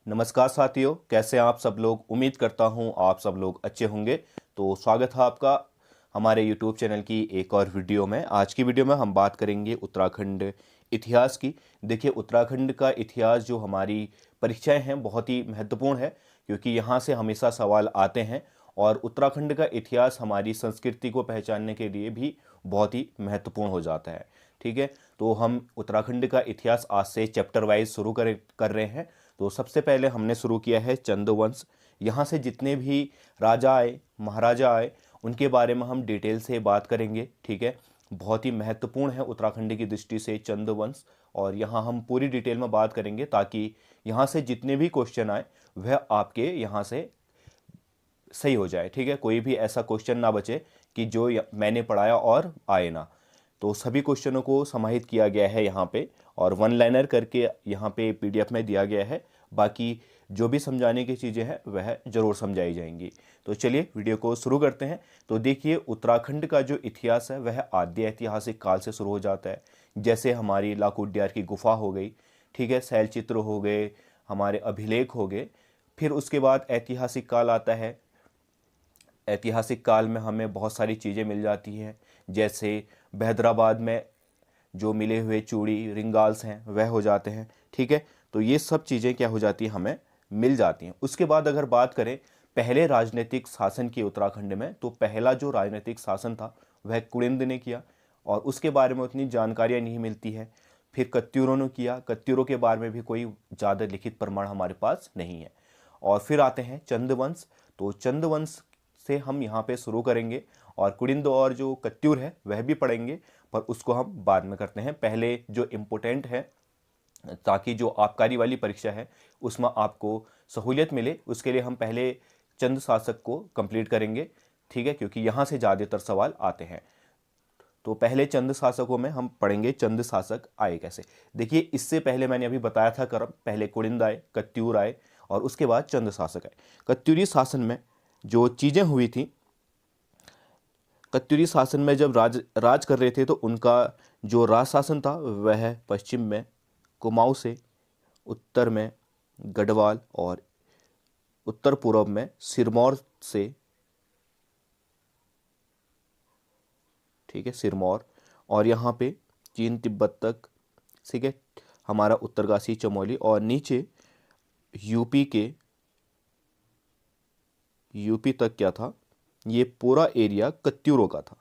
नमस्कार साथियों, कैसे हैं आप सब लोग। उम्मीद करता हूं आप सब लोग अच्छे होंगे। तो स्वागत है आपका हमारे यूट्यूब चैनल की एक और वीडियो में। आज की वीडियो में हम बात करेंगे उत्तराखंड इतिहास की। देखिए, उत्तराखंड का इतिहास जो हमारी परीक्षाएं हैं बहुत ही महत्वपूर्ण है, क्योंकि यहाँ से हमेशा सवाल आते हैं। और उत्तराखंड का इतिहास हमारी संस्कृति को पहचानने के लिए भी बहुत ही महत्वपूर्ण हो जाता है। ठीक है, तो हम उत्तराखंड का इतिहास आज से चैप्टर वाइज शुरू कर रहे हैं। तो सबसे पहले हमने शुरू किया है चंद वंश। यहाँ से जितने भी राजा आए, महाराजा आए, उनके बारे में हम डिटेल से बात करेंगे। ठीक है, बहुत ही महत्वपूर्ण है उत्तराखंड की दृष्टि से चंद वंश, और यहाँ हम पूरी डिटेल में बात करेंगे ताकि यहाँ से जितने भी क्वेश्चन आए वह आपके यहाँ से सही हो जाए। ठीक है, कोई भी ऐसा क्वेश्चन ना बचे कि जो मैंने पढ़ाया और आए ना। तो सभी क्वेश्चनों को समाहित किया गया है यहाँ पे, और वन लाइनर करके यहाँ पे पीडीएफ में दिया गया है। बाकी जो भी समझाने की चीज़ें हैं वह ज़रूर समझाई जाएंगी। तो चलिए वीडियो को शुरू करते हैं। तो देखिए, उत्तराखंड का जो इतिहास है वह आद्य ऐतिहासिक काल से शुरू हो जाता है। जैसे हमारी लाकुड्यार की गुफा हो गई, ठीक है, शैल चित्र हो गए, हमारे अभिलेख हो गए। फिर उसके बाद ऐतिहासिक काल आता है। ऐतिहासिक काल में हमें बहुत सारी चीज़ें मिल जाती हैं, जैसे हैदराबाद में जो मिले हुए चूड़ी रिंगाल्स हैं वह हो जाते हैं। ठीक है, तो ये सब चीज़ें क्या हो जाती हैं, हमें मिल जाती हैं। उसके बाद अगर बात करें पहले राजनीतिक शासन की उत्तराखंड में, तो पहला जो राजनीतिक शासन था वह कुलिंद ने किया, और उसके बारे में उतनी जानकारियाँ नहीं मिलती है। फिर कत्यूरों ने किया, कत्यूरों के बारे में भी कोई ज़्यादा लिखित प्रमाण हमारे पास नहीं है। और फिर आते हैं चंदवंश। तो चंदवंश से हम यहाँ पे शुरू करेंगे, और कुलिंद और जो कत्यूर है वह भी पढ़ेंगे, पर उसको हम बाद में करते हैं। पहले जो इम्पोर्टेंट है, ताकि जो आबकारी वाली परीक्षा है उसमें आपको सहूलियत मिले, उसके लिए हम पहले चंद शासक को कंप्लीट करेंगे। ठीक है, क्योंकि यहाँ से ज़्यादातर सवाल आते हैं। तो पहले चंद शासकों में हम पढ़ेंगे चंद शासक आए कैसे। देखिए, इससे पहले मैंने अभी बताया था क्रम, पहले कुलिंद आए, कत्यूर आए, और उसके बाद चंद शासक आए। कत्यूरी शासन में जो चीज़ें हुई थी, कत्यूरी शासन में जब राज कर रहे थे, तो उनका जो राज शासन था वह पश्चिम में कुमाऊं से, उत्तर में गढ़वाल, और उत्तर पूर्व में सिरमौर से, ठीक है, सिरमौर, और यहाँ पे चीन तिब्बत तक, ठीक है, हमारा उत्तरकाशी चमोली, और नीचे यूपी तक क्या था, ये पूरा एरिया कत्यूरों का था।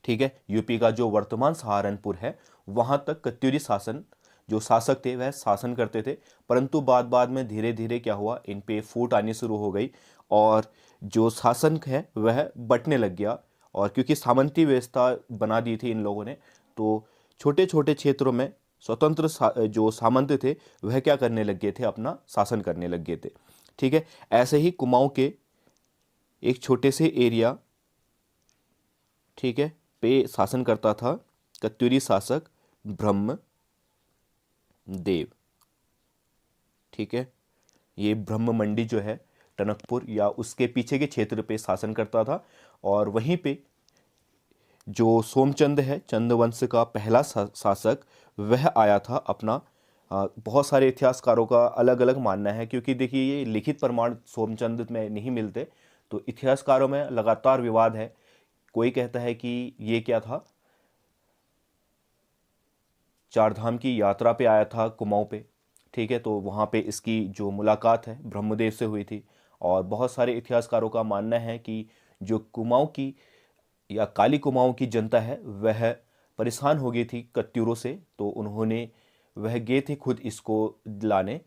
ठीक है, यूपी का जो वर्तमान सहारनपुर है वहाँ तक कत्यूरी शासन, जो शासक थे वह शासन करते थे। परंतु बाद में धीरे धीरे क्या हुआ, इन पे फूट आनी शुरू हो गई, और जो शासन है वह बंटने लग गया। और क्योंकि सामंती व्यवस्था बना दी थी इन लोगों ने, तो छोटे छोटे क्षेत्रों में स्वतंत्र जो सामंत थे वह क्या करने लग गए थे, अपना शासन करने लग गए थे। ठीक है, ऐसे ही कुमाऊं के एक छोटे से एरिया, ठीक है, पे शासन करता था कत्यूरी शासक ब्रह्म देव। ठीक है, ये ब्रह्म मंडी जो है टनकपुर या उसके पीछे के क्षेत्र पे शासन करता था। और वहीं पे जो सोमचंद है, चंदवंश का पहला शासक, वह आया था अपना। बहुत सारे इतिहासकारों का अलग अलग मानना है, क्योंकि देखिए ये लिखित प्रमाण सोमचंद में नहीं मिलते, तो इतिहासकारों में लगातार विवाद है। कोई कहता है कि ये क्या था, चारधाम की यात्रा पे आया था कुमाऊं पे। ठीक है, तो वहाँ पे इसकी जो मुलाकात है ब्रह्मदेव से हुई थी। और बहुत सारे इतिहासकारों का मानना है कि जो कुमाऊं की या काली कुमाऊं की जनता है वह परेशान हो गई थी कत्यूरों से, तो उन्होंने वह गए थे खुद इसको लाने,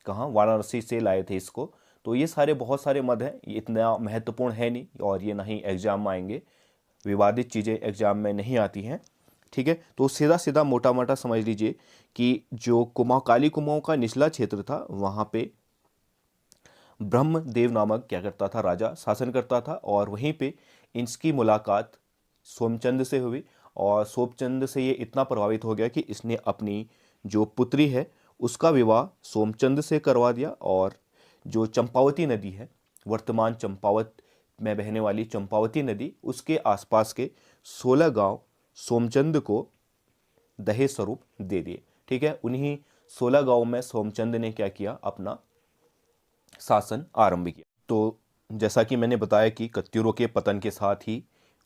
कहाँ, वाराणसी से लाए थे इसको। तो ये सारे बहुत सारे मत हैं, ये इतना महत्वपूर्ण है नहीं, और ये ना ही एग्जाम में आएंगे। विवादित चीज़ें एग्जाम में नहीं आती हैं। ठीक है, तो सीधा सीधा मोटा मोटा समझ लीजिए कि जो काली कुमाऊं का निचला क्षेत्र था वहाँ पे ब्रह्मदेव नामक क्या करता था, राजा शासन करता था। और वहीं पे इसकी मुलाकात सोमचंद से हुई, और सोमचंद से ये इतना प्रभावित हो गया कि इसने अपनी जो पुत्री है उसका विवाह सोमचंद से करवा दिया। और जो चंपावती नदी है, वर्तमान चंपावत में बहने वाली चंपावती नदी, उसके आसपास के 16 गांव सोमचंद को दहेज स्वरूप दे दिए। ठीक है, उन्हीं 16 गांव में सोमचंद ने क्या किया, अपना शासन आरंभ किया। तो जैसा कि मैंने बताया कि कत्यूरों के पतन के साथ ही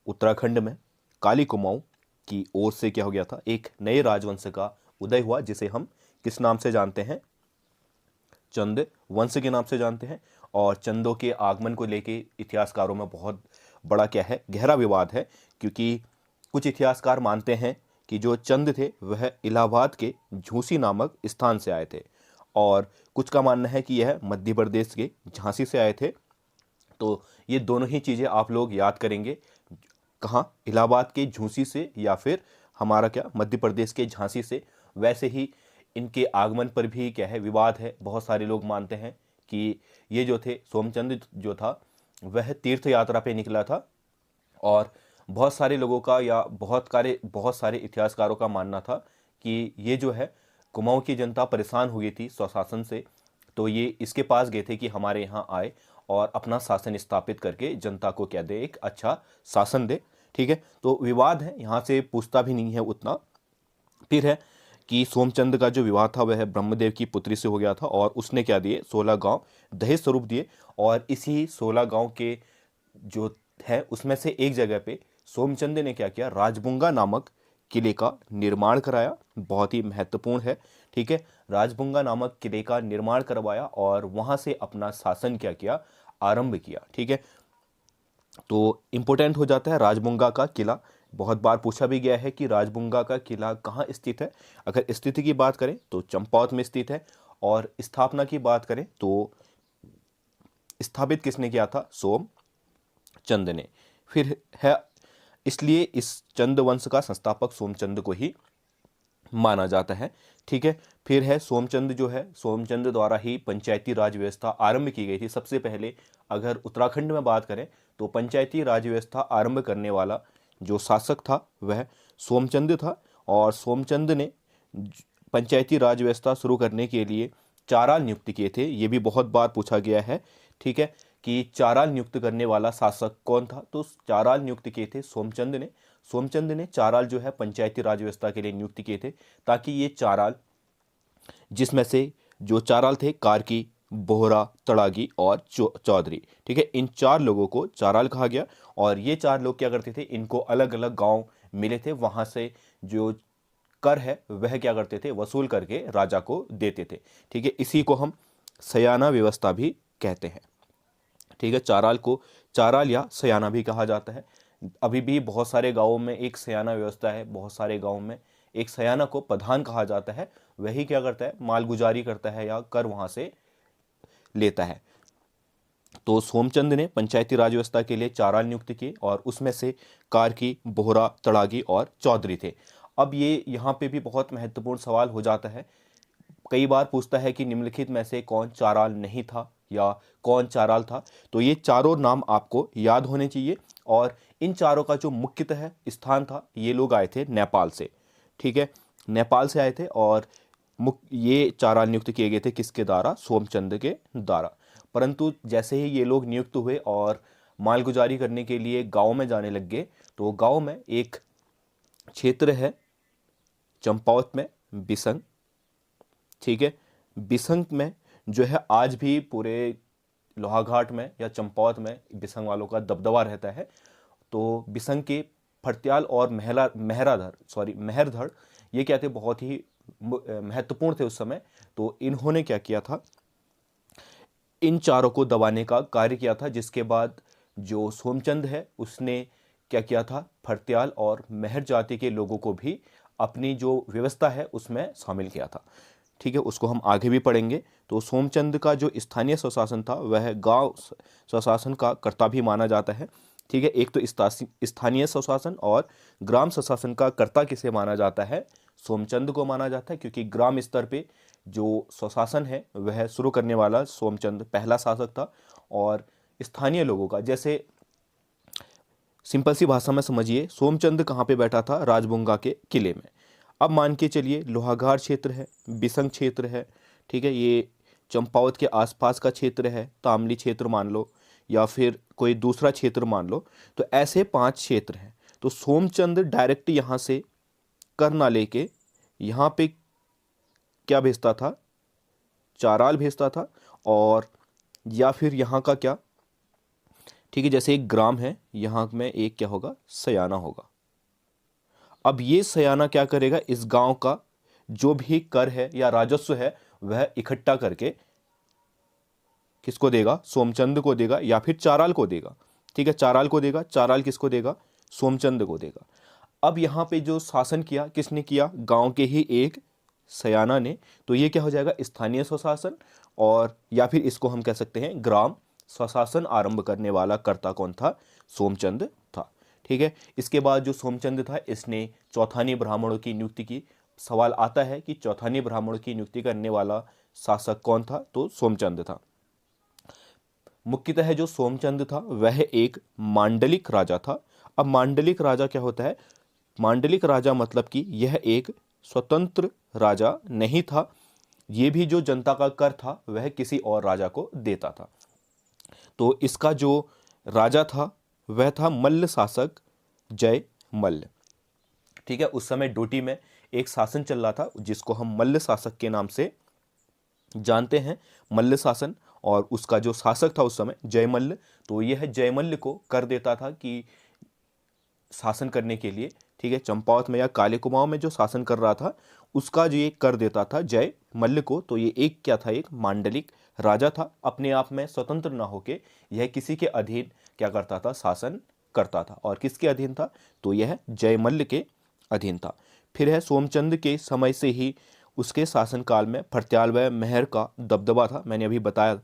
उत्तराखंड में काली कुमाऊं की ओर से क्या हो गया था, एक नए राजवंश का उदय हुआ, जिसे हम किस नाम से जानते हैं, चंद वंश के नाम से जानते हैं। और चंदों के आगमन को लेके इतिहासकारों में बहुत बड़ा क्या है, गहरा विवाद है, क्योंकि कुछ इतिहासकार मानते हैं कि जो चंद थे वह इलाहाबाद के झूसी नामक स्थान से आए थे, और कुछ का मानना है कि यह मध्य प्रदेश के झांसी से आए थे। तो ये दोनों ही चीज़ें आप लोग याद करेंगे, कहाँ, इलाहाबाद के झूसी से या फिर हमारा क्या, मध्य प्रदेश के झांसी से। वैसे ही इनके आगमन पर भी क्या है, विवाद है। बहुत सारे लोग मानते हैं कि ये जो थे, सोमचंद जो था वह तीर्थ यात्रा पे निकला था, और बहुत सारे लोगों का या बहुत सारे इतिहासकारों का मानना था कि ये जो है, कुमाऊं की जनता परेशान हो गई थी स्वशासन से, तो ये इसके पास गए थे कि हमारे यहाँ आए और अपना शासन स्थापित करके जनता को क्या दे, एक अच्छा शासन दे। ठीक है, तो विवाद है, यहाँ से पूछता भी नहीं है उतना। फिर है कि सोमचंद का जो विवाह था वह ब्रह्मदेव की पुत्री से हो गया था, और उसने क्या दिए, 16 गांव दहेज स्वरूप दिए। और इसी 16 गांव के जो है उसमें से एक जगह पे सोमचंद ने क्या किया, राजबुंगा नामक किले का निर्माण कराया। बहुत ही महत्वपूर्ण है। ठीक है, राजबुंगा नामक किले का निर्माण करवाया और वहां से अपना शासन क्या किया, आरंभ किया। ठीक है, तो इंपॉर्टेंट हो जाता है राजबुंगा का किला। बहुत बार पूछा भी गया है कि राजबुंगा का किला कहाँ स्थित है। अगर स्थिति की बात करें तो चंपावत में स्थित है, और स्थापना की बात करें तो स्थापित किसने किया था, सोमचंद ने। फिर है, इसलिए इस चंद वंश का संस्थापक सोमचंद को ही माना जाता है। ठीक है, फिर है सोमचंद जो है, सोमचंद द्वारा ही पंचायती राज व्यवस्था आरंभ की गई थी। सबसे पहले अगर उत्तराखंड में बात करें तो पंचायती राज व्यवस्था आरंभ करने वाला जो शासक था वह सोमचंद था, और सोमचंद ने पंचायती राज व्यवस्था शुरू करने के लिए चाराल नियुक्त किए थे। ये भी बहुत बार पूछा गया है। ठीक है, कि चाराल नियुक्त करने वाला शासक कौन था, तो चाराल नियुक्त किए थे सोमचंद ने। सोमचंद ने चाराल जो है पंचायती राज व्यवस्था के लिए नियुक्त किए थे, ताकि ये चाराल, जिसमें से जो चाराल थे, कार्की, बोहरा, तड़ागी और चौधरी, ठीक है, इन 4 लोगों को चाराल कहा गया। और ये 4 लोग क्या करते थे, इनको अलग अलग गांव मिले थे, वहां से जो कर है वह क्या करते थे, वसूल करके राजा को देते थे। ठीक है, इसी को हम सयाना व्यवस्था भी कहते हैं। ठीक है, चाराल को चाराल या सयाना भी कहा जाता है। अभी भी बहुत सारे गांवों में एक सयाना व्यवस्था है, बहुत सारे गांवों में एक सयाना को प्रधान कहा जाता है। वही क्या करता है, मालगुजारी करता है या कर वहां से लेता है। तो सोमचंद ने पंचायती राज व्यवस्था के लिए चाराल नियुक्त किए, और उसमें से कार्की, बोहरा, तड़ागी और चौधरी थे। अब ये यहाँ पे भी बहुत महत्वपूर्ण सवाल हो जाता है। कई बार पूछता है कि निम्नलिखित में से कौन चाराल नहीं था या कौन चाराल था। तो ये चारों नाम आपको याद होने चाहिए। और इन चारों का जो मुख्यतः स्थान था, ये लोग आए थे नेपाल से। ठीक है, नेपाल से आए थे, और ये चाराल नियुक्त किए गए थे किसके द्वारा, सोमचंद के द्वारा। परंतु जैसे ही ये लोग नियुक्त हुए और मालगुजारी करने के लिए गांव में जाने लग गए, तो गांव में एक क्षेत्र है चंपावत में, बिसंग। ठीक है, बिसंग में जो है आज भी पूरे लोहाघाट में या चंपावत में बिसंग वालों का दबदबा रहता है। तो बिसंग के फर्त्याल और मेहरधड़, ये क्या थे, बहुत ही महत्वपूर्ण थे उस समय। तो इन्होंने क्या किया था, इन चारों को दबाने का कार्य किया था, जिसके बाद जो सोमचंद है उसने क्या किया था, फर्त्याल और मेहर जाति के लोगों को भी अपनी जो व्यवस्था है उसमें शामिल किया था। ठीक है, उसको हम आगे भी पढ़ेंगे। तो सोमचंद का जो स्थानीय स्वशासन था वह गांव स्वशासन का कर्ता भी माना जाता है। ठीक है, एक तो स्थानीय स्वशासन और ग्राम स्वशासन का कर्ता किसे माना जाता है, सोमचंद को माना जाता है, क्योंकि ग्राम स्तर पे जो स्वशासन है वह शुरू करने वाला सोमचंद पहला शासक था। और स्थानीय लोगों का, जैसे सिंपल सी भाषा में समझिए, सोमचंद कहाँ पे बैठा था, राजबुंगा के किले में। अब मान के चलिए लोहाघाट क्षेत्र है, बिसंग क्षेत्र है, ठीक है, ये चंपावत के आसपास का क्षेत्र है, तामली क्षेत्र मान लो या फिर कोई दूसरा क्षेत्र मान लो। तो ऐसे 5 क्षेत्र हैं। तो सोमचंद डायरेक्ट यहाँ से कर ना लेके यहाँ पे क्या भेजता था, चाराल भेजता था, और या फिर यहाँ का क्या, ठीक है, जैसे एक ग्राम है, यहाँ में एक क्या होगा, सयाना होगा। अब ये सयाना क्या करेगा, इस गांव का जो भी कर है या राजस्व है वह इकट्ठा करके किसको देगा, सोमचंद को देगा या फिर चाराल को देगा। ठीक है, चाराल को देगा। चाराल किसको देगा, सोमचंद को देगा। अब यहाँ पे जो शासन किया किसने किया, गांव के ही एक सयाना ने। तो ये क्या हो जाएगा, स्थानीय स्वशासन, और या फिर इसको हम कह सकते हैं ग्राम स्वशासन आरंभ करने वाला कर्ता कौन था, सोमचंद था। ठीक है, इसके बाद जो सोमचंद था इसने चौथानी ब्राह्मणों की नियुक्ति की। सवाल आता है कि चौथानी ब्राह्मणों की नियुक्ति करने वाला शासक कौन था, तो सोमचंद था। मुख्यतः जो सोमचंद था वह एक मांडलिक राजा था। अब मांडलिक राजा क्या होता है, मांडलिक राजा मतलब कि यह एक स्वतंत्र राजा नहीं था, यह भी जो जनता का कर था वह किसी और राजा को देता था। तो इसका जो राजा था वह था मल्ल शासक जय मल्ल। ठीक है, उस समय डोटी में एक शासन चल रहा था जिसको हम मल्ल शासक के नाम से जानते हैं, मल्ल शासन। और उसका जो शासक था उस समय जयमल्ल, तो यह जयमल्ल को कर देता था कि शासन करने के लिए, ठीक है, चंपावत में या काले कुमाऊं में जो शासन कर रहा था उसका जो ये कर देता था जय मल्ल को। तो ये एक क्या था, एक मांडलिक राजा था, अपने आप में स्वतंत्र ना होके यह किसी के अधीन क्या करता था, शासन करता था। और किसके अधीन था, तो यह जयमल्ल के अधीन था। फिर है सोमचंद के समय से ही उसके शासनकाल में फर्त्याल व मेहर का दबदबा था। मैंने अभी बताया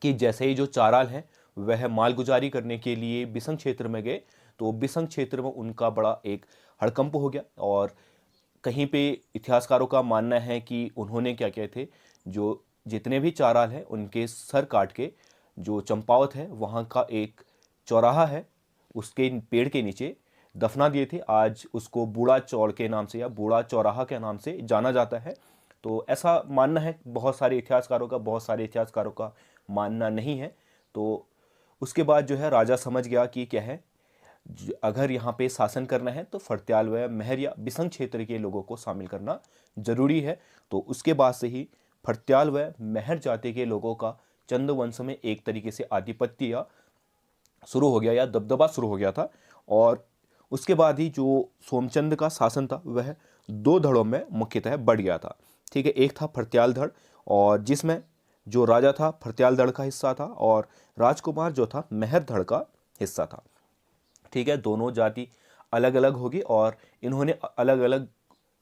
कि जैसे ही जो चाराल हैं वह मालगुजारी करने के लिए बिसंग क्षेत्र में गए, तो बिसंग क्षेत्र में उनका बड़ा एक हड़कंप हो गया। और कहीं पे इतिहासकारों का मानना है कि उन्होंने क्या किए थे, जो जितने भी चाराल हैं उनके सर काट के जो चंपावत है वहाँ का एक चौराहा है उसके पेड़ के नीचे दफना दिए थे। आज उसको बूढ़ा चौड़ के नाम से या बूढ़ा चौराहा के नाम से जाना जाता है। तो ऐसा मानना है बहुत सारे इतिहासकारों का मानना नहीं है। तो उसके बाद जो है राजा समझ गया कि क्या है, अगर यहाँ पे शासन करना है तो फर्त्याल व मेहर या बिसंग क्षेत्र के लोगों को शामिल करना जरूरी है। तो उसके बाद से ही फर्त्याल व मेहर जाति के लोगों का चंद वंश में एक तरीके से आधिपत्य या शुरू हो गया या दबदबा शुरू हो गया था। और उसके बाद ही जो सोमचंद का शासन था वह दो धड़ों में मुख्यतः बढ़ गया था। ठीक है, एक था फर्त्याल धड़, और जिसमें जो राजा था फर्त्याल धड़ का हिस्सा था और राजकुमार जो था मेहर धड़ का हिस्सा था। ठीक है, दोनों जाति अलग अलग होगी और इन्होंने अलग अलग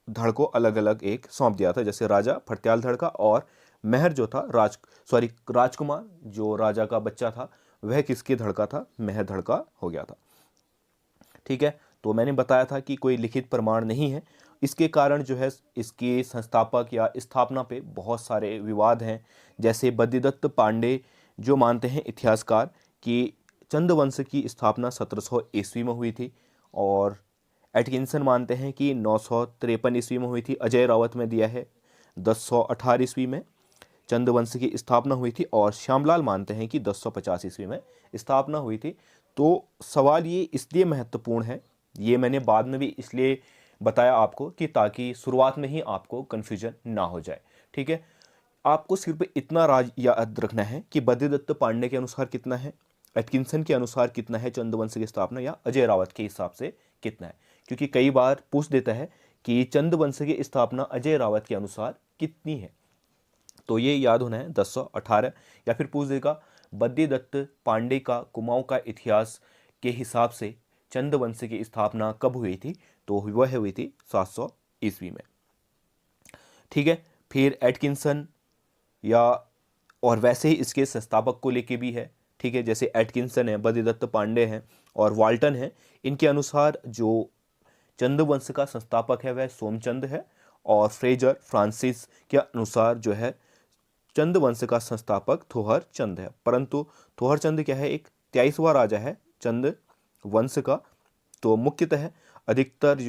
धड़ को अलग अलग एक सौंप दिया था। जैसे राजा फर्त्याल धड़ का और मेहर जो था राजकुमार जो राजा का बच्चा था वह किसके धड़ का था, मेहर धड़ का हो गया था। ठीक है, तो मैंने बताया था कि कोई लिखित प्रमाण नहीं है, इसके कारण जो है इसके संस्थापक या स्थापना पे बहुत सारे विवाद हैं। जैसे बद्रीदत्त पांडे जो मानते हैं इतिहासकार कि चंद वंश की स्थापना 1700 ईस्वी में हुई थी, और एटकिंसन मानते हैं कि 953 ईस्वी में हुई थी। अजय रावत में दिया है 1018 ईस्वी में चंद वंश की स्थापना हुई थी, और श्यामलाल मानते हैं कि 1050 ईस्वी में स्थापना हुई थी। तो सवाल ये इसलिए महत्वपूर्ण है, ये मैंने बाद में भी इसलिए बताया आपको कि ताकि शुरुआत में ही आपको कन्फ्यूजन ना हो जाए। ठीक है, आपको सिर्फ इतना राज याद रखना है कि बद्रीदत्त पांडे के अनुसार कितना है, एटकिंसन के अनुसार कितना है चंद की स्थापना, या अजय रावत के हिसाब से कितना है। क्योंकि कई बार पूछ देता है कि चंद वंश की स्थापना अजय रावत के अनुसार कितनी है, तो ये याद होना है 1018। या फिर पूछ देगा बद्रीदत्त पांडे का कुमाऊं का इतिहास के हिसाब से चंद वंश की स्थापना कब हुई थी, तो वह हुई थी 700 ईस्वी में। ठीक है, फिर एटकिंसन या और वैसे ही इसके संस्थापक को लेके भी है। ठीक है, जैसे एटकिंसन है, बद्रीदत्त पांडे हैं और वाल्टन है, इनके अनुसार जो चंद वंश का संस्थापक है वह सोमचंद है, और फ्रेजर फ्रांसिस के अनुसार जो है चंद वंश का संस्थापक थोहर चंद है। परंतु थोहर चंद क्या है, एक 23वां राजा है चंद वंश का। तो मुख्यतः अधिकतर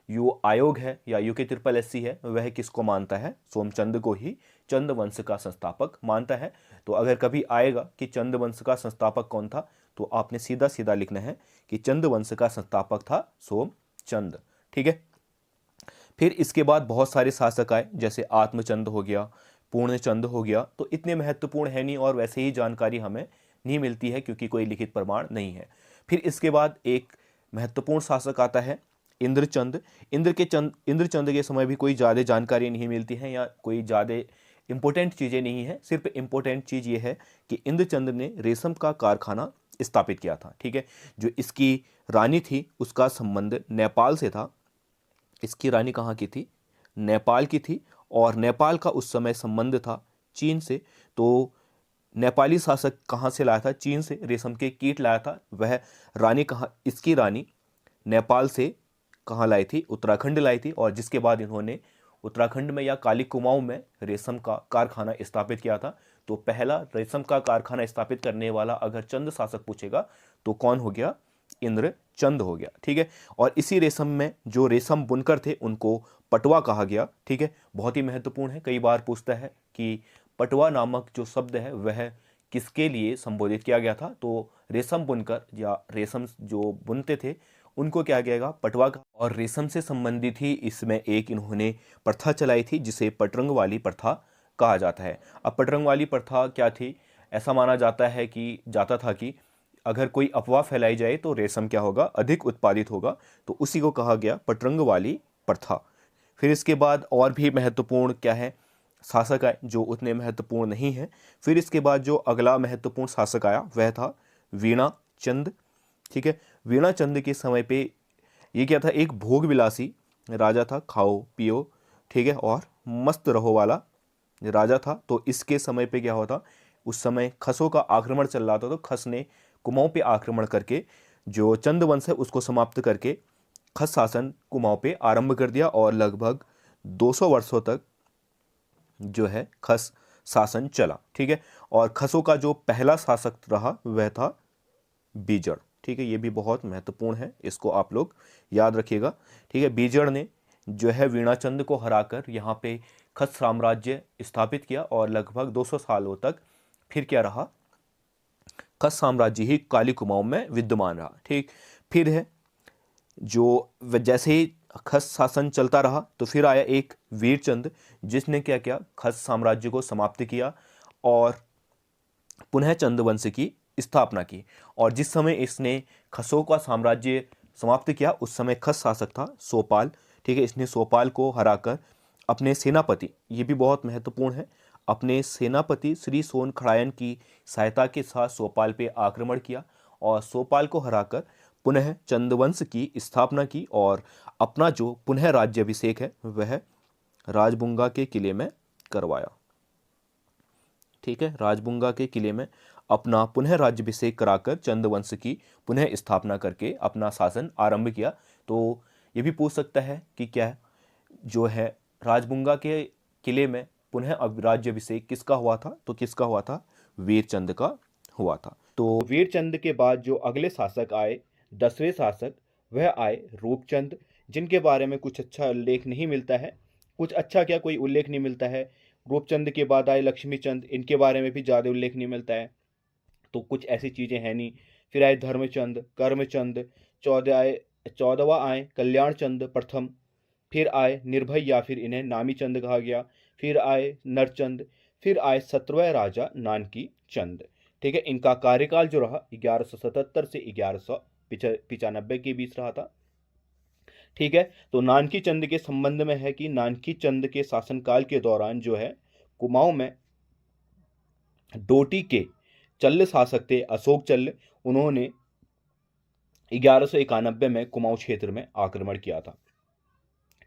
जो आयोग है या UK SSS है वह किसको मानता है, सोमचंद को ही चंद वंश का संस्थापक मानता है। तो अगर कभी आएगा कि चंद वंश का संस्थापक कौन था, तो आपने सीधा सीधा लिखना है कि चंद वंश का संस्थापक था सोमचंद। ठीक है, फिर इसके बाद बहुत सारे शासक आए, जैसे आत्मचंद हो गया, पूर्णचंद हो गया। तो इतने महत्वपूर्ण है नहीं और वैसे ही जानकारी हमें नहीं मिलती है क्योंकि कोई लिखित प्रमाण नहीं है। फिर इसके बाद एक महत्वपूर्ण शासक आता है इंद्रचंद। इंद्रचंद के समय भी कोई ज़्यादा जानकारी नहीं मिलती है या कोई ज़्यादा इंपॉर्टेंट चीज़ें नहीं है। सिर्फ इम्पोर्टेंट चीज़ ये है कि इंद्रचंद ने रेशम का कारखाना स्थापित किया था। ठीक है, जो इसकी रानी थी उसका संबंध नेपाल से था। इसकी रानी कहाँ की थी? नेपाल की थी, और नेपाल का उस समय संबंध था चीन से। तो नेपाली शासक कहाँ से लाया था? चीन से रेशम के कीट लाया था। वह रानी कहाँ, इसकी रानी नेपाल से कहाँ लाई थी? उत्तराखंड लाई थी, और जिसके बाद इन्होंने उत्तराखंड में या काली कुमाऊं में रेशम का कारखाना स्थापित किया था। तो पहला रेशम का कारखाना स्थापित करने वाला अगर चंद शासक पूछेगा तो कौन हो गया? इंद्रचंद हो गया। ठीक है, और इसी रेशम में जो रेशम बुनकर थे उनको पटवा कहा गया। ठीक है, बहुत ही महत्वपूर्ण है, कई बार पूछता है कि पटवा नामक जो शब्द है वह किसके लिए संबोधित किया गया था? तो रेशम बुनकर या रेशम जो बुनते थे उनको क्या गया? पटवा का। और रेशम से संबंधित ही इसमें एक इन्होंने प्रथा चलाई थी जिसे पटरंग वाली प्रथा कहा जाता है। अब पटरंग वाली प्रथा क्या थी? ऐसा माना जाता था कि अगर कोई अफवाह फैलाई जाए तो रेशम क्या होगा? अधिक उत्पादित होगा। तो उसी को कहा गया पटरंग वाली प्रथा। फिर इसके बाद और भी महत्वपूर्ण क्या है? शासक आए जो उतने महत्वपूर्ण नहीं है। फिर इसके बाद जो अगला महत्वपूर्ण शासक आया वह था वीणा चंद। ठीक है, वीणा चंद के समय पे ये क्या था? एक भोग विलासी राजा था, खाओ पियो, ठीक है, और मस्त रहो वाला राजा था। तो इसके समय पे क्या होता? उस समय खसों का आक्रमण चल रहा था, तो खस ने कुमाऊं पे आक्रमण करके जो चंद वंश है उसको समाप्त करके खस शासन कुमाऊं पे आरंभ कर दिया, और लगभग 200 वर्षों तक जो है खस शासन चला। ठीक है, और खसों का जो पहला शासक रहा वह था बीजड़। ठीक है, ये भी बहुत महत्वपूर्ण है, इसको आप लोग याद रखिएगा। ठीक है, बीजड़ ने जो है वीणाचंद को हराकर यहाँ पे खस साम्राज्य स्थापित किया, और लगभग 200 सालों तक फिर क्या रहा? खस साम्राज्य ही काली कुमाऊं में विद्यमान रहा। ठीक, फिर है जो जैसे ही खस शासन चलता रहा तो फिर आया एक वीरचंद जिसने क्या किया? खस साम्राज्य को समाप्त किया और पुनः चंद वंश की स्थापना की। और जिस समय इसने खसों का साम्राज्य समाप्त किया उस समय खस शासक था सोपाल। ठीक है, इसने सोपाल को हराकर अपने सेनापति, ये भी बहुत महत्वपूर्ण है, अपने सेनापति श्री सोनखड़ायन की सहायता के साथ सोपाल पे आक्रमण किया और सोपाल को हराकर पुनः चंदवंश की स्थापना की, और अपना जो पुनः राज्याभिषेक है वह राजबुंगा के किले में करवाया। ठीक है, राजबुंगा के किले में अपना पुनः राज्याभिषेक कराकर चंदवंश की पुनः स्थापना करके अपना शासन आरंभ किया। तो ये भी पूछ सकता है कि क्या जो है राजबुंगा के किले में पुनः अब राज्याभिषेक किसका हुआ था? तो किसका हुआ था? वीरचंद का हुआ था। तो वीरचंद के बाद जो अगले शासक आए, 10वें शासक, वह आए रूपचंद, जिनके बारे में कुछ अच्छा उल्लेख नहीं मिलता है। कुछ अच्छा क्या, कोई उल्लेख नहीं मिलता है। रूपचंद के बाद आए लक्ष्मीचंद, इनके बारे में भी ज़्यादा उल्लेख नहीं मिलता है, तो कुछ ऐसी चीज़ें हैं नहीं। फिर आए धर्मचंद, कर्मचंद, 14वां आए कल्याणचंद प्रथम, फिर आए निर्भय या फिर इन्हें नामी चंद कहा गया, फिर आए नरचंद, फिर आए 17वें राजा नानकी चंद। ठीक है, इनका कार्यकाल जो रहा 1177 से 1195 के बीच रहा था। ठीक है, तो नानकी चंद के संबंध में है कि नानकी चंद के शासनकाल के दौरान जो है कुमाऊं में डोटी के चल्ल शासक थे अशोक चल्ल, उन्होंने 1191 में कुमाऊं क्षेत्र में आक्रमण किया था।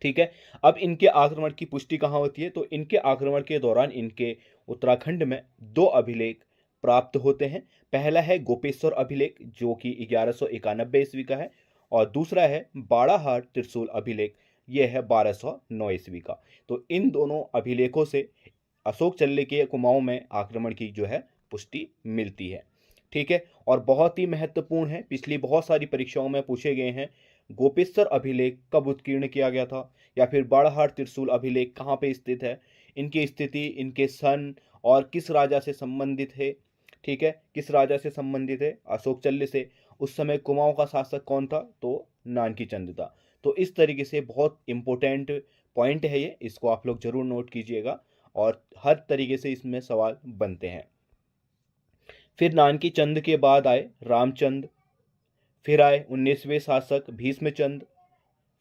ठीक है, अब इनके आक्रमण की पुष्टि कहाँ होती है? तो इनके आक्रमण के दौरान इनके उत्तराखंड में 2 अभिलेख प्राप्त होते हैं। पहला है गोपेश्वर अभिलेख जो कि 1191 ईस्वी का है, और दूसरा है बाड़ाहाट त्रिशूल अभिलेख, यह है 1209 ईस्वी का। तो इन दोनों अभिलेखों से अशोक चल्ल के कुमाऊं में आक्रमण की जो है पुष्टि मिलती है। ठीक है, और बहुत ही महत्वपूर्ण है, पिछली बहुत सारी परीक्षाओं में पूछे गए हैं। गोपेश्वर अभिलेख कब उत्कीर्ण किया गया था, या फिर बाड़ाहाट त्रिशूल अभिलेख कहाँ पे स्थित है, इनकी स्थिति, इनके सन, और किस राजा से संबंधित है। ठीक है, किस राजा से संबंधित है? अशोक चल्ल से। उस समय कुमाऊं का शासक कौन था? तो नानकी चंद था। तो इस तरीके से बहुत इंपॉर्टेंट पॉइंट है ये, इसको आप लोग जरूर नोट कीजिएगा और हर तरीके से इसमें सवाल बनते हैं। फिर नानकी चंद के बाद आए रामचंद, फिर आए 19वें शासक भीष्मचंद,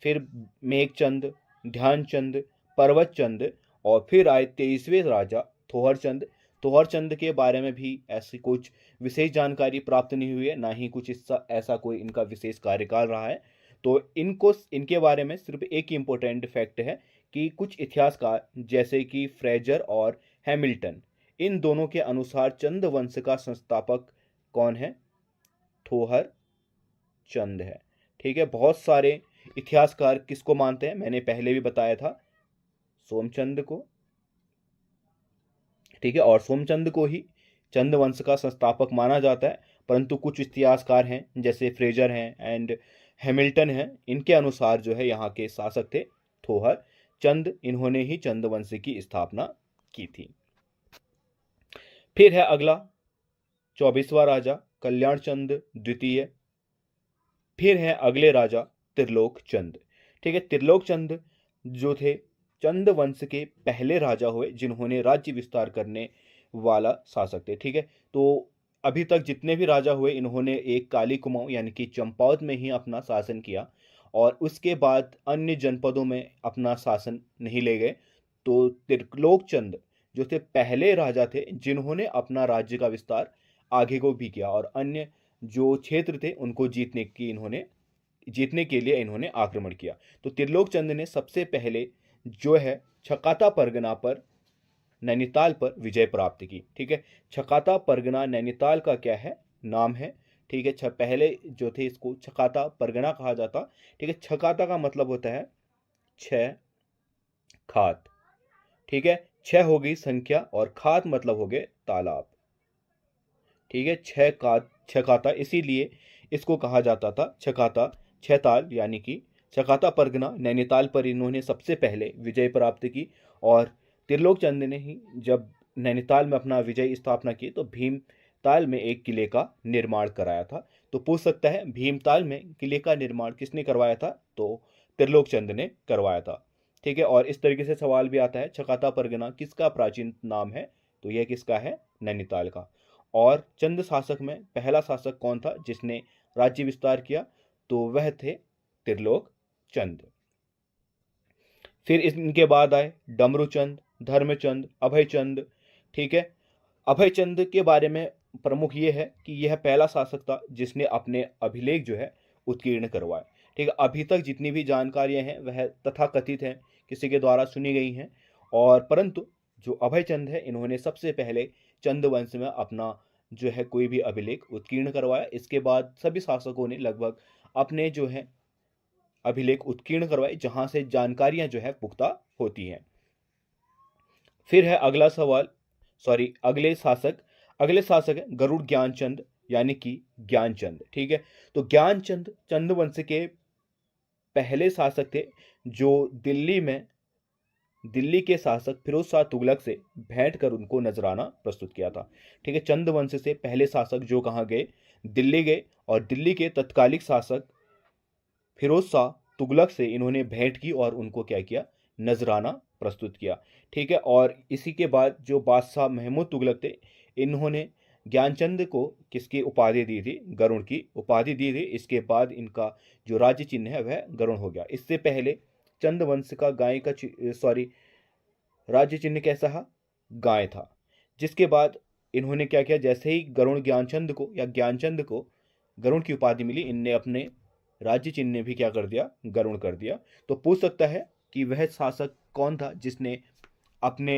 फिर मेघचंद, ध्यानचंद, पर्वतचंद और फिर आए 23वें राजा थोहरचंद। थोहरचंद के बारे में भी ऐसी कुछ विशेष जानकारी प्राप्त नहीं हुई है, ना ही कुछ ऐसा कोई इनका विशेष कार्यकाल रहा है। तो इनके बारे में सिर्फ एक ही इम्पोर्टेंट फैक्ट है कि कुछ इतिहासकार जैसे कि फ्रेजर और हैमिल्टन, इन दोनों के अनुसार चंद वंश का संस्थापक कौन है? थोहर चंद है। ठीक है, बहुत सारे इतिहासकार किसको मानते हैं? मैंने पहले भी बताया था, सोमचंद को। ठीक है, और सोमचंद को ही चंद वंश का संस्थापक माना जाता है, परंतु कुछ इतिहासकार हैं जैसे फ्रेजर हैं एंड हैमिल्टन हैं, इनके अनुसार जो है यहाँ के शासक थे थोहर चंद, इन्होंने ही चंद वंश की स्थापना की थी। फिर है अगला 24वां राजा कल्याण चंद द्वितीय। फिर है अगले राजा त्रिलोक चंद। ठीक है, त्रिलोक चंद जो थे चंद वंश के पहले राजा हुए जिन्होंने राज्य विस्तार करने वाला शासक थे। ठीक है, तो अभी तक जितने भी राजा हुए इन्होंने एक काली कुमाऊं यानी कि चंपावत में ही अपना शासन किया और उसके बाद अन्य जनपदों में अपना शासन नहीं ले गए। तो त्रिलोक चंद जो थे पहले राजा थे जिन्होंने अपना राज्य का विस्तार आगे को भी किया और अन्य जो क्षेत्र थे उनको जीतने के लिए इन्होंने आक्रमण किया। तो त्रिलोक चंद ने सबसे पहले जो है छकाता परगना पर, नैनीताल पर विजय प्राप्त की। ठीक है, छकाता परगना नैनीताल का क्या है? नाम है। ठीक है, पहले जो थे इसको छकाता परगना कहा जाता। ठीक है, छकाता का मतलब होता है छह खात। ठीक है, छह हो गई संख्या और खात मतलब हो गए तालाब। ठीक है, छह खाता, इसीलिए इसको कहा जाता था छकाता, छह ताल, यानी कि छकाता परगना नैनीताल पर इन्होंने सबसे पहले विजय प्राप्त की। और त्रिलोक चंद ने ही जब नैनीताल में अपना विजय स्थापना की तो भीमताल में एक किले का निर्माण कराया था। तो पूछ सकता है भीमताल में किले का निर्माण किसने करवाया था? तो त्रिलोक चंद ने करवाया था। ठीक है, और इस तरीके से सवाल भी आता है छकाता परगना किसका प्राचीन नाम है? तो यह किसका है? नैनीताल का। और चंद शासक में पहला शासक कौन था जिसने राज्य विस्तार किया? तो वह थे त्रिलोक चंद। फिर इनके बाद आए डमरूचंद, धर्मचंद, अभयचंद। ठीक है, अभयचंद के बारे में प्रमुख ये है कि यह पहला शासक था जिसने अपने अभिलेख जो है उत्कीर्ण करवाए। ठीक है, अभी तक जितनी भी जानकारियां हैं वह तथाकथित हैं, किसी के द्वारा सुनी गई हैं, और परंतु जो अभयचंद है इन्होंने सबसे पहले चंद वंश में अपना जो है कोई भी अभिलेख उत्कीर्ण करवाया। इसके बाद सभी शासकों ने लगभग अपने जो है अभिलेख उत्कीर्ण करवाए जहां से जानकारियां जो है पुख्ता होती हैं। फिर है अगला सवाल, सॉरी अगले शासक है गरुड़ ज्ञानचंद यानी कि ज्ञानचंद। ठीक है, तो ज्ञानचंद चंद वंश के पहले शासक थे जो दिल्ली के शासक फिरोज शाह तुगलक से भेंट कर उनको नजराना प्रस्तुत किया था। ठीक है, चंद वंश से पहले शासक जो कहाँ गए? दिल्ली गए, और दिल्ली के तत्कालिक शासक फिरोज शाह तुगलक से इन्होंने भेंट की और उनको क्या किया? नजराना प्रस्तुत किया। ठीक है, और इसी के बाद जो बादशाह महमूद तुगलक थे इन्होंने ज्ञानचंद को किसकी उपाधि दी थी? गरुड़ की उपाधि दी थी। इसके बाद इनका जो राज्य चिन्ह है वह गरुड़ हो गया। इससे पहले चंद वंश का राज्य चिन्ह कैसा था? गाय था। जिसके बाद इन्होंने क्या किया? जैसे ही गरुड़ ज्ञानचंद को गरुड़ की उपाधि मिली, इनने अपने राज्य चिन्ह ने भी क्या कर दिया? गरुड़ कर दिया। तो पूछ सकता है कि वह शासक कौन था जिसने अपने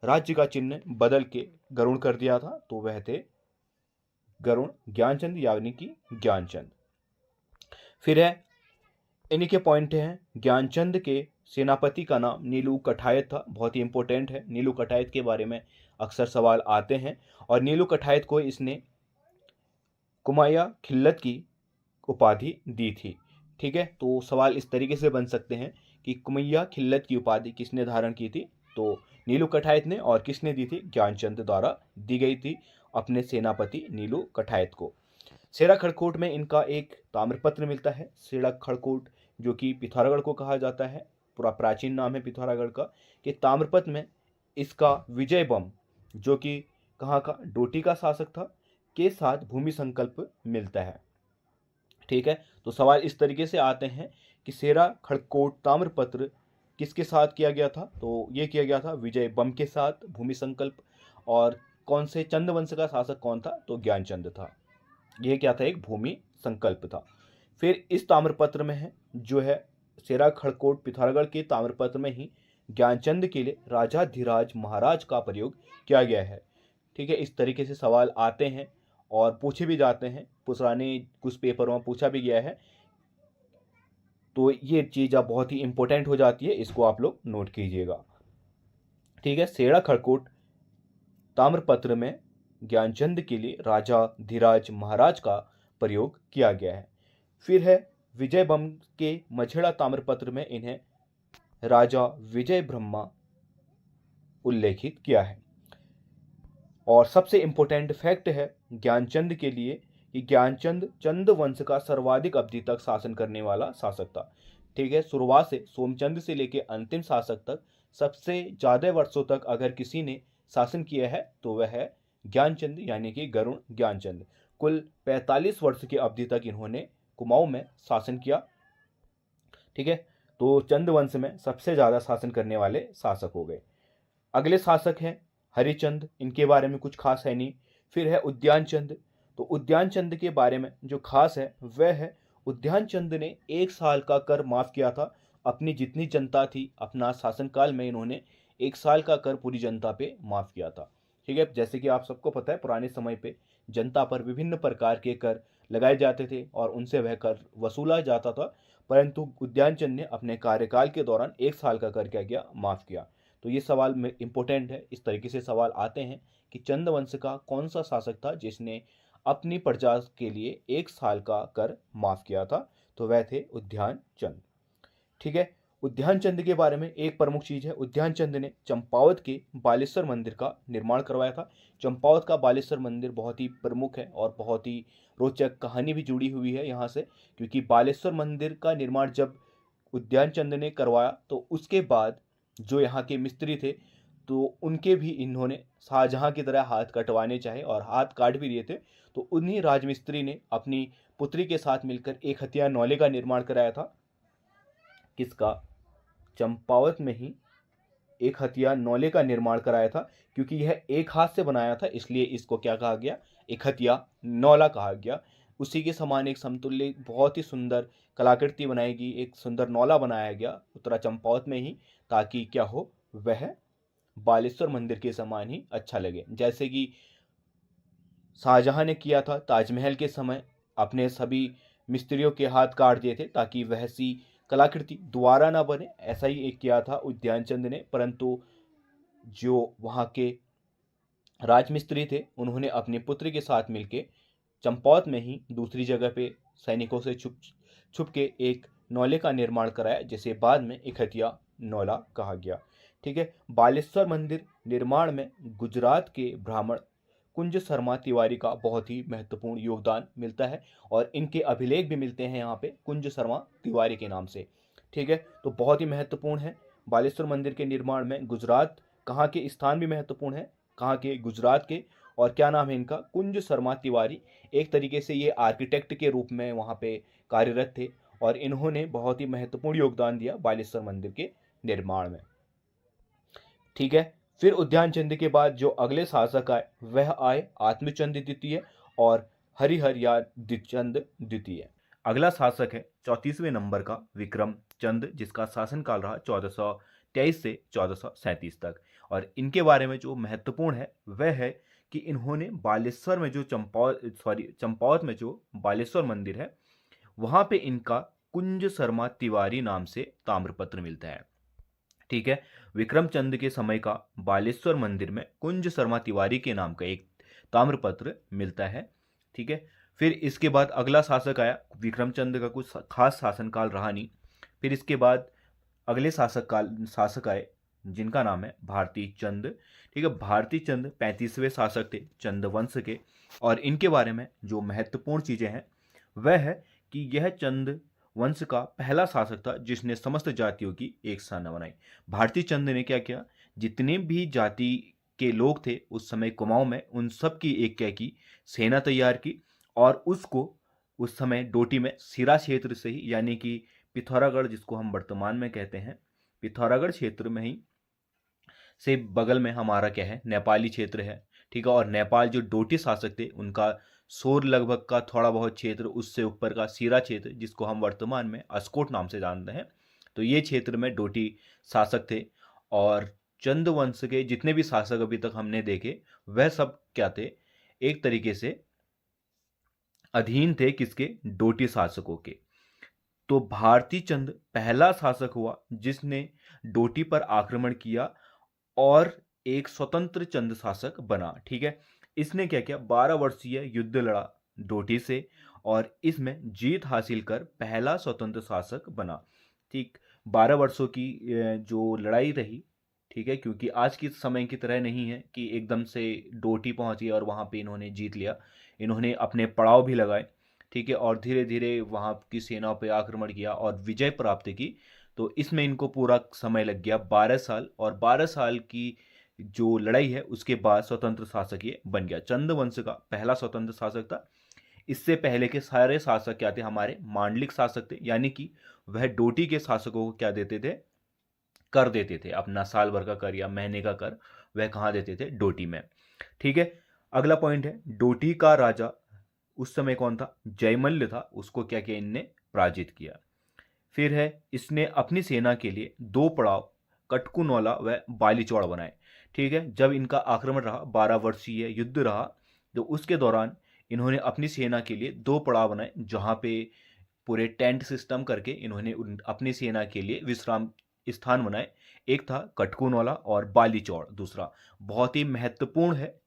राज्य का चिन्ह बदल के गरुड़ कर दिया था? तो वह थे गरुड़ ज्ञानचंद यानी कि ज्ञानचंद। फिर है इन्हीं के पॉइंट हैं, ज्ञानचंद के सेनापति का नाम नीलू कठायत था। बहुत ही इंपॉर्टेंट है, नीलू कठायत के बारे में अक्सर सवाल आते हैं। और नीलू कठायत को इसने कुमाया खिल्लत की उपाधि दी थी। ठीक है, तो सवाल इस तरीके से बन सकते हैं कि कुमैया खिल्लत की उपाधि किसने धारण की थी? तो नीलू कठायत ने। और किसने दी थी? ज्ञानचंद द्वारा दी गई थी अपने सेनापति नीलू कठायत को। सेरा खड़कोट में इनका एक ताम्रपत्र मिलता है। सेरा खड़कोट जो कि पिथौरागढ़ को कहा जाता है, पूरा प्राचीन नाम है पिथौरागढ़ का, कि ताम्रपत्र में इसका विजय बम, जो कि कहाँ का, डोटी का शासक था, के साथ भूमि संकल्प मिलता है। ठीक है, तो सवाल इस तरीके से आते हैं कि सेरा खड़कोट ताम्रपत्र किसके साथ किया गया था, तो ये किया गया था विजय बम के साथ, भूमि संकल्प। और कौन से चंद वंश का शासक कौन था, तो ज्ञानचंद था। ये क्या था, एक भूमि संकल्प था। फिर इस ताम्रपत्र में है जो है सेरा खड़कोट पिथौरागढ़ के ताम्रपत्र में ही ज्ञानचंद के लिए राजाधिराज महाराज का प्रयोग किया गया है। ठीक है, इस तरीके से सवाल आते हैं और पूछे भी जाते हैं, पुराने कुछ पेपरों में पूछा भी गया है। तो ये चीज़ अब बहुत ही इंपॉर्टेंट हो जाती है, इसको आप लोग नोट कीजिएगा। ठीक है, सेरा खड़कोट ताम्रपत्र में ज्ञानचंद के लिए राजा धीराज महाराज का प्रयोग किया गया है। फिर है विजय बम के मझेड़ा ताम्रपत्र में इन्हें राजा विजय ब्रह्मा उल्लेखित किया है। और सबसे इंपॉर्टेंट फैक्ट है ज्ञानचंद के लिए कि ज्ञानचंद चंद वंश का सर्वाधिक अवधि तक शासन करने वाला शासक था। ठीक है, शुरुआत से सोमचंद से लेकर अंतिम शासक तक सबसे ज़्यादा वर्षों तक अगर किसी ने शासन किया है तो वह है ज्ञानचंद, यानी कि गरुड़ ज्ञानचंद। कुल 45 वर्ष की अवधि तक इन्होंने कुमाऊं में शासन किया। ठीक है, तो चंद वंश में सबसे ज़्यादा शासन करने वाले शासक हो गए। अगले शासक हैं हरिचंद, इनके बारे में कुछ खास है नहीं। फिर है उद्यानचंद। तो उद्यानचंद के बारे में जो खास है वह है उद्यानचंद ने 1 साल का कर माफ़ किया था। अपनी जितनी जनता थी, अपना शासनकाल में इन्होंने 1 साल का कर पूरी जनता पे माफ़ किया था। ठीक है, जैसे कि आप सबको पता है पुराने समय पे जनता पर विभिन्न प्रकार के कर लगाए जाते थे और उनसे वह कर वसूला जाता था, परंतु उद्यानचंद ने अपने कार्यकाल के दौरान 1 साल का कर क्या किया, माफ़ किया। तो ये सवाल में इंपॉर्टेंट है, इस तरीके से सवाल आते हैं कि चंद वंश का कौन सा शासक था जिसने अपनी प्रजा के लिए 1 साल का कर माफ़ किया था, तो वह थे उद्यानचंद। ठीक है, उद्यानचंद के बारे में एक प्रमुख चीज़ है, उद्यानचंद ने चंपावत के बालेश्वर मंदिर का निर्माण करवाया था। चंपावत का बालेश्वर मंदिर बहुत ही प्रमुख है और बहुत ही रोचक कहानी भी जुड़ी हुई है यहाँ से, क्योंकि बालेश्वर मंदिर का निर्माण जब उद्यानचंद ने करवाया तो उसके बाद जो यहाँ के मिस्त्री थे तो उनके भी इन्होंने शाहजहाँ की तरह हाथ कटवाने चाहे और हाथ काट भी दिए थे। तो उन्हीं राजमिस्त्री ने अपनी पुत्री के साथ मिलकर एक हथियार नौले का निर्माण कराया था। किसका, चंपावत में ही एक हथियार नौले का निर्माण कराया था। क्योंकि यह एक हाथ से बनाया था इसलिए इसको क्या कहा गया, एक हथियार नौला कहा गया। उसी के समान एक समतुल्य बहुत ही सुंदर कलाकृति बनाएगी, एक सुंदर नौला बनाया गया उत्तरा चंपावत में ही, ताकि क्या हो, वह बालेश्वर मंदिर के समान ही अच्छा लगे। जैसे कि शाहजहां ने किया था ताजमहल के समय, अपने सभी मिस्त्रियों के हाथ काट दिए थे ताकि वह सी कलाकृति दोबारा ना बने, ऐसा ही एक किया था उद्यानचंद ने। परंतु जो वहाँ के राजमिस्त्री थे उन्होंने अपने पुत्र के साथ मिलके चंपावत में ही दूसरी जगह पे सैनिकों से छुप के एक नौले का निर्माण कराया, जिसे बाद में एक हथियार नौला कहा गया। ठीक है, बालेश्वर मंदिर निर्माण में गुजरात के ब्राह्मण कुंज शर्मा तिवारी का बहुत ही महत्वपूर्ण योगदान मिलता है और इनके अभिलेख भी मिलते हैं यहाँ पे कुंज शर्मा तिवारी के नाम से। ठीक है, तो बहुत ही महत्वपूर्ण है बालेश्वर मंदिर के निर्माण में। गुजरात कहाँ के स्थान भी महत्वपूर्ण है, कहाँ के, गुजरात के। और क्या नाम है इनका, कुंज शर्मा तिवारी। एक तरीके से ये आर्किटेक्ट के रूप में वहाँ पे कार्यरत थे और इन्होंने बहुत ही महत्वपूर्ण योगदान दिया बालेश्वर मंदिर के निर्माण में। ठीक है, फिर उद्यानचंद के बाद जो अगले शासक आए वह आए आत्मचंद द्वितीय और हरिहर या द्विचंद द्वितीय। अगला शासक है 34वें नंबर का विक्रम चंद, जिसका शासनकाल रहा 1423 से 1437 तक। और इनके बारे में जो महत्वपूर्ण है वह है कि इन्होंने बालेश्वर में जो चंपावत में जो बालेश्वर मंदिर है वहाँ पे इनका कुंज शर्मा तिवारी नाम से ताम्रपत्र मिलता है। ठीक है, विक्रमचंद के समय का बालेश्वर मंदिर में कुंज शर्मा तिवारी के नाम का एक ताम्रपत्र मिलता है। ठीक है, फिर इसके बाद अगला शासक आया, विक्रमचंद का कुछ खास शासनकाल रहा नहीं। फिर इसके बाद अगले शासक आए जिनका नाम है भारती चंद। ठीक है, भारती चंद 35वें शासक थे चंद वंश के। और इनके बारे में जो महत्वपूर्ण चीज़ें हैं वह है कि यह चंद वंश का पहला शासक था जिसने समस्त जातियों की एक सेना बनाई। भारती चंद ने क्या किया, जितने भी जाति के लोग थे उस समय कुमाऊं में, उन सब की एक क्या की, सेना तैयार की, और उसको उस समय डोटी में सिरा क्षेत्र से ही, यानी कि पिथौरागढ़ जिसको हम वर्तमान में कहते हैं, पिथौरागढ़ क्षेत्र में ही से बगल में हमारा क्या है, नेपाली क्षेत्र है। ठीक है, और नेपाल जो डोटी शासक थे उनका सोर लगभग का थोड़ा बहुत क्षेत्र, उससे ऊपर का सीरा क्षेत्र जिसको हम वर्तमान में अस्कोट नाम से जानते हैं, तो ये क्षेत्र में डोटी शासक थे। और चंद वंश के जितने भी शासक अभी तक हमने देखे वह सब क्या थे, एक तरीके से अधीन थे किसके, डोटी शासकों के। तो भारती चंद पहला शासक हुआ जिसने डोटी पर आक्रमण किया और एक स्वतंत्र चंद शासक बना। ठीक है, इसने क्या किया, 12 वर्षीय युद्ध लड़ा डोटी से और इसमें जीत हासिल कर पहला स्वतंत्र शासक बना। ठीक, 12 वर्षों की जो लड़ाई रही, ठीक है, क्योंकि आज के समय की तरह नहीं है कि एकदम से डोटी पहुंची और वहां पे इन्होंने जीत लिया। इन्होंने अपने पड़ाव भी लगाए, ठीक है, और धीरे धीरे वहां की सेनाओं पे आक्रमण किया और विजय प्राप्त की। तो इसमें इनको पूरा समय लग गया 12 साल, और 12 साल की जो लड़ाई है उसके बाद स्वतंत्र शासक ये बन गया। चंद वंश का पहला स्वतंत्र शासक था। इससे पहले के सारे शासक क्या थे, हमारे मांडलिक शासक थे, यानी कि वह डोटी के शासकों को क्या देते थे, कर देते थे, अपना साल भर का कर या महीने का कर वह कहाँ देते थे, डोटी में। ठीक है, अगला पॉइंट है, डोटी का राजा उस समय कौन था, जयमल्ल था, उसको क्या किया, इनने पराजित किया। फिर है, इसने अपनी सेना के लिए 2 पड़ाव कटकुनौला व बालीचौड़ बनाए। ठीक है, जब इनका आक्रमण रहा, 12 वर्षीय युद्ध रहा, तो उसके दौरान इन्होंने अपनी सेना के लिए 2 पड़ाव बनाए, जहां पे पूरे टेंट सिस्टम करके इन्होंने अपनी सेना के लिए विश्राम स्थान बनाए। एक था कटकुनौला और बालीचौड़ दूसरा। बहुत ही महत्वपूर्ण है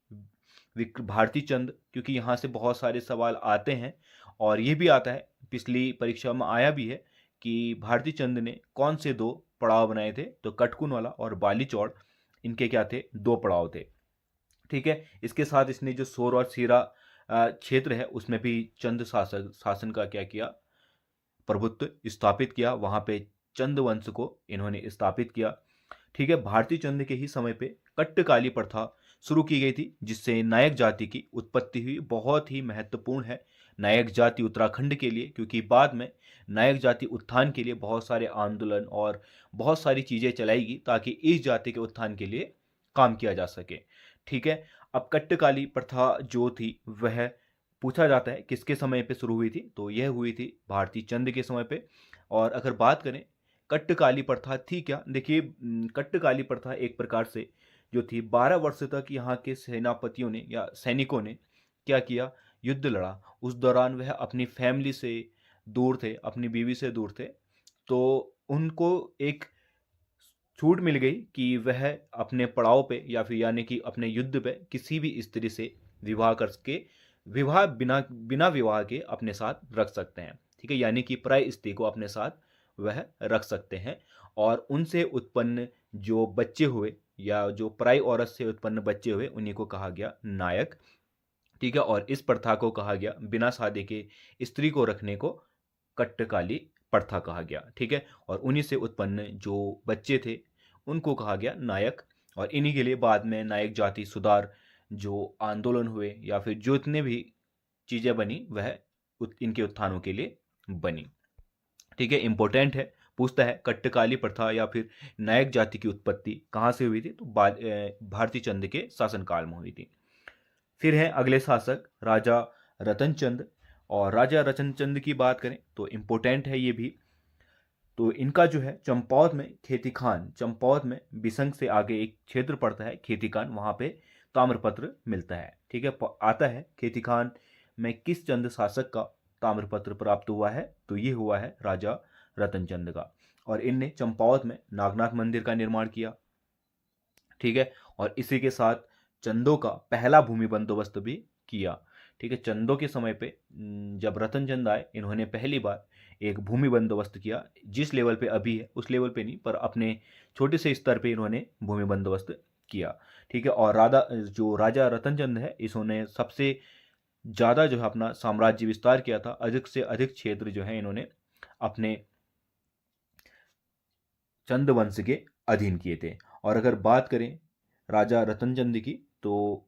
भारती चंद, क्योंकि यहाँ से बहुत सारे सवाल आते हैं और ये भी आता है, पिछली परीक्षा में आया भी है कि भारती चंद ने कौन से 2 पड़ाव बनाए थे, तो कटकुनौला और बालीचौड़ इनके क्या थे, 2 पड़ाव थे। ठीक है, इसके साथ इसने जो सोर और सीरा क्षेत्र है उसमें भी चंद शासन का क्या किया, प्रभुत्व स्थापित किया, वहां पे चंद वंश को इन्होंने स्थापित किया। ठीक है, भारतीय चंद के ही समय पे कट्टकाली प्रथा शुरू की गई थी, जिससे नायक जाति की उत्पत्ति हुई। बहुत ही महत्वपूर्ण है नायक जाति उत्तराखंड के लिए, क्योंकि बाद में नायक जाति उत्थान के लिए बहुत सारे आंदोलन और बहुत सारी चीज़ें चलाएगी ताकि इस जाति के उत्थान के लिए काम किया जा सके। ठीक है, अब कट्टकाली प्रथा जो थी वह पूछा जाता है किसके समय पे शुरू हुई थी, तो यह हुई थी भारती चंद के समय पे। और अगर बात करें कट्टकाली प्रथा थी क्या, देखिए कट्टकाली प्रथा एक प्रकार से जो थी, 12 वर्ष तक यहाँ के सेनापतियों ने या सैनिकों ने क्या किया, युद्ध लड़ा। उस दौरान वह अपनी फैमिली से दूर थे, अपनी बीवी से दूर थे, तो उनको एक छूट मिल गई कि वह अपने पड़ाव पे या फिर यानी कि अपने युद्ध पे किसी भी स्त्री से विवाह करके, विवाह बिना बिना विवाह के अपने साथ रख सकते हैं। ठीक है, यानी कि पराई स्त्री को अपने साथ वह रख सकते हैं, और उनसे उत्पन्न जो बच्चे हुए या जो पराई औरत से उत्पन्न बच्चे हुए उन्हीं को कहा गया नायक। ठीक है, और इस प्रथा को कहा गया, बिना शादी के स्त्री को रखने को कट्टकाली प्रथा कहा गया। ठीक है, और उन्हीं से उत्पन्न जो बच्चे थे उनको कहा गया नायक। और इन्हीं के लिए बाद में नायक जाति सुधार जो आंदोलन हुए या फिर जो इतने भी चीज़ें बनी वह इनके उत्थानों के लिए बनी। ठीक है, इंपॉर्टेंट है, पूछता है कट्टकाली प्रथा या फिर नायक जाति की उत्पत्ति कहाँ से हुई थी, तो भारती चंद के शासनकाल में हुई थी। फिर है अगले शासक राजा रतनचंद, और राजा रतनचंद की बात करें तो इम्पोर्टेंट है ये भी। तो इनका जो है चंपावत में खेतीखान, चंपावत में बिसंग से आगे एक क्षेत्र पड़ता है खेतीखान, वहाँ पे ताम्रपत्र मिलता है। ठीक है, आता है खेतीखान में किस चंद शासक का ताम्रपत्र प्राप्त हुआ है, तो ये हुआ है राजा रतनचंद का। और इनने चंपावत में नागनाथ मंदिर का निर्माण किया। ठीक है, और इसी के साथ चंदों का पहला भूमि बंदोबस्त भी किया। ठीक है, चंदों के समय पे जब रतनचंद आए, इन्होंने पहली बार एक भूमि बंदोबस्त किया, जिस लेवल पे अभी है उस लेवल पे नहीं, पर अपने छोटे से स्तर पे इन्होंने भूमि बंदोबस्त किया। ठीक है, और राजा रतनचंद है, इसने सबसे ज़्यादा जो है अपना साम्राज्य विस्तार किया था, अधिक से अधिक क्षेत्र जो है इन्होंने अपने चंद वंश के अधीन किए थे। और अगर बात करें राजा रतनचंद की, तो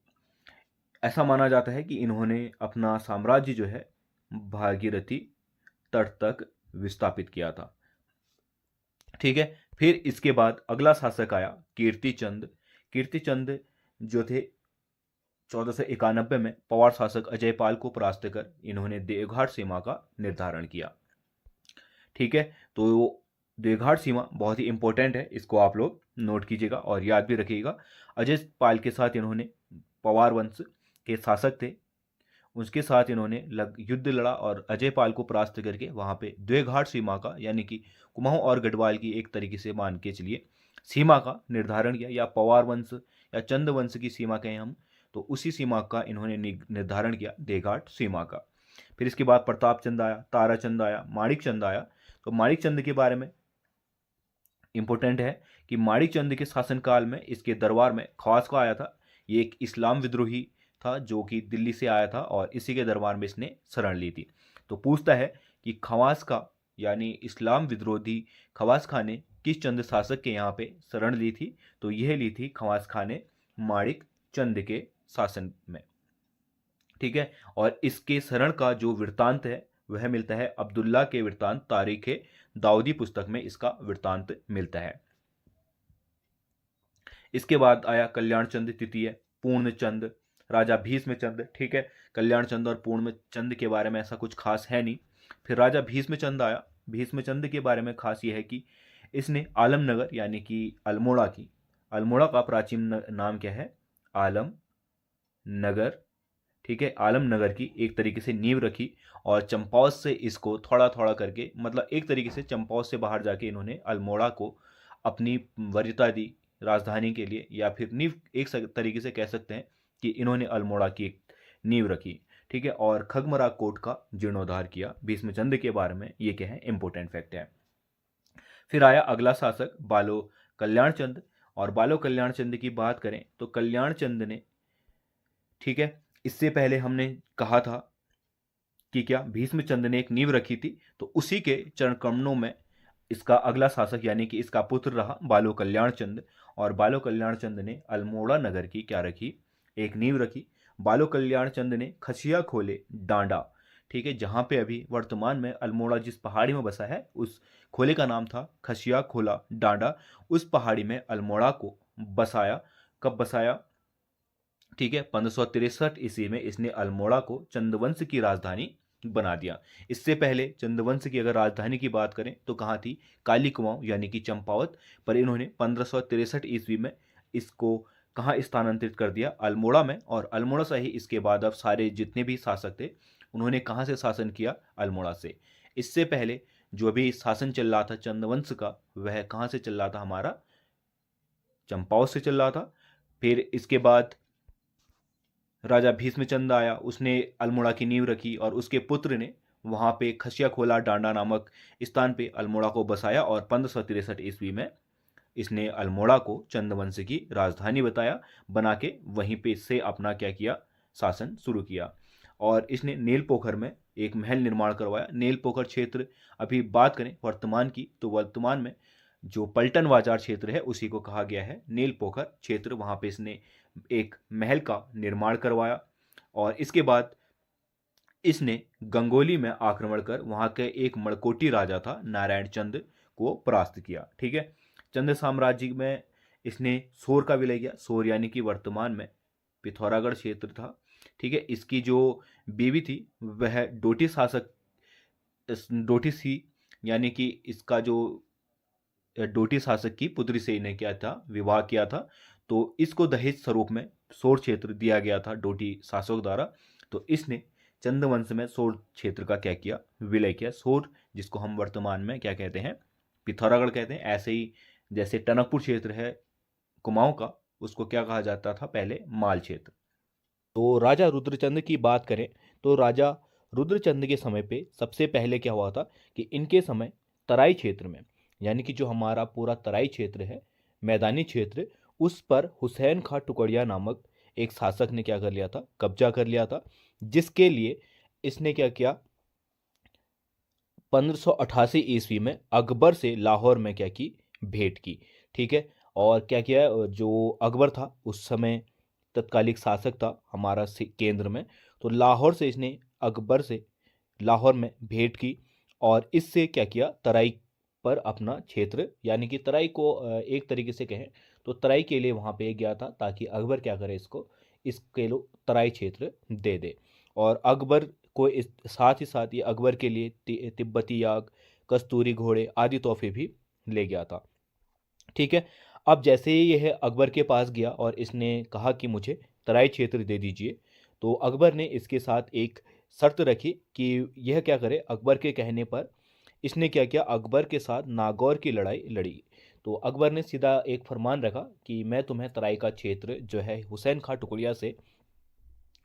ऐसा माना जाता है कि इन्होंने अपना साम्राज्य जो है भागीरथी तट तक विस्थापित किया था। ठीक है, फिर इसके बाद अगला शासक आया कीर्तिचंद। कीर्तिचंद जो थे 1491 में पवार शासक अजयपाल को परास्त कर इन्होंने देवघाट सीमा का निर्धारण किया। ठीक है, तो देवघाट सीमा बहुत ही इंपॉर्टेंट है, इसको आप लोग नोट कीजिएगा और याद भी रखिएगा। अजयपाल के साथ इन्होंने, पवार वंश के शासक थे, उसके साथ इन्होंने युद्ध लड़ा और अजयपाल को परास्त करके वहाँ पे द्वेघाट सीमा का, यानी कि कुमाऊं और गढ़वाल की एक तरीके से मान के चलिए सीमा का निर्धारण किया, या पवार वंश या चंद वंश की सीमा कहें हम, तो उसी सीमा का इन्होंने निर्धारण किया, देवघाट सीमा का। फिर इसके बाद प्रताप चंद आया, ताराचंद आया, माणिक चंद आया। तो माणिक चंद के बारे में इंपॉर्टेंट है कि माणिक चंद के शासनकाल में इसके दरबार में खवास को आया था। ये एक इस्लाम विद्रोही था जो कि दिल्ली से आया था और इसी के दरबार में इसने शरण ली थी। तो पूछता है कि खवास का, यानी इस्लाम विद्रोही खवास खान ने किस चंद शासक के यहाँ पे शरण ली थी? तो यह ली थी खवास खान ने माणिक चंद के शासन में। ठीक है, और इसके शरण का जो वृत्तांत है वह मिलता है अब्दुल्ला के वृत्तांत तारीख दाऊदी पुस्तक में, इसका वृत्तांत मिलता है। इसके बाद आया कल्याण चंद तृतीय, पूर्णचंद, राजा भीष्मचंद। ठीक है, कल्याण चंद और पूर्णचंद के बारे में ऐसा कुछ खास है नहीं। फिर राजा भीष्मचंद आया। भीष्मचंद के बारे में खास यह है कि इसने आलमनगर, यानी कि अल्मोड़ा की, अल्मोड़ा का प्राचीन नाम क्या है? आलम नगर। ठीक है, आलमनगर की एक तरीके से नींव रखी और चंपावत से इसको थोड़ा थोड़ा करके, मतलब एक तरीके से चंपावत से बाहर जाके इन्होंने अल्मोड़ा को अपनी वरीयता दी राजधानी के लिए, या फिर नींव एक तरीके से कह सकते हैं कि इन्होंने अल्मोड़ा की एक नींव रखी। ठीक है, और खगमरा कोट का जीर्णोद्धार किया। भीष्मचंद के बारे में ये क्या है? इंपॉर्टेंट फैक्ट है। फिर आया अगला शासक बालो कल्याण चंद। और बालो कल्याण चंद की बात करें तो कल्याण चंद ने, ठीक है, इससे पहले हमने कहा था कि क्या भीष्मचंद ने एक नींव रखी थी, तो उसी के चरणकमलों में इसका अगला शासक, यानी कि इसका पुत्र रहा बालो कल्याण चंद। और बालो कल्याण चंद ने अल्मोड़ा नगर की क्या रखी? एक नींव रखी। बालो कल्याण चंद ने खसिया खोले डांडा, ठीक है, जहां पे अभी वर्तमान में अल्मोड़ा जिस पहाड़ी में बसा है, उस खोले का नाम था खसिया खोला डांडा। उस पहाड़ी में अल्मोड़ा को बसाया। कब बसाया? ठीक है, 1563 ईस्वी में इसने अल्मोड़ा को चंदवंश की राजधानी बना दिया। इससे पहले चंदवंश की अगर राजधानी की बात करें तो कहाँ थी? काली कुमाऊं, यानी कि चंपावत। पर इन्होंने 1563 ईस्वी में इसको कहाँ स्थानांतरित कर दिया? अल्मोड़ा में। और अल्मोड़ा से ही इसके बाद अब सारे जितने भी शासक थे उन्होंने कहाँ से शासन किया? अल्मोड़ा से। इससे पहले जो भी शासन चल रहा था चंदवंश का, वह कहाँ से चल रहा था? हमारा चंपावत से चल रहा था। फिर इसके बाद राजा भीष्मचंद आया, उसने अल्मोड़ा की नींव रखी और उसके पुत्र ने वहाँ पे खसिया खोला डांडा नामक स्थान पे अल्मोड़ा को बसाया। और 1563 ईस्वी में इसने अल्मोड़ा को चंदवंश की राजधानी बना के वहीं पे इससे अपना क्या किया? शासन शुरू किया। और इसने नीलपोखर में एक महल निर्माण करवाया। नीलपोखर क्षेत्र, अभी बात करें वर्तमान की, तो वर्तमान में जो पलटन बाजार क्षेत्र है उसी को कहा गया है नीलपोखर क्षेत्र। वहाँ पे इसने एक महल का निर्माण करवाया। और इसके बाद इसने गंगोली में आक्रमण कर वहाँ के एक मड़कोटी राजा था नारायण चंद को परास्त किया। ठीक है, चंद साम्राज्य में इसने सोर का विलय किया। सोर यानी कि वर्तमान में पिथौरागढ़ क्षेत्र था। ठीक है, इसकी जो बीवी थी वह डोटी शासक, डोटी सी, यानी कि इसका जो डोटी शासक की पुत्री से इन्हें क्या था? विवाह किया था। तो इसको दहेज स्वरूप में सोर क्षेत्र दिया गया था डोटी शासक द्वारा। तो इसने चंदवंश में सोर क्षेत्र का क्या किया? विलय किया। सोर, जिसको हम वर्तमान में क्या कहते हैं? पिथौरागढ़ कहते हैं। ऐसे ही जैसे टनकपुर क्षेत्र है कुमाऊं का, उसको क्या कहा जाता था पहले? माल क्षेत्र। तो राजा रुद्रचंद की बात करें तो राजा रुद्रचंद के समय पे सबसे पहले क्या हुआ था कि इनके समय तराई क्षेत्र में, यानी कि जो हमारा पूरा तराई क्षेत्र है, मैदानी क्षेत्र, उस पर हुसैन खां टुकड़िया नामक एक शासक ने क्या कर लिया था? कब्जा कर लिया था। जिसके लिए इसने क्या किया? 1588 ईस्वी में अकबर से लाहौर में क्या की, भेंट की। ठीक है, और क्या किया, जो अकबर था उस समय तत्कालिक शासक था हमारा केंद्र में, तो लाहौर से इसने अकबर से लाहौर में भेंट की और इससे क्या किया, तराई पर अपना क्षेत्र, यानी कि तराई को एक तरीके से कहें तो तराई के लिए वहाँ पे गया था, ताकि अकबर क्या करे, इसके लो तराई क्षेत्र दे दे। और अकबर को इस साथ ही साथ ये अकबर के लिए तिब्बती याक, कस्तूरी घोड़े आदि तोहफे भी ले गया था। ठीक है, अब जैसे ही यह अकबर के पास गया और इसने कहा कि मुझे तराई क्षेत्र दे दीजिए, तो अकबर ने इसके साथ एक शर्त रखी कि यह क्या करे, अकबर के कहने पर इसने क्या किया, अकबर के साथ नागौर की लड़ाई लड़ी। तो अकबर ने सीधा एक फरमान रखा कि मैं तुम्हें तराई का क्षेत्र जो है हुसैन खां टुकड़िया से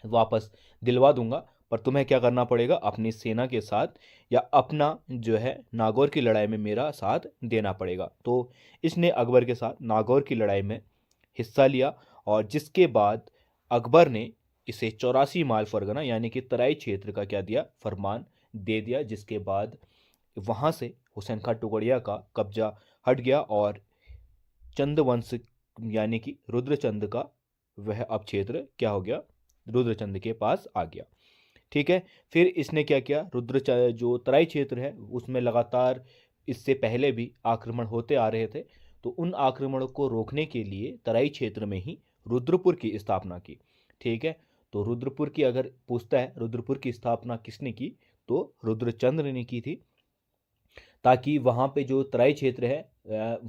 वापस दिलवा दूंगा, पर तुम्हें क्या करना पड़ेगा, अपनी सेना के साथ या अपना जो है नागौर की लड़ाई में मेरा साथ देना पड़ेगा। तो इसने अकबर के साथ नागौर की लड़ाई में हिस्सा लिया और जिसके बाद अकबर ने इसे 84 माइल फरगना यानी कि तराई क्षेत्र का क्या दिया, फरमान दे दिया, जिसके बाद वहाँ से हुसैन खान टुकड़िया का कब्जा हट गया और चंदवंश यानी कि रुद्रचंद का वह अब क्षेत्र क्या हो गया, रुद्रचंद के पास आ गया। ठीक है, फिर इसने क्या किया, जो तराई क्षेत्र है उसमें लगातार इससे पहले भी आक्रमण होते आ रहे थे, तो उन आक्रमणों को रोकने के लिए तराई क्षेत्र में ही रुद्रपुर की स्थापना की। ठीक है, तो रुद्रपुर की अगर पूछता है रुद्रपुर की स्थापना किसने की, तो रुद्रचंद्र ने की थी, ताकि वहाँ पे जो तराई क्षेत्र है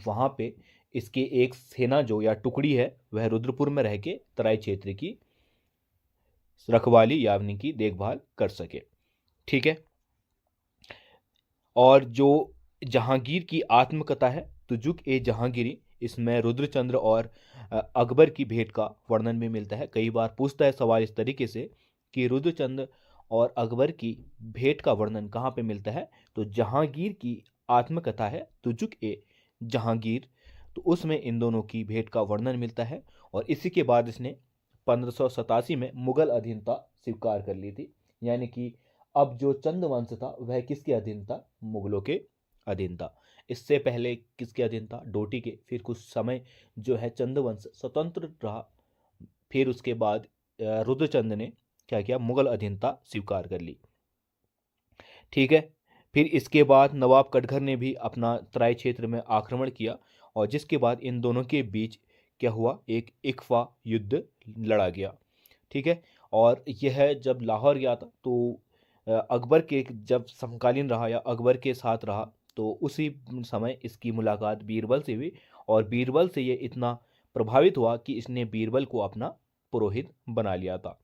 वहाँ पे इसकी एक सेना जो या टुकड़ी है वह रुद्रपुर में रह के तराई क्षेत्र की रखवाली यानी की देखभाल कर सके। ठीक है, और जो जहांगीर की आत्मकथा है तुजुक ए जहांगीरी, इसमें रुद्रचंद्र और अकबर की भेंट का वर्णन भी मिलता है। कई बार पूछता है सवाल इस तरीके से कि रुद्रचंद्र और अकबर की भेंट का वर्णन कहाँ पे मिलता है, तो जहांगीर की आत्मकथा है तुजुक ए जहांगीर, तो उसमें इन दोनों की भेंट का वर्णन मिलता है। और इसी के बाद इसने 1587 में मुगल अधीनता स्वीकार कर ली थी, यानी कि अब जो चंद वंश था वह किसके अधीन था, मुगलों के अधीन था। इससे पहले किसके अधीन था, डोटी के। फिर कुछ समय जो है चंद वंश स्वतंत्र रहा, फिर उसके बाद रुद्रचंद ने क्या किया, मुगल अधीनता स्वीकार कर ली। ठीक है, फिर इसके बाद नवाब कटघर ने भी अपना तराई क्षेत्र में आक्रमण किया और जिसके बाद इन दोनों के बीच क्या हुआ, एक इक्फा युद्ध लड़ा गया। ठीक है, और यह जब लाहौर गया था तो अकबर के जब समकालीन रहा या अकबर के साथ रहा, तो उसी समय इसकी मुलाकात बीरबल से हुई और बीरबल से ये इतना प्रभावित हुआ कि इसने बीरबल को अपना पुरोहित बना लिया था।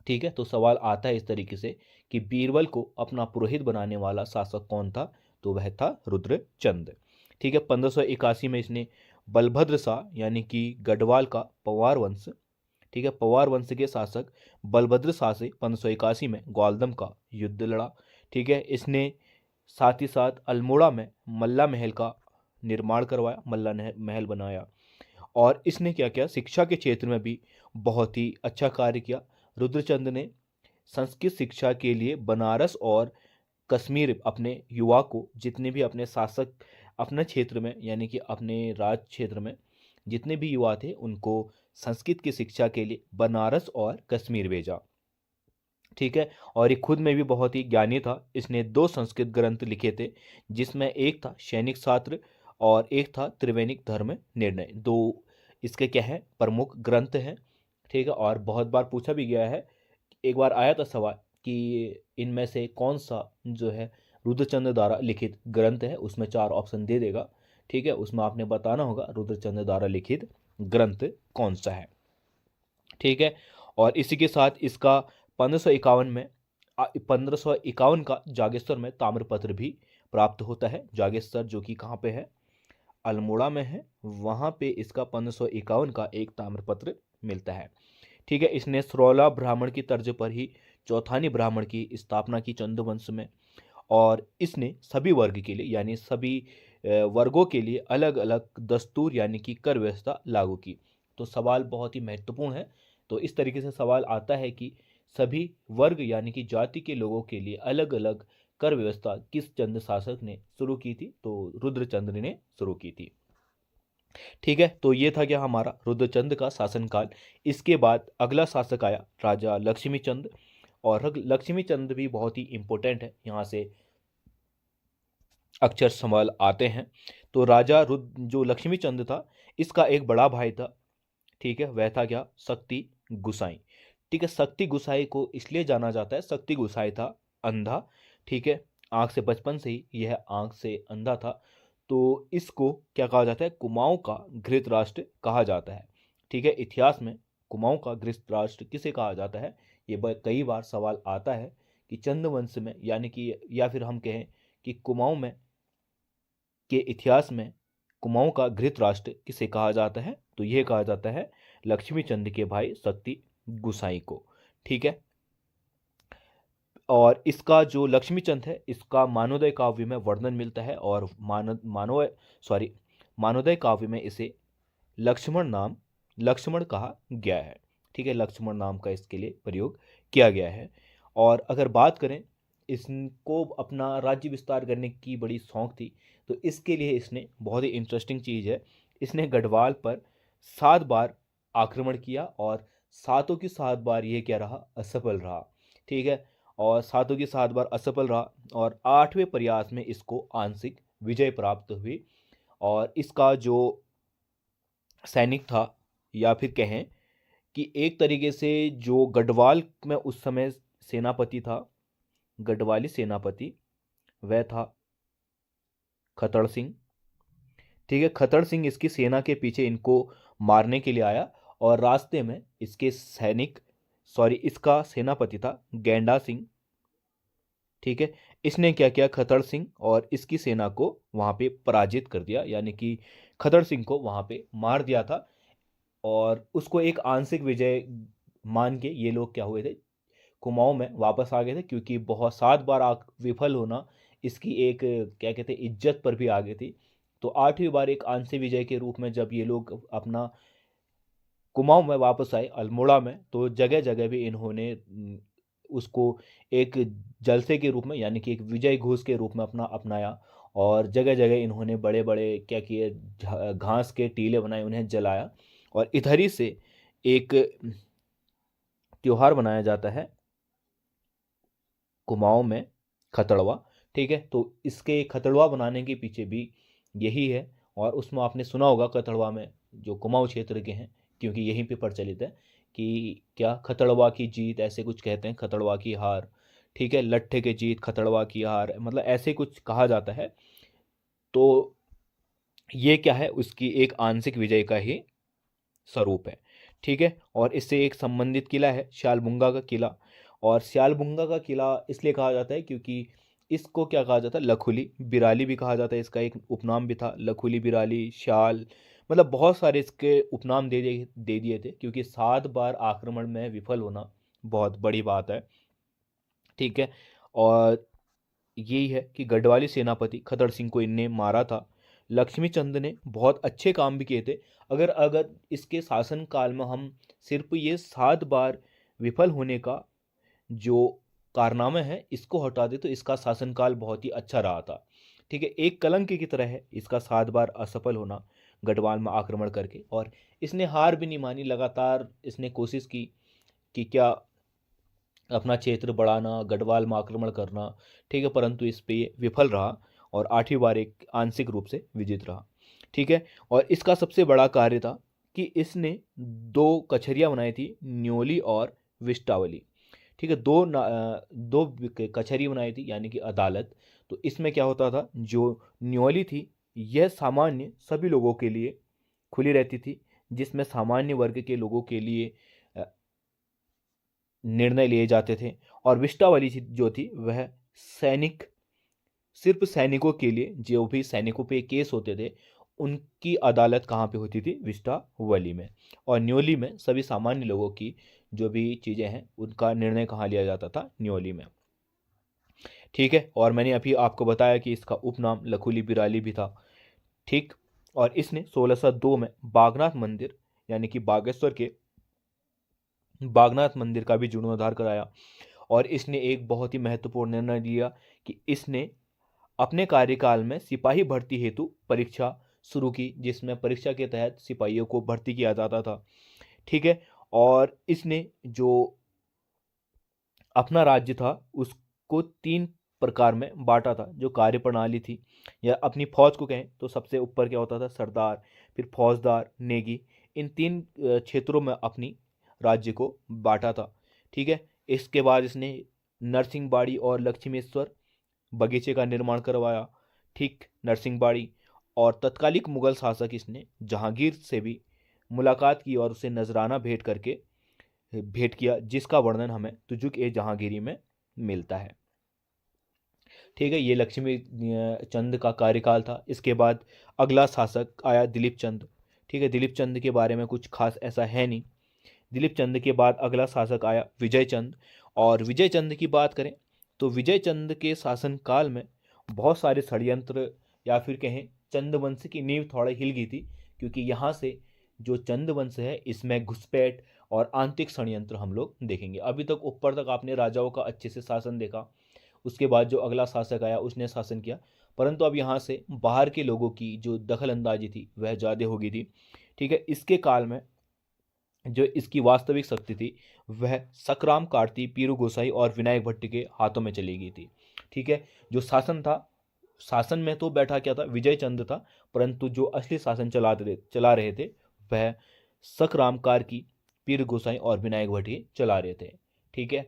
ठीक है, तो सवाल आता है इस तरीके से कि बीरबल को अपना पुरोहित बनाने वाला शासक कौन था, तो वह था रुद्रचंद। ठीक है, 1581 में इसने बलभद्र शाह यानी कि गढ़वाल का पवार वंश, ठीक है, पवार वंश के शासक बलभद्र शाह से 1581 में ग्वालदम का युद्ध लड़ा। ठीक है, इसने साथ ही साथ अल्मोड़ा में मल्ला महल का निर्माण करवाया, मल्ला महल बनाया और इसने क्या किया, शिक्षा के क्षेत्र में भी बहुत ही अच्छा कार्य किया। रुद्रचंद ने संस्कृत शिक्षा के लिए बनारस और कश्मीर अपने युवा को, जितने भी अपने शासक अपने क्षेत्र में यानी कि अपने राज क्षेत्र में जितने भी युवा थे उनको संस्कृत की शिक्षा के लिए बनारस और कश्मीर भेजा। ठीक है, और ये खुद में भी बहुत ही ज्ञानी था। इसने 2 संस्कृत ग्रंथ लिखे थे, जिसमें एक था सैनिक शास्त्र और एक था त्रिवेणिक धर्म निर्णय। 2 इसके क्या है, प्रमुख ग्रंथ हैं। ठीक है, और बहुत बार पूछा भी गया है, एक बार आया था सवाल कि इनमें से कौन सा जो है रुद्रचंद द्वारा लिखित ग्रंथ है, उसमें 4 ऑप्शन दे देगा। ठीक है, उसमें आपने बताना होगा रुद्रचंद द्वारा लिखित ग्रंथ कौन सा है। ठीक है, और इसी के साथ इसका 1551 में 1551 का जागेश्वर में ताम्रपत्र भी प्राप्त होता है। जागेश्वर जो कि कहाँ पे है, अल्मोड़ा में है, वहाँ पे इसका 1551 का एक ताम्रपत्र मिलता है। ठीक है, इसने सरोला ब्राह्मण की तर्ज पर ही चौथानी ब्राह्मण की स्थापना की चंद्रवंश में और इसने सभी वर्ग के लिए यानी सभी वर्गों के लिए अलग अलग दस्तूर यानी कि कर व्यवस्था लागू की। तो सवाल बहुत ही महत्वपूर्ण है। तो इस तरीके से सवाल आता है कि सभी वर्ग यानी कि जाति के लोगों के लिए अलग अलग कर व्यवस्था किस चंद शासक ने शुरू की थी? तो रुद्रचंद्र ने शुरू की थी। ठीक है, तो ये था क्या हमारा रुद्रचंद्र का शासनकाल। इसके बाद अगला शासक आया राजा लक्ष्मी चंद, और लक्ष्मी चंद भी बहुत ही इंपॉर्टेंट है, यहाँ से अक्षर सवाल आते हैं। तो राजा जो लक्ष्मी चंद था, इसका एक बड़ा भाई था। ठीक है, वह था क्या? शक्ति गुसाई। ठीक है, शक्ति गुसाई को इसलिए जाना जाता है, शक्ति गुसाई था अंधा। ठीक है, आंख से बचपन से ही यह आंख से अंधा था, तो इसको क्या कहा जाता है? कुमाऊं का घृतराष्ट्र कहा जाता है। ठीक है, इतिहास में कुमाऊं का घृतराष्ट्र किसे कहा जाता है? ये कई बार सवाल आता है कि चंद्रवंश में, यानी कि, या फिर हम कहें कि कुमाऊं में के इतिहास में कुमाऊं का घृतराष्ट्र किसे कहा जाता है? तो यह कहा जाता है लक्ष्मी चंद के भाई शक्ति गुसाई को। ठीक है, और इसका जो लक्ष्मी चंद है, इसका मानवोदय काव्य में वर्णन मिलता है, और मानवोदय काव्य में इसे लक्ष्मण कहा गया है। ठीक है, लक्ष्मण नाम का इसके लिए प्रयोग किया गया है। और अगर बात करें, इसको अपना राज्य विस्तार करने की बड़ी शौक थी, तो इसके लिए इसने बहुत ही इंटरेस्टिंग चीज़ है, इसने गढ़वाल पर 7 बार आक्रमण किया, और सातों की 7 बार ये क्या रहा? असफल रहा। ठीक है, और सातों की 7 बार असफल रहा, और 8वें प्रयास में इसको आंशिक विजय प्राप्त हुई। और इसका जो सैनिक था, या फिर कहें कि एक तरीके से जो गढ़वाल में उस समय सेनापति था, गढ़वाली सेनापति, वह था खतड़ सिंह। ठीक है, खतड़ सिंह इसकी सेना के पीछे इनको मारने के लिए आया, और रास्ते में इसका सेनापति था गेंडा सिंह। ठीक है, इसने क्या किया? खतड़ सिंह और इसकी सेना को वहां पे पराजित कर दिया, यानी कि खतड़ सिंह को वहां पे मार दिया था, और उसको एक आंशिक विजय मान के ये लोग क्या हुए थे? कुमाऊं में वापस आ गए थे, क्योंकि बहुत 7 बार विफल होना इसकी एक, क्या कहते हैं, इज्जत पर भी आ गई थी। तो 8वीं बार एक आंशिक विजय के रूप में जब ये लोग अपना कुमाऊं में वापस आए, अल्मोड़ा में, तो जगह जगह भी इन्होंने उसको एक जलसे के रूप में, यानी कि एक विजय घोष के रूप में अपनाया, और जगह जगह इन्होंने बड़े बड़े क्या किए? घास के टीले बनाए, उन्हें जलाया। और इधर ही से एक त्योहार मनाया जाता है कुमाऊं में, खतड़वा। ठीक है, तो इसके खतड़वा बनाने के पीछे भी यही है, और उसमें आपने सुना होगा खतड़वा में जो कुमाऊं क्षेत्र के हैं, क्योंकि यहीं पे प्रचलित है कि क्या खतड़वा की जीत, ऐसे कुछ कहते हैं, खतड़वा की हार। ठीक है, लट्ठे की जीत खतड़वा की हार, मतलब ऐसे कुछ कहा जाता है। तो ये क्या है? उसकी एक आंशिक विजय का ही स्वरूप है। ठीक है, और इससे एक संबंधित किला है श्यालबुंगा का किला, और श्यालबुंगा का किला इसलिए कहा जाता है क्योंकि इसको क्या कहा जाता है? लखुली बिराली भी कहा जाता है, इसका एक उपनाम भी था, लखुली बिराली, श्याल, मतलब बहुत सारे इसके उपनाम दे दिए थे, क्योंकि 7 बार आक्रमण में विफल होना बहुत बड़ी बात है। ठीक है, और यही है कि गढ़वाली सेनापति खदड़ सिंह को इनने मारा था। लक्ष्मी चंद ने बहुत अच्छे काम भी किए थे। अगर अगर इसके शासन काल में हम सिर्फ ये 7 बार विफल होने का जो कारनामे है इसको हटा दे, तो इसका शासनकाल बहुत ही अच्छा रहा था। ठीक है, एक कलंक की तरह है इसका 7 बार असफल होना गढ़वाल में आक्रमण करके, और इसने हार भी नहीं मानी, लगातार इसने कोशिश की कि क्या अपना क्षेत्र बढ़ाना, गढ़वाल में आक्रमण करना। ठीक है, परंतु इस पे ये विफल रहा, और 8वीं बार एक आंशिक रूप से विजित रहा। ठीक है, और इसका सबसे बड़ा कार्य था कि इसने 2 कचहरियाँ बनाई थी, न्योली और विष्टावली। ठीक है, दो कचहरी बनाई थी, यानी कि अदालत। तो इसमें क्या होता था? जो न्योली थी, यह सामान्य सभी लोगों के लिए खुली रहती थी, जिसमें सामान्य वर्ग के लोगों के लिए निर्णय लिए जाते थे। और विष्टावली जो थी वह सिर्फ सैनिकों के लिए, जो भी सैनिकों पे केस होते थे, उनकी अदालत कहाँ पे होती थी? विष्टावली में। और न्योली में सभी सामान्य लोगों की जो भी चीज़ें हैं उनका निर्णय कहाँ लिया जाता था? न्योली में। ठीक है, और मैंने अभी आपको बताया कि इसका उपनाम लखुली बिराली भी था। ठीक, और इसने 1602 में बागनाथ मंदिर, यानी कि बागेश्वर के बागनाथ मंदिर का भी जीर्णोद्धार कराया, और इसने एक बहुत ही महत्वपूर्ण निर्णय लिया कि इसने अपने कार्यकाल में सिपाही भर्ती हेतु परीक्षा शुरू की, जिसमें परीक्षा के तहत सिपाहियों को भर्ती किया जाता था। ठीक है। और इसने जो अपना राज्य था उसको 3 प्रकार में बांटा था। जो कार्य प्रणाली थी, या अपनी फौज को कहें तो सबसे ऊपर क्या होता था, सरदार, फिर फौजदार, नेगी, इन 3 क्षेत्रों में अपनी राज्य को बांटा था। ठीक है। इसके बाद इसने नरसिंहबाड़ी और लक्ष्मेश्वर बगीचे का निर्माण करवाया। ठीक, नरसिंहबाड़ी। और तत्कालिक मुगल शासक इसने जहांगीर से भी मुलाकात की और उसे नजराना भेंट किया, जिसका वर्णन हमें तुजुक ए जहांगीरी में मिलता है। ठीक है, ये लक्ष्मी चंद का कार्यकाल था। इसके बाद अगला शासक आया दिलीप चंद। ठीक है, दिलीप चंद के बारे में कुछ खास ऐसा है नहीं। दिलीप चंद के बाद अगला शासक आया विजय चंद। और विजय चंद की बात करें तो विजय चंद के शासनकाल में बहुत सारे षड्यंत्र, या फिर कहें चंद वंश की नींव थोड़ा हिल गई थी, क्योंकि यहाँ से जो चंद वंश है इसमें घुसपैठ और आंतरिक षड्यंत्र हम लोग देखेंगे। अभी तक ऊपर तक आपने राजाओं का अच्छे से शासन देखा, उसके बाद जो अगला शासक आया उसने शासन किया, परंतु अब यहाँ से बाहर के लोगों की जो दखल अंदाजी थी वह ज़्यादा हो गई थी। ठीक है, इसके काल में जो इसकी वास्तविक शक्ति थी वह सकराम कार्ति, पीरू गोसाई और विनायक भट्ट के हाथों में चली गई थी। ठीक है, जो शासन था, शासन में तो बैठा क्या था, विजय चंद था, परंतु जो असली शासन चला रहे थे वह सकराम कार्की, पीर गोसाई और विनायक भट्ट चला रहे थे। ठीक है,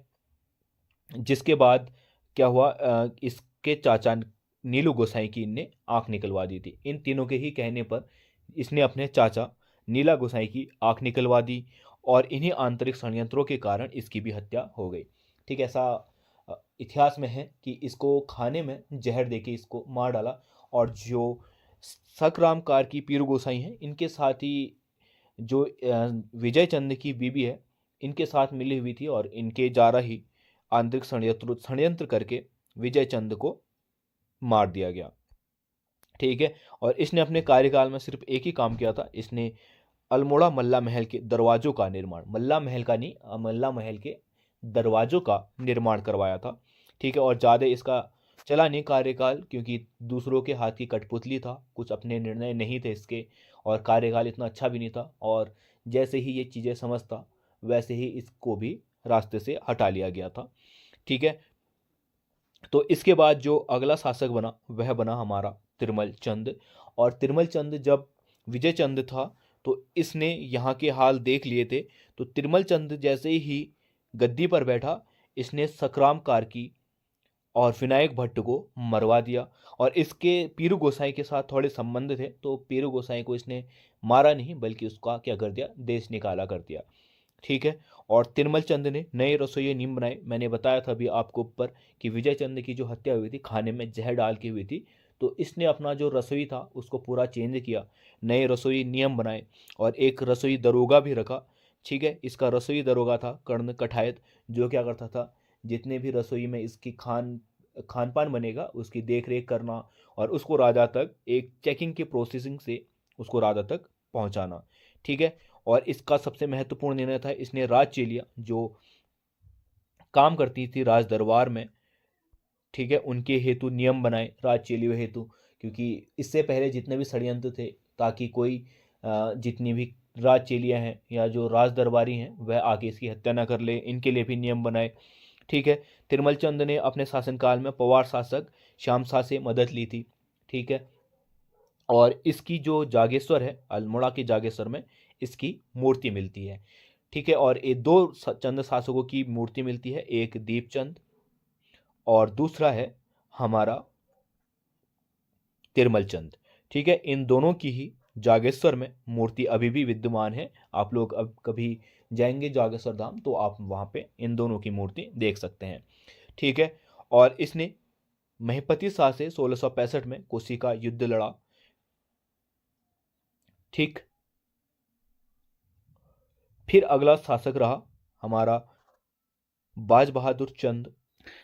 जिसके बाद क्या हुआ, इसके चाचा नीलू गोसाई की इनने आंख निकलवा दी थी। इन तीनों के ही कहने पर इसने अपने चाचा नीला गोसाई की आंख निकलवा दी, और इन्हीं आंतरिक षड्यंत्रों के कारण इसकी भी हत्या हो गई। ठीक, ऐसा इतिहास में है कि इसको खाने में जहर देके इसको मार डाला। और जो सकराम कार की पीरू गोसाई हैं, इनके साथ ही जो विजय चंद की बीबी है, इनके साथ मिली हुई थी, और इनके जारा ही आंतरिक षड्यंत्र करके विजय चंद को मार दिया गया। ठीक है, और इसने अपने कार्यकाल में सिर्फ एक ही काम किया था, इसने अल्मोड़ा मल्ला महल के दरवाजों का निर्माण, मल्ला महल का नहीं, मल्ला महल के दरवाजों का निर्माण करवाया था। ठीक है, और ज़्यादा इसका चला नहीं कार्यकाल, क्योंकि दूसरों के हाथ की कठपुतली था, कुछ अपने निर्णय नहीं थे इसके, और कार्यकाल इतना अच्छा भी नहीं था। और जैसे ही ये चीज़ें समझता वैसे ही इसको भी रास्ते से हटा लिया गया था। ठीक है, तो इसके बाद जो अगला शासक बना वह बना हमारा तिरमल चंद। और तिरमल चंद जब विजय चंद था तो इसने यहाँ के हाल देख लिए थे। तो तिरमल चंद जैसे ही गद्दी पर बैठा, इसने सकराम कार्की और विनायक भट्ट को मरवा दिया। और इसके पीरू गोसाई के साथ थोड़े संबंध थे, तो पीरू गोसाई को इसने मारा नहीं, बल्कि उसका क्या कर दिया, देश निकाला कर दिया। ठीक है, और तिरमल चंद ने नए रसोई नियम बनाए। मैंने बताया था अभी आपको ऊपर कि विजय चंद की जो हत्या हुई थी खाने में जहर डाल के हुई थी, तो इसने अपना जो रसोई था उसको पूरा चेंज किया, नए रसोई नियम बनाए, और एक रसोई दरोगा भी रखा। ठीक है, इसका रसोई दरोगा था कर्ण कठायत, जो क्या करता था, जितने भी रसोई में इसकी खान पान बनेगा उसकी देख रेख करना, और उसको राजा तक एक चेकिंग की प्रोसेसिंग से उसको राजा तक पहुंचाना। ठीक है, और इसका सबसे महत्वपूर्ण निर्णय था, इसने राज चेलियाँ जो काम करती थी राज दरबार में, ठीक है, उनके हेतु नियम बनाए, राज चेलियों हेतु, क्योंकि इससे पहले जितने भी षड्यंत्र थे, ताकि कोई जितनी भी राज चेलियाँ हैं या जो राज दरबारी हैं वह आगे इसकी हत्या न कर ले, इनके लिए भी नियम बनाए। ठीक है, तिरमल चंद ने अपने शासनकाल में पवार शासक श्याम शाह से मदद ली थी। ठीक है, और इसकी जो जागेश्वर है, अल्मोड़ा के जागेश्वर में इसकी मूर्ति मिलती है। ठीक है, और ये 2 चंद शासकों की मूर्ति मिलती है, एक दीपचंद और दूसरा है हमारा तिरमल चंद। ठीक है, इन दोनों की ही जागेश्वर में मूर्ति अभी भी विद्यमान है। आप लोग अब कभी जाएंगे जागेश्वर धाम तो आप वहाँ पे इन दोनों की मूर्ति देख सकते हैं। ठीक है, और इसने महिपति शाह से 1665 में कोसी का युद्ध लड़ा। ठीक, फिर अगला शासक रहा हमारा बाज बहादुर चंद।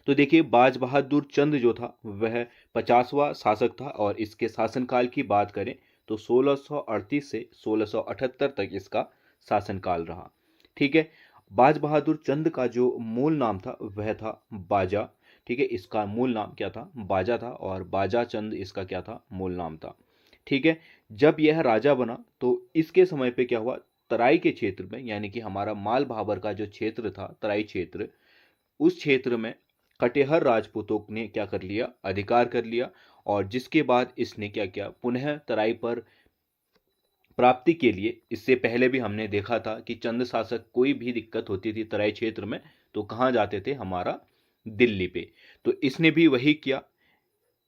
तो देखिए, बाज बहादुर चंद जो था वह 50वां शासक था, और इसके शासनकाल की बात करें तो 1638 से 1678 तक इसका शासनकाल रहा। ठीक है, बाज बहादुर चंद का जो मूल नाम था वह था बाजा। ठीक है, इसका मूल नाम क्या था? बाजा था, और बाजा चंद इसका क्या था? मूल नाम था। ठीक है, जब यह राजा बना तो इसके समय पे क्या हुआ, तराई के क्षेत्र में, यानी कि हमारा माल भाबर का जो क्षेत्र था, तराई क्षेत्र, उस क्षेत्र में कटेहर राजपूतों ने क्या कर लिया, अधिकार कर लिया। और जिसके बाद इसने क्या किया, पुनः तराई पर प्राप्ति के लिए, इससे पहले भी हमने देखा था कि चंद शासक कोई भी दिक्कत होती थी तराई क्षेत्र में तो कहाँ जाते थे, हमारा दिल्ली पे। तो इसने भी वही किया।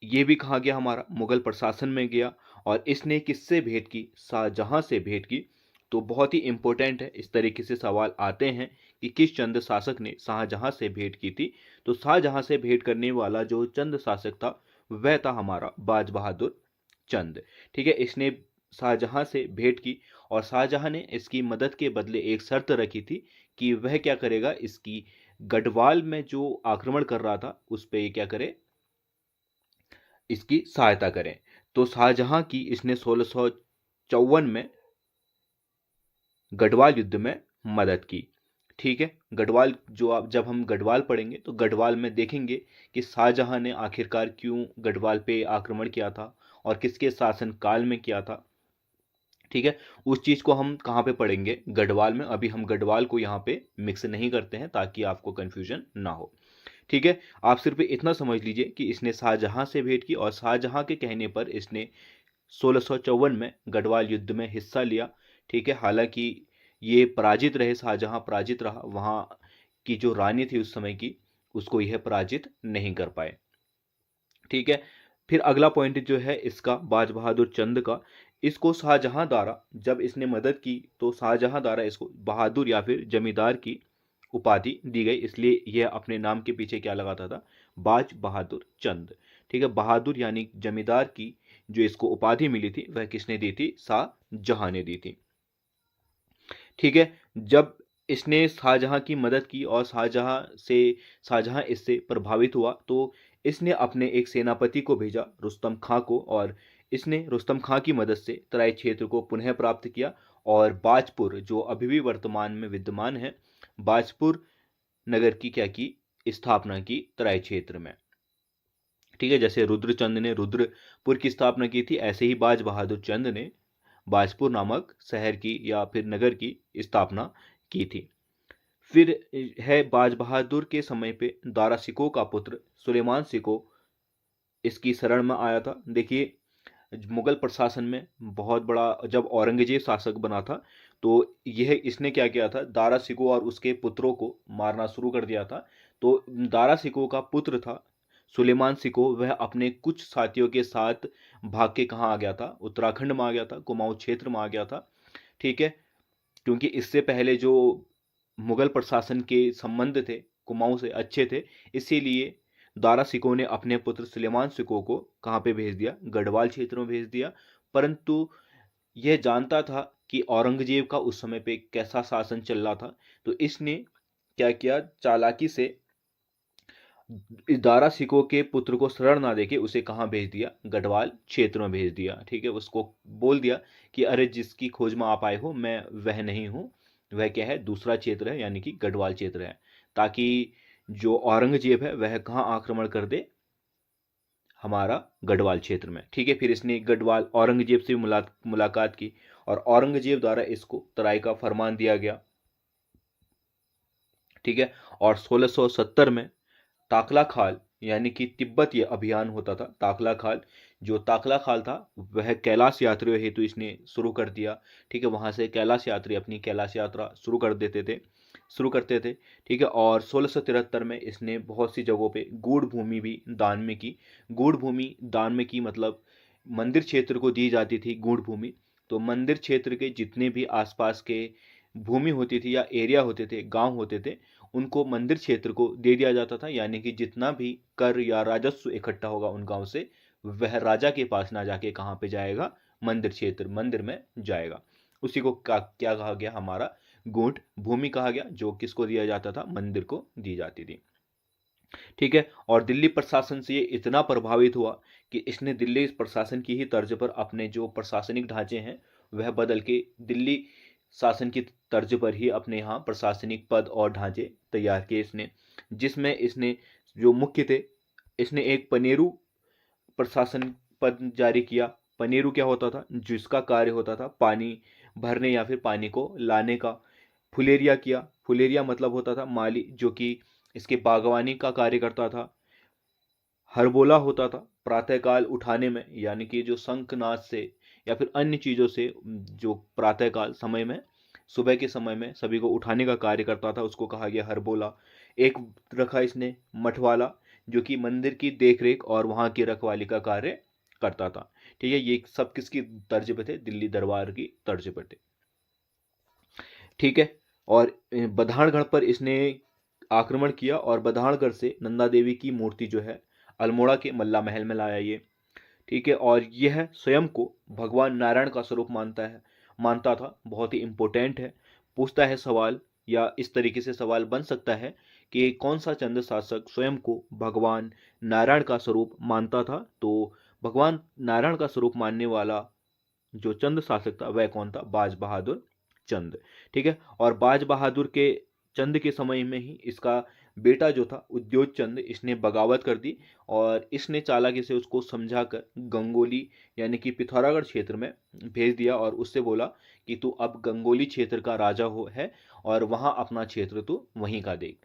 ये भी कहाँ गया, हमारा मुगल प्रशासन में गया। और इसने किससे भेंट की? शाहजहां से भेंट की। तो बहुत ही इंपॉर्टेंट है, इस तरीके से सवाल आते हैं कि किस चंद शासक ने शाहजहां से भेंट की थी। तो शाहजहां से भेंट करने वाला जो चंद शासक था वह था हमारा बाज बहादुर चंद। ठीक है, इसने शाहजहां से भेंट की, और शाहजहां ने इसकी मदद के बदले एक शर्त रखी थी कि वह क्या करेगा, इसकी गढ़वाल में जो आक्रमण कर रहा था उस पे ये क्या करे, इसकी सहायता करें। तो शाहजहां की इसने 1654 में गढ़वाल युद्ध में मदद की। ठीक है, गढ़वाल जो आप, जब हम गढ़वाल पढ़ेंगे तो गढ़वाल में देखेंगे कि शाहजहां ने आखिरकार क्यों गढ़वाल पे आक्रमण किया था और किसके शासन काल में किया था। ठीक है, उस चीज को हम कहाँ पे पढ़ेंगे, गढ़वाल में। अभी हम गढ़वाल को यहाँ पे मिक्स नहीं करते हैं ताकि आपको कंफ्यूजन ना हो। ठीक है, आप सिर्फ इतना समझ लीजिए कि इसने शाहजहां से भेंट की, और शाहजहां के कहने पर इसने 1654 में गढ़वाल युद्ध में हिस्सा लिया। ठीक है, हालांकि ये पराजित रहे, शाहजहां पराजित रहा, वहां की जो रानी थी उस समय की, उसको यह पराजित नहीं कर पाए। ठीक है, फिर अगला पॉइंट जो है इसका, बाज बहादुर चंद का, इसको शाहजहां द्वारा जब इसने मदद की तो शाहजहां द्वारा इसको बहादुर या फिर जमींदार की उपाधि दी गई, इसलिए यह अपने नाम के पीछे क्या लगाता था, बाज बहादुर चंद। ठीक है, बहादुर यानी जमींदार की जो इसको उपाधि मिली थी वह किसने दी थी, शाहजहां ने दी थी। ठीक है, जब इसने शाहजहां की मदद की और शाहजहां इससे प्रभावित हुआ तो इसने अपने एक सेनापति को भेजा, रुस्तम खां को, और इसने रुस्तम खां की मदद से तराई क्षेत्र को पुनः प्राप्त किया, और बाजपुर जो अभी भी वर्तमान में विद्यमान है, बाजपुर नगर की क्या की, स्थापना की तराई क्षेत्र में। ठीक है, जैसे रुद्रचंद ने रुद्रपुर की स्थापना की थी, ऐसे ही बाज बहादुर चंद ने बाजपुर नामक शहर की या फिर नगर की स्थापना की थी। फिर है बाज बहादुर के समय पे दारा शिकोह का पुत्र सुलेमान शिकोह इसकी शरण में आया था। देखिए, मुगल प्रशासन में बहुत बड़ा, जब औरंगजेब शासक बना था तो यह इसने क्या किया था, दारा शिकोह और उसके पुत्रों को मारना शुरू कर दिया था। तो दारा शिकोह का पुत्र था सुलेमान शिकोह, वह अपने कुछ साथियों के साथ भाग के कहाँ आ गया था, उत्तराखंड में आ गया था, कुमाऊं क्षेत्र में आ गया था। ठीक है, क्योंकि इससे पहले जो मुगल प्रशासन के संबंध थे कुमाऊं से अच्छे थे, इसीलिए दारा शिकोह ने अपने पुत्र सुलेमान शिकोह को कहाँ पे भेज दिया, गढ़वाल क्षेत्र में भेज दिया। परंतु यह जानता था कि औरंगजेब का उस समय पे कैसा शासन चल रहा था, तो इसने क्या किया, चालाकी से इस दारा शिकोह के पुत्र को शरण ना देके उसे कहाँ भेज दिया, गढ़वाल क्षेत्र में भेज दिया। ठीक है, उसको बोल दिया कि अरे जिसकी खोज में आप आए हो मैं वह नहीं हूँ, वह क्या है, दूसरा क्षेत्र है, यानी कि गढ़वाल क्षेत्र है, ताकि जो औरंगजेब है वह कहाँ आक्रमण कर दे, हमारा गढ़वाल क्षेत्र में। ठीक है, फिर इसने गढ़वाल औरंगजेब से मुलाकात की, और औरंगजेब द्वारा इसको तराई का फरमान दिया गया। ठीक है, और 1670 में ताकला खाल यानी कि तिब्बत ये अभियान होता था। ताकला खाल, जो ताकला खाल था वह कैलाश यात्रियों हेतु इसने शुरू कर दिया। ठीक है, वहां से कैलाश यात्री अपनी कैलाश यात्रा शुरू करते थे। ठीक है, और 1673 में इसने बहुत सी जगहों पे गूढ़ भूमि भी दान में की। गूढ़ भूमि दान में की मतलब मंदिर क्षेत्र को दी जाती थी गूढ़ भूमि। तो मंदिर क्षेत्र के जितने भी आसपास के भूमि होती थी या एरिया होते थे, गांव होते थे, उनको मंदिर क्षेत्र को दे दिया जाता था, यानी कि जितना भी कर या राजस्व इकट्ठा होगा उन गांव से, वह राजा के पास ना जाके कहाँ पे जाएगा, मंदिर क्षेत्र, मंदिर में जाएगा। उसी को क्या कहा गया, हमारा गूढ़ भूमि कहा गया, जो किसको दिया जाता था, मंदिर को दी जाती थी। ठीक है, और दिल्ली प्रशासन से ये इतना प्रभावित हुआ कि इसने दिल्ली प्रशासन की ही तर्ज पर अपने जो प्रशासनिक ढांचे हैं वह बदल के दिल्ली शासन की तर्ज पर ही अपने यहाँ प्रशासनिक पद और ढांचे तैयार किए इसने, जिसमें इसने जो मुख्य थे, इसने एक पनेरू प्रशासन पद जारी किया। पनेरू क्या होता था? जिसका कार्य होता था पानी भरने या फिर पानी को लाने का। फुलेरिया किया। फुलेरिया मतलब होता था माली, जो कि इसके बागवानी का कार्य करता था। हरबोला होता था प्रातःकाल उठाने में, यानी कि जो शंखनाद से या फिर अन्य चीज़ों से जो प्रातःकाल समय में, सुबह के समय में सभी को उठाने का कार्य करता था, उसको कहा गया हरबोला। एक रखा इसने मठवाला, जो कि मंदिर की देखरेख और वहाँ की रखवाली का कार्य करता था। ठीक है, ये सब किसकी तर्ज पे थे? दिल्ली दरबार की तर्ज पर थे। ठीक है, और बधानगढ़ पर इसने आक्रमण किया और बधानगढ़ से नंदा देवी की मूर्ति जो है अल्मोड़ा के मल्ला महल में लाया ये। ठीक है, और यह स्वयं को भगवान नारायण का स्वरूप मानता था। बहुत ही इंपॉर्टेंट है। पूछता है सवाल, या इस तरीके से सवाल बन सकता है कि कौन सा चंद शासक स्वयं को भगवान नारायण का स्वरूप मानता था? तो भगवान नारायण का स्वरूप मानने वाला जो चंद शासक था वह कौन था? बाज बहादुर चंद। ठीक है, और बाज बहादुर के चंद के समय में ही इसका बेटा जो था उद्योग चंद, इसने बगावत कर दी और इसने चालाकी से उसको समझाकर गंगोली यानी कि पिथौरागढ़ क्षेत्र में भेज दिया और उससे बोला कि तू अब गंगोली क्षेत्र का राजा हो है और वहां अपना क्षेत्र तू वहीं का देख।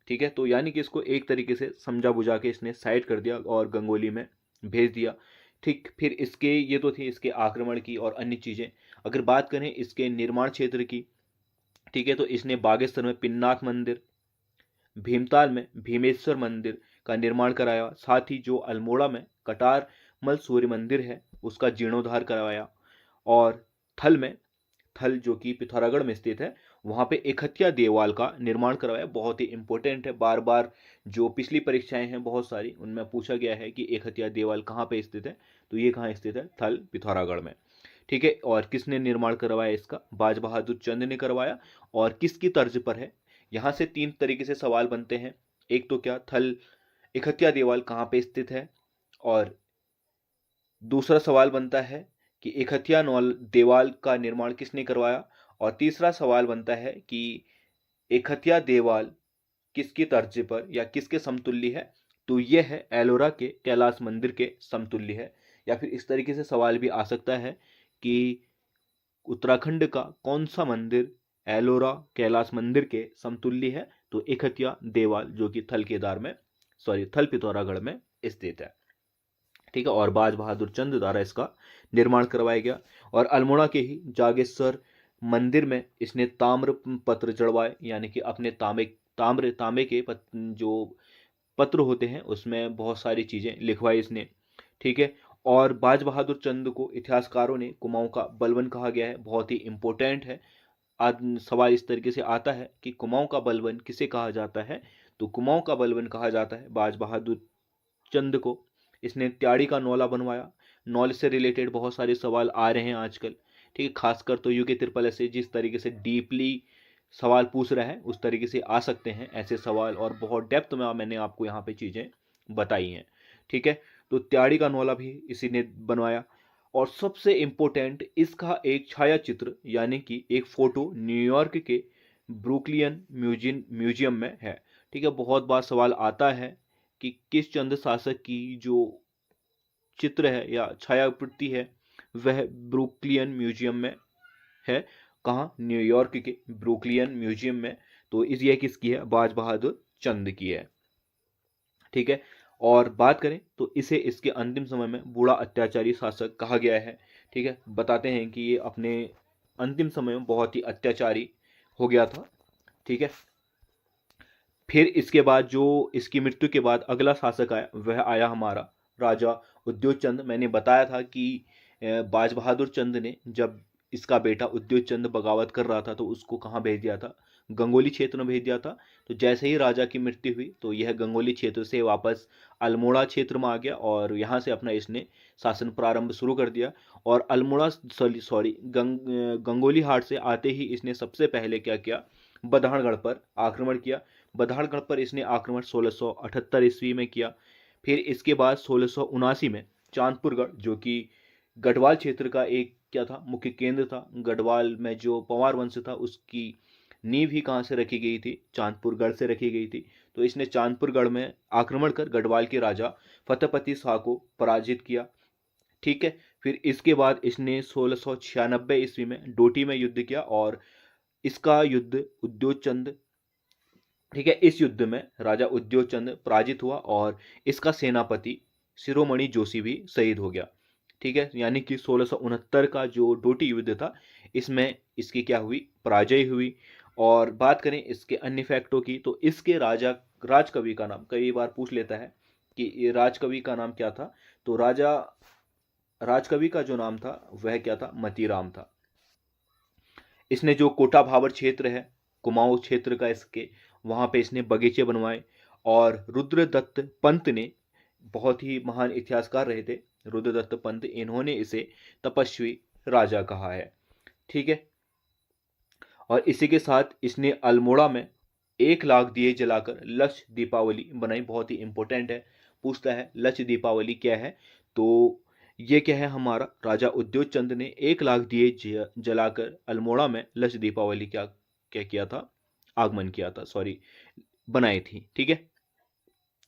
ठीक है, तो यानी कि इसको एक तरीके से समझा बुझा के इसने साइड कर दिया और गंगोली में भेज दिया। ठीक, फिर इसके ये तो थी इसके आक्रमण की और अन्य चीज़ें। अगर बात करें इसके निर्माण क्षेत्र की, ठीक है, तो इसने बागेश्वर में पिन्नाथ मंदिर, भीमताल में भीमेश्वर मंदिर का निर्माण कराया। साथ ही जो अल्मोड़ा में कटारमल सूर्य मंदिर है उसका जीर्णोद्धार करवाया। और थल में, थल जो कि पिथौरागढ़ में स्थित है, वहाँ पे एकहतिया देवाल का निर्माण करवाया। बहुत ही इंपॉर्टेंट है, बार बार जो पिछली परीक्षाएं हैं बहुत सारी उनमें पूछा गया है कि एकहतिया देवाल कहाँ पे स्थित है, तो ये कहाँ स्थित है? थल पिथौरागढ़ में। ठीक है, और किसने निर्माण करवाया इसका? बाज बहादुर चंद ने करवाया। और किसकी तर्ज पर है? यहाँ से तीन तरीके से सवाल बनते हैं। एक तो क्या, थल एकहतिया देवाल कहाँ पे स्थित है, और दूसरा सवाल बनता है कि एकहतिया देवाल का निर्माण किसने करवाया, और तीसरा सवाल बनता है कि एकहतिया देवाल किसकी तर्ज पर या किसके समतुल्य है? तो यह है एलोरा के कैलाश मंदिर के समतुल्य है। या फिर इस तरीके से सवाल भी आ सकता है कि उत्तराखंड का कौन सा मंदिर एलोरा कैलाश मंदिर के समतुल्य है? तो एकहतिया देवाल जो कि थल पिथौरागढ़ में स्थित है। ठीक है, और बाज बहादुर चंद द्वारा इसका निर्माण करवाया गया। और अल्मोड़ा के ही जागेश्वर मंदिर में इसने ताम्र पत्र जड़वाए, यानी कि अपने तांबे के जो पत्र होते हैं उसमें बहुत सारी चीज़ें लिखवाई इसने। ठीक है, और बाज बहादुर चंद को इतिहासकारों ने कुमाऊं का बलवन कहा गया है। बहुत ही इंपॉर्टेंट है। आज सवाल इस तरीके से आता है कि कुमाऊं का बलवन किसे कहा जाता है? तो कुमाऊं का बलवन कहा जाता है बाज बहादुर चंद को। इसने त्याड़ी का नौला बनवाया। नॉलेज से रिलेटेड बहुत सारे सवाल आ रहे हैं आजकल। ठीक है, खासकर तो यूके त्रिपल एस से जिस तरीके से डीपली सवाल पूछ रहा है उस तरीके से आ सकते हैं ऐसे सवाल, और बहुत डेप्थ में मैंने आपको यहाँ पे चीज़ें बताई हैं। ठीक है, तो त्याड़ी का नौला भी इसी ने बनवाया। और सबसे इम्पोर्टेंट, इसका एक छाया चित्र यानी कि एक फोटो न्यूयॉर्क के ब्रुकलियन म्यूजियम में है। ठीक है, बहुत बार सवाल आता है कि किस चंद शासक की जो चित्र है या छायाप्रति है वह ब्रुकलियन म्यूजियम में है। कहाँ? न्यूयॉर्क के ब्रुकलियन म्यूजियम में। तो इस ये किसकी है? बाज बहादुर चंद की है। ठीक है, और बात करें तो इसे इसके अंतिम समय में बूढ़ा अत्याचारी शासक कहा गया है। ठीक है, बताते हैं कि ये अपने अंतिम समय में बहुत ही अत्याचारी हो गया था। ठीक है, फिर इसके बाद जो इसकी मृत्यु के बाद अगला शासक आया वह आया हमारा राजा उद्योग चंद। मैंने बताया था कि बाज बहादुर चंद ने जब इसका बेटा उद्योग चंद बगावत कर रहा था तो उसको कहाँ भेज दिया था? गंगोली क्षेत्र में भेज दिया था। तो जैसे ही राजा की मृत्यु हुई तो यह गंगोली क्षेत्र से वापस अल्मोड़ा क्षेत्र में आ गया और यहाँ से अपना इसने शासन प्रारंभ शुरू कर दिया। और अल्मोड़ा गंगोली हाट से आते ही इसने सबसे पहले क्या किया? बधानगढ़ पर आक्रमण किया। बधानगढ़ पर इसने आक्रमण 1678 ईस्वी में किया। फिर इसके बाद 1679 में चांदपुरगढ़, जो कि गढ़वाल क्षेत्र का एक क्या था, मुख्य केंद्र था। गढ़वाल में जो पंवार वंश था उसकी नींव ही कहाँ से रखी गई थी, चांदपुर गढ़ से रखी गई थी। तो इसने चांदपुर गढ़ में आक्रमण कर गढ़वाल के राजा फतेहपति शाह को पराजित किया। ठीक है, फिर इसके बाद इसने 1696 ईस्वी में डोटी में युद्ध किया और इसका युद्ध उद्योगचंद, ठीक है, इस युद्ध में राजा उद्योगचंद पराजित हुआ और इसका सेनापति शिरोमणि जोशी भी शहीद हो गया। ठीक है, यानी कि 1669 का जो डोटी युद्ध था इसमें इसकी क्या हुई, पराजय हुई। और बात करें इसके अन्य फैक्टों की तो इसके राजकवि का नाम कई बार पूछ लेता है कि ये राजकवि का नाम क्या था। तो राजकवि का जो नाम था वह क्या था, मतीराम था। इसने जो कोटा भाबर क्षेत्र है, कुमाऊं क्षेत्र का, इसके वहां पे इसने बगीचे बनवाए। और रुद्रदत्त पंत ने, बहुत ही महान इतिहासकार रहे थे रुद्रदत्त पंत, इन्होंने इसे तपस्वी राजा कहा है। ठीक है, और इसी के साथ इसने अल्मोड़ा में 1 लाख दिए जलाकर लक्ष्य दीपावली बनाई। बहुत ही इंपॉर्टेंट है, पूछता है लक्ष्य दीपावली क्या है। तो ये क्या है, हमारा राजा उद्योगचंद ने 1 लाख दिए जलाकर अल्मोड़ा में लक्ष्य दीपावली क्या क्या किया था, आगमन किया था, सॉरी, बनाई थी। ठीक है,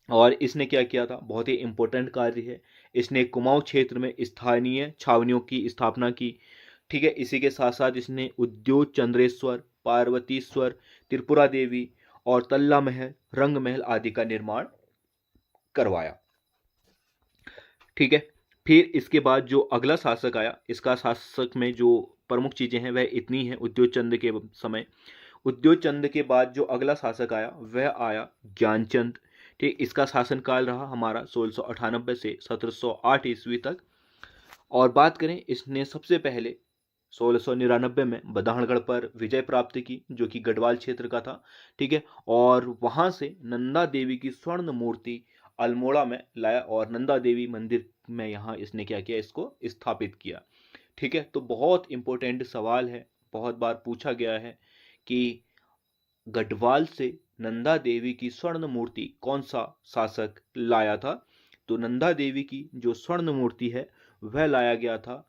और इसने क्या किया था, बहुत ही इंपॉर्टेंट कार्य है, इसने कुमाऊं क्षेत्र में स्थानीय छावनियों की स्थापना की। ठीक है, इसी के साथ साथ इसने उद्योग चंद्रेश्वर, पार्वतीश्वर, त्रिपुरा देवी और तल्ला महल, रंग महल आदि का निर्माण करवाया। ठीक है, फिर इसके बाद जो अगला शासक आया, इसका शासक में जो प्रमुख चीजें हैं वह इतनी हैं उद्योग चंद के समय। उद्योग चंद के बाद जो अगला शासक आया वह आया ज्ञानचंद। ठीक, इसका शासनकाल रहा हमारा 1698 से 1708 ईस्वी तक। और बात करें, इसने सबसे पहले 1699 में बदाणगढ़ पर विजय प्राप्त की जो कि गढ़वाल क्षेत्र का था। ठीक है, और वहां से नंदा देवी की स्वर्ण मूर्ति अल्मोड़ा में लाया और नंदा देवी मंदिर में यहाँ इसने क्या किया, इसको स्थापित किया। ठीक है, तो बहुत इंपॉर्टेंट सवाल है, बहुत बार पूछा गया है कि गढ़वाल से नंदा देवी की स्वर्ण मूर्ति कौन सा शासक लाया था। तो नंदा देवी की जो स्वर्ण मूर्ति है वह लाया गया था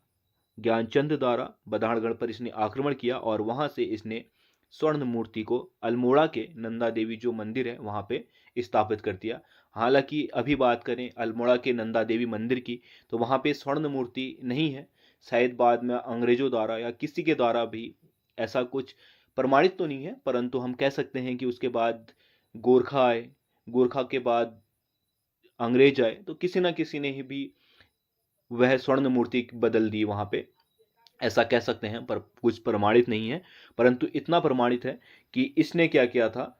ज्ञानचंद द्वारा। बदाणगढ़ पर इसने आक्रमण किया और वहां से इसने स्वर्ण मूर्ति को अल्मोड़ा के नंदा देवी जो मंदिर है वहां पे स्थापित कर दिया। हालांकि अभी बात करें अल्मोड़ा के नंदा देवी मंदिर की तो वहां पे स्वर्ण मूर्ति नहीं है, शायद बाद में अंग्रेजों द्वारा या किसी के द्वारा भी, ऐसा कुछ प्रमाणित तो नहीं है, परंतु हम कह सकते हैं कि उसके बाद गोरखा आए, गोरखा के बाद अंग्रेज आए, तो किसी ना किसी ने ही भी वह स्वर्ण मूर्ति बदल दी वहां पे, ऐसा कह सकते हैं, पर कुछ प्रमाणित नहीं है। परंतु इतना प्रमाणित है कि इसने क्या किया था,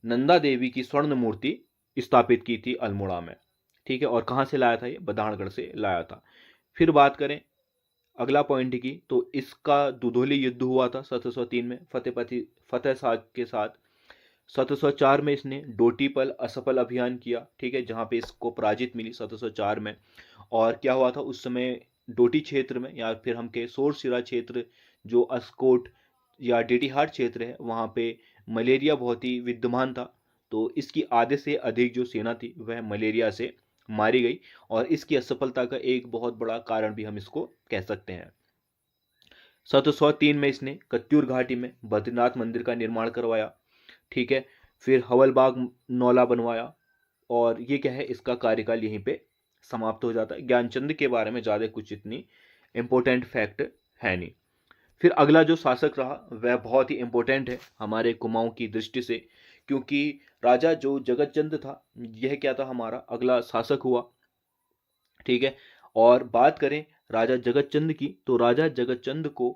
नंदा देवी की स्वर्ण मूर्ति स्थापित की थी अल्मोड़ा में। ठीक है, और कहां से लाया था, ये बदाणगढ़ से लाया था। फिर बात करें अगला पॉइंट की तो इसका दुधोली युद्ध हुआ था 1703 में फतेह शाह के साथ। 1704 में इसने डोटीपल असफल अभियान किया। ठीक है, जहां पे इसको पराजित मिली 1704 में। और क्या हुआ था उस समय डोटी क्षेत्र में, या फिर हम कहें सोरसिरा क्षेत्र, जो अस्कोट या डेडीहाट क्षेत्र है, वहां पे मलेरिया बहुत ही विद्यमान था। तो इसकी आधे से अधिक जो सेना थी वह मलेरिया से मारी गई और इसकी असफलता का एक बहुत बड़ा कारण भी हम इसको कह सकते हैं। 1703 में इसने कत्यूर घाटी में बद्रीनाथ मंदिर का निर्माण करवाया। ठीक है, फिर हवलबाग नौला बनवाया और ये क्या है, इसका कार्यकाल यहीं पे समाप्त हो जाता है। ज्ञानचंद के बारे में ज़्यादा कुछ इतनी इंपॉर्टेंट फैक्ट है नहीं। फिर अगला जो शासक रहा वह बहुत ही इंपॉर्टेंट है हमारे कुमाऊं की दृष्टि से, क्योंकि राजा जो जगतचंद था यह क्या था, हमारा अगला शासक हुआ। ठीक है, और बात करें राजा जगतचंद की तो राजा जगतचंद को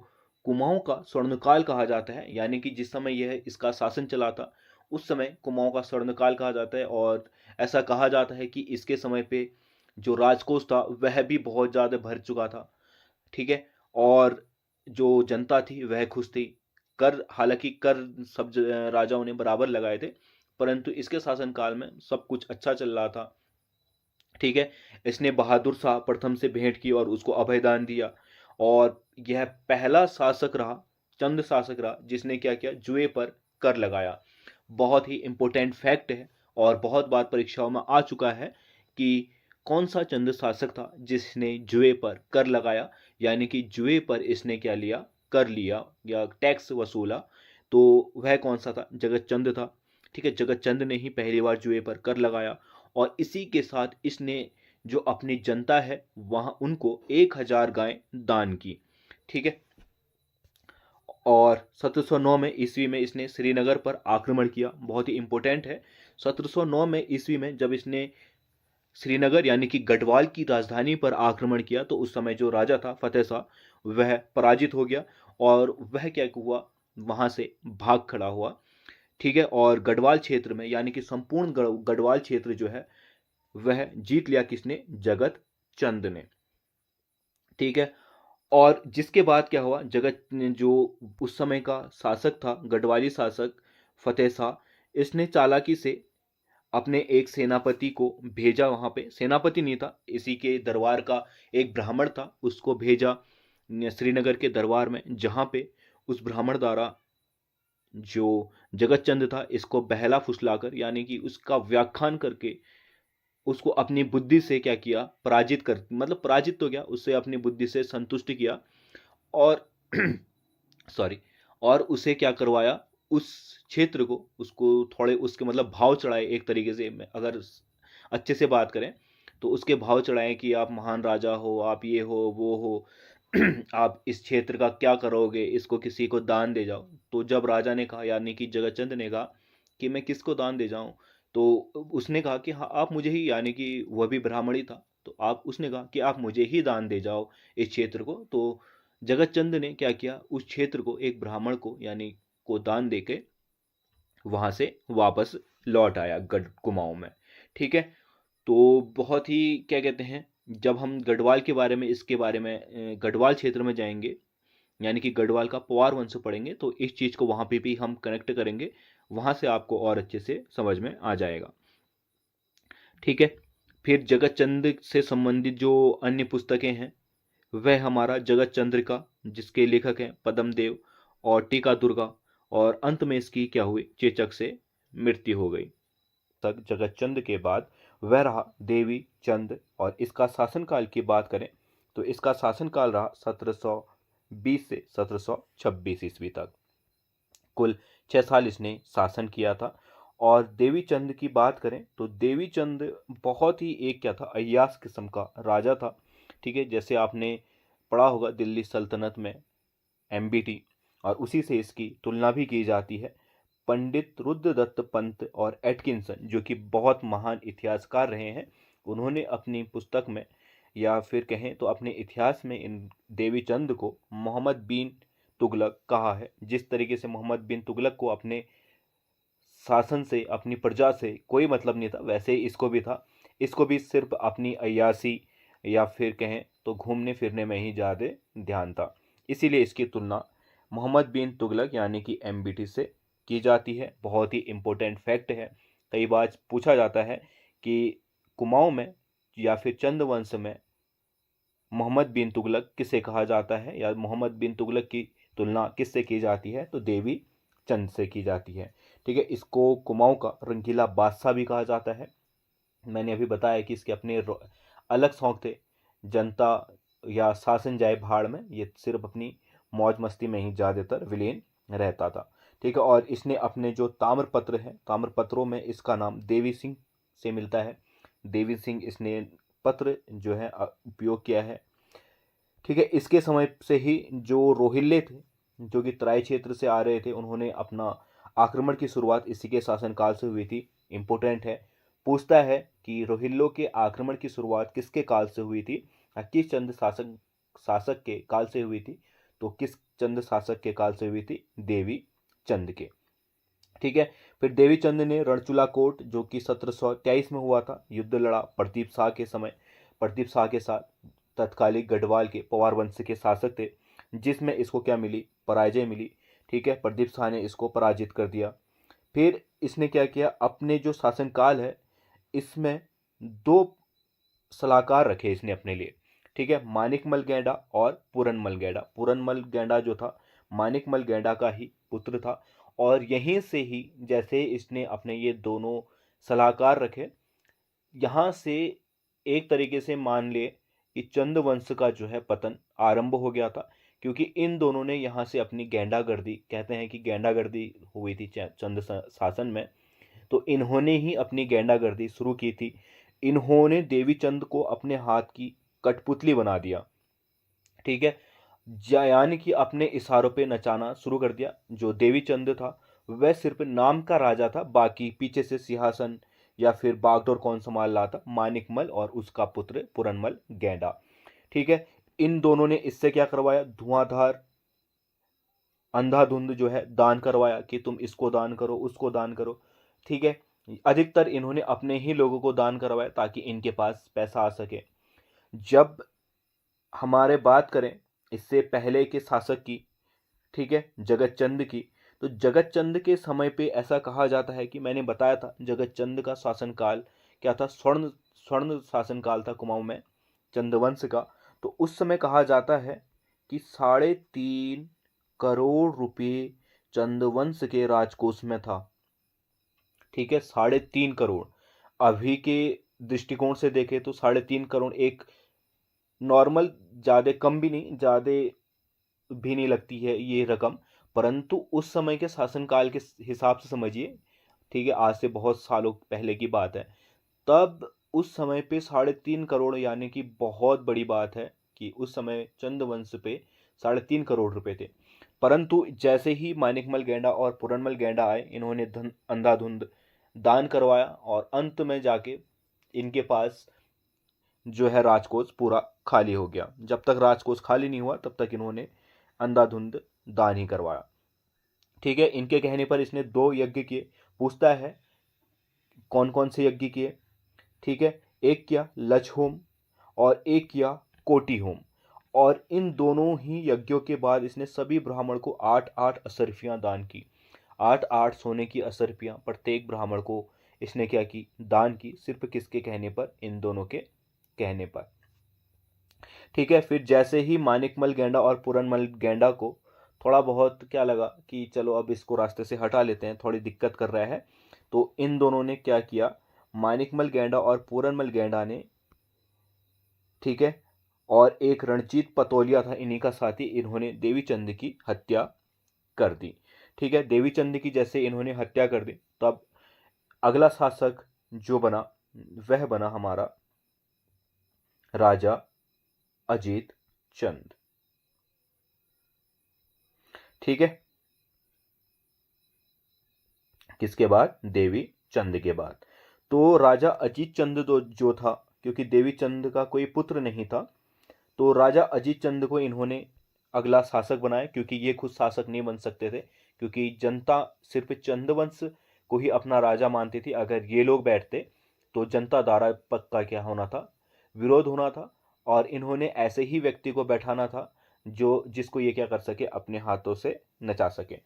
कुमाऊं का स्वर्णकाल कहा जाता है, यानी कि जिस समय यह इसका शासन चला था उस समय कुमाऊं का स्वर्णकाल कहा जाता है। और ऐसा कहा जाता है कि इसके समय पे जो राजकोष था वह भी बहुत ज़्यादा भर चुका था। ठीक है, और जो जनता थी वह खुश थी। कर, हालांकि कर सब राजाओं ने बराबर लगाए थे, परंतु इसके शासनकाल में सब कुछ अच्छा चल रहा था। ठीक है, इसने बहादुर शाह प्रथम से भेंट की और उसको अभयदान दिया। और यह पहला शासक रहा, चंद शासक रहा, जिसने क्या किया, जुए पर कर लगाया। बहुत ही इंपॉर्टेंट फैक्ट है और बहुत बार परीक्षाओं में आ चुका है कि कौन सा चंद शासक था जिसने जुए पर कर लगाया, यानी कि जुए पर इसने क्या लिया, कर लिया या टैक्स वसूला, तो वह कौन सा था, जगत चंद था। ठीक है, जगत चंद ने ही पहली बार जुए पर कर लगाया और इसी के साथ इसने जो अपनी जनता है वहां उनको 1000 गायें दान की। ठीक है, और 1709 में ईस्वी में इसने श्रीनगर पर आक्रमण किया, बहुत ही इंपॉर्टेंट है। 1709 में ईस्वी में जब इसने श्रीनगर यानी कि गढ़वाल की राजधानी पर आक्रमण किया तो उस समय जो राजा था फतेह शाह वह पराजित हो गया और वह क्या हुआ, वहां से भाग खड़ा हुआ। ठीक है, और गढ़वाल क्षेत्र में यानी कि संपूर्ण गढ़वाल क्षेत्र जो है वह जीत लिया किसने, जगत चंद ने। ठीक है, और जिसके बाद क्या हुआ, जगत ने जो उस समय का शासक था, गढ़वाली शासक फतेह शाह, इसने चालाकी से अपने एक सेनापति को भेजा वहां पे, सेनापति नहीं था, इसी के दरबार का एक ब्राह्मण था, उसको भेजा श्रीनगर के दरबार में, जहां पे उस ब्राह्मण द्वारा जो जगत चंद था इसको बहला फुसलाकर यानी कि उसका व्याख्यान करके उसको अपनी बुद्धि से क्या किया, पराजित कर, मतलब पराजित तो गया, उससे अपनी बुद्धि से संतुष्ट किया और सॉरी, और उसे क्या करवाया, उस क्षेत्र को उसको थोड़े उसके मतलब भाव चढ़ाए, एक तरीके से अगर अच्छे से बात करें तो उसके भाव चढ़ाए कि आप महान राजा हो, आप ये हो वो हो, आप इस क्षेत्र का क्या करोगे, इसको किसी को दान दे जाओ। तो जब राजा ने कहा यानी कि जगतचंद ने कहा कि मैं किसको दान दे जाऊं, तो उसने कहा कि हाँ आप मुझे ही, यानी कि वह भी ब्राह्मण ही था, तो आप, उसने कहा कि आप मुझे ही दान दे जाओ इस क्षेत्र को। तो जगतचंद ने क्या किया, उस क्षेत्र को एक ब्राह्मण को यानी को दान देके वहां से वापस लौट आया गढ़ कुमाऊं में। ठीक है, तो बहुत ही क्या कहते हैं, जब हम गढ़वाल के बारे में, इसके बारे में गढ़वाल क्षेत्र में जाएंगे यानी कि गढ़वाल का पवार वंश पढ़ेंगे तो इस चीज को वहां पे भी हम कनेक्ट करेंगे, वहां से आपको और अच्छे से समझ में आ जाएगा। ठीक है, फिर जगत चंद्र से संबंधित जो अन्य पुस्तकें हैं वह हमारा जगत चंद्रिका, जिसके लेखक हैं पद्मदेव, और टीका दुर्गा, और अंत में इसकी क्या हुई, चेचक से मृत्यु हो गई। तक जगत चंद के बाद वह रहा देवी चंद, और इसका शासनकाल की बात करें तो इसका शासनकाल रहा 1720 से 1726 ईस्वी तक। कुल 6 साल इसने शासन किया था। और देवी चंद की बात करें तो देवी चंद बहुत ही एक क्या था, अय्याश किस्म का राजा था। ठीक है, जैसे आपने पढ़ा होगा दिल्ली सल्तनत में एमबीटी, और उसी से इसकी तुलना भी की जाती है। पंडित रुद्रदत्त पंत और एटकिंसन जो कि बहुत महान इतिहासकार रहे हैं, उन्होंने अपनी पुस्तक में या फिर कहें तो अपने इतिहास में इन देवी चंद को मोहम्मद बिन तुगलक कहा है। जिस तरीके से मोहम्मद बिन तुगलक को अपने शासन से, अपनी प्रजा से कोई मतलब नहीं था, वैसे ही इसको भी था। इसको भी सिर्फ अपनी अय्यासी या फिर कहें तो घूमने फिरने में ही ज़्यादा ध्यान था, इसीलिए इसकी तुलना मोहम्मद बिन तुगलक यानी कि एमबीटी से की जाती है। बहुत ही इम्पोर्टेंट फैक्ट है, कई बार पूछा जाता है कि कुमाऊं में या फिर चंद वंश में मोहम्मद बिन तुगलक किसे कहा जाता है, या मोहम्मद बिन तुगलक की तुलना किससे की जाती है, तो देवी चंद से की जाती है। ठीक है, इसको कुमाऊं का रंगीला बादशाह भी कहा जाता है। मैंने अभी बताया कि इसके अपने अलग शौक थे, जनता या शासन जाए भाड़ में, ये सिर्फ अपनी मौज मस्ती में ही ज़्यादातर विलीन रहता था। ठीक है, और इसने अपने जो ताम्रपत्र हैं, ताम्रपत्रों में इसका नाम देवी सिंह से मिलता है। देवी सिंह इसने पत्र जो है उपयोग किया है। ठीक है, इसके समय से ही जो रोहिल्ले थे जो कि तराई क्षेत्र से आ रहे थे, उन्होंने अपना आक्रमण की शुरुआत इसी के शासनकाल से हुई थी। इम्पोर्टेंट है, पूछता है कि रोहिल्लों के आक्रमण की शुरुआत किसके काल से हुई थी, किस चंद शासक के काल से हुई थी, तो किस चंद शासक के काल से हुई थी, देवी चंद के। ठीक है, फिर देवी चंद ने रणचूला कोट जो कि 1723 में हुआ था, युद्ध लड़ा प्रदीप शाह के समय, प्रदीप शाह के साथ, तत्कालीन गढ़वाल के पवार वंश के शासक थे, जिसमें इसको क्या मिली, पराजय मिली। ठीक है, प्रदीप शाह ने इसको पराजित कर दिया। फिर इसने क्या किया, अपने जो शासनकाल है इसमें 2 सलाहकार रखे इसने अपने लिए। ठीक है, मानिकमल गैंडा और पूरनमल गैंडा। पूरनमल गैंडा जो था मानिकमल गैंडा का ही पुत्र था, और यहीं से ही जैसे इसने अपने ये दोनों सलाहकार रखे, यहाँ से एक तरीके से मान ले कि चंद वंश का जो है पतन आरंभ हो गया था, क्योंकि इन दोनों ने यहाँ से अपनी गेंडागर्दी, कहते हैं कि गेंडागर्दी हुई थी चंद शासन में, तो इन्होंने ही अपनी गेंडागर्दी शुरू की थी। इन्होंने देवी चंद को अपने हाथ की कठपुतली बना दिया, ठीक है, यानी कि अपने इशारों पे नचाना शुरू कर दिया। जो देवी चंद था वह सिर्फ नाम का राजा था, बाकी पीछे से सिंहासन या फिर बागडोर कौन संभाल रहा था, मानिकमल और उसका पुत्र पुरनमल गेंडा, ठीक है। इन दोनों ने इससे क्या करवाया, धुआंधार अंधाधुंध जो है दान करवाया कि तुम इसको दान करो, उसको दान करो, ठीक है। अधिकतर इन्होंने अपने ही लोगों को दान करवाया ताकि इनके पास पैसा आ सके। जब हमारे बात करें इससे पहले के शासक की, ठीक है, जगत चंद की, तो जगत चंद के समय पे ऐसा कहा जाता है कि मैंने बताया था जगत चंद का शासनकाल क्या था, स्वर्ण स्वर्ण शासनकाल था कुमाऊं में चंदवंश का। तो उस समय कहा जाता है कि 3.5 करोड़ रुपए चंदवंश के राजकोष में था, ठीक है, 3.5 करोड़। अभी के दृष्टिकोण से देखें तो 3.5 करोड़ एक नॉर्मल, ज़्यादा कम भी नहीं, ज़्यादा भी नहीं लगती है ये रकम, परंतु उस समय के शासनकाल के हिसाब से समझिए, ठीक है, आज से बहुत सालों पहले की बात है। तब उस समय पे 3.5 करोड़ यानी कि बहुत बड़ी बात है कि उस समय चंद्रवंश पे 3.5 करोड़ रुपए थे। परंतु जैसे ही मानिकमल गेंडा और पुरनमल गेंडा आए, इन्होंने धन अंधाधुंध दान करवाया और अंत में जाके इनके पास जो है राजकोष पूरा खाली हो गया। जब तक राजकोष खाली नहीं हुआ तब तक इन्होंने अंधाधुंध दान ही करवाया, ठीक है। इनके कहने पर इसने 2 यज्ञ किए। पूछता है कौन कौन से यज्ञ किए, ठीक है, एक किया लक्ष होम और एक किया कोटि होम। और इन दोनों ही यज्ञों के बाद इसने सभी ब्राह्मण को 8-8 असरफियां दान की, 8-8 सोने की असरफियां प्रत्येक ब्राह्मण को इसने क्या की, दान की। सिर्फ किसके कहने पर, इन दोनों के कहने पर, ठीक है। फिर जैसे ही मानिकमल गेंडा और पुरनमल गेंडा को थोड़ा बहुत क्या लगा कि चलो अब इसको रास्ते से हटा लेते हैं, थोड़ी दिक्कत कर रहा है, तो इन दोनों ने क्या किया, मानिकमल गेंडा और पूरनमल गेंडा ने, ठीक है, और एक रणजीत पतोलिया था इन्हीं का साथी, इन्होंने देवी चंद की हत्या कर दी, ठीक है। देवी चंद की जैसे इन्होंने हत्या कर दी, तब अगला शासक जो बना वह बना हमारा राजा अजीत चंद, ठीक है। किसके बाद, देवी चंद के बाद। तो राजा अजीत चंद जो था, क्योंकि देवी चंद का कोई पुत्र नहीं था, तो राजा अजीत चंद को इन्होंने अगला शासक बनाया, क्योंकि ये खुद शासक नहीं बन सकते थे, क्योंकि जनता सिर्फ चंदवंश को ही अपना राजा मानती थी। अगर ये लोग बैठते तो जनता द्वारा पक्का क्या होना था, विरोध होना था, और इन्होंने ऐसे ही व्यक्ति को बैठाना था जो जिसको ये क्या कर सके, अपने हाथों से नचा सके,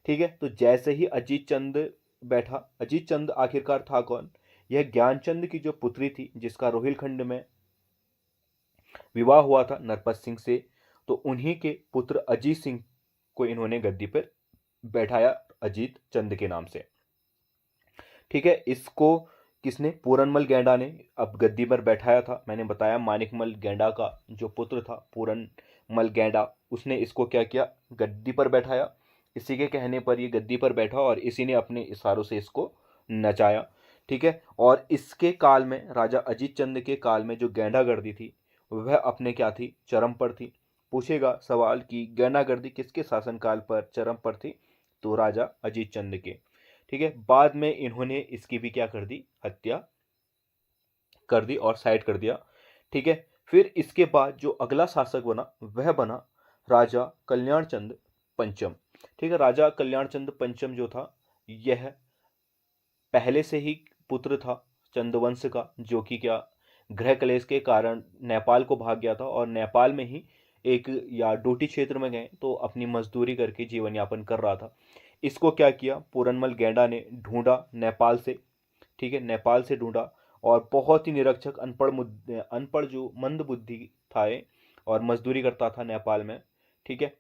ठीक है। तो जैसे ही अजीत चंद बैठा, अजीत चंद आखिरकार था कौन, यह ज्ञानचंद की जो पुत्री थी जिसका रोहिलखंड में विवाह हुआ था नरपत सिंह से, तो उन्हीं के पुत्र अजीत सिंह को इन्होंने गद्दी पर बैठाया अजीत चंद के नाम से, ठीक है। इसको किसने, पूरनमल गेंडा ने अब गद्दी पर बैठाया था। मैंने बताया मानिकमल गेंडा का जो पुत्र था पूरनमल गेंडा, उसने इसको क्या किया, गद्दी पर बैठाया। इसी के कहने पर ये गद्दी पर बैठा और इसी ने अपने इशारों से इसको नचाया, ठीक है। और इसके काल में, राजा अजीत चंद के काल में जो गेंडागर्दी थी वह अपने क्या थी, चरम पर थी। पूछेगा सवाल कि गेंडागर्दी किसके शासनकाल पर चरम पर थी, तो राजा अजीत चंद के, ठीक है। बाद में इन्होंने इसकी भी क्या कर दी, हत्या कर दी और साइड कर दिया, ठीक है। फिर इसके बाद जो अगला शासक बना वह बना राजा कल्याण चंद पंचम, ठीक है। राजा कल्याण चंद पंचम जो था, यह पहले से ही पुत्र था चंदवंश का, जो कि क्या, गृह कलेश के कारण नेपाल को भाग गया था और नेपाल में ही एक या डोटी क्षेत्र में गए तो अपनी मजदूरी करके जीवन यापन कर रहा था। इसको क्या किया, पूरनमल गेंडा ने ढूंढा नेपाल से, ठीक है, नेपाल से ढूंढा और बहुत ही निरक्षक अनपढ़ जो मंद बुद्धि था ये, और मजदूरी करता था नेपाल में, ठीक है।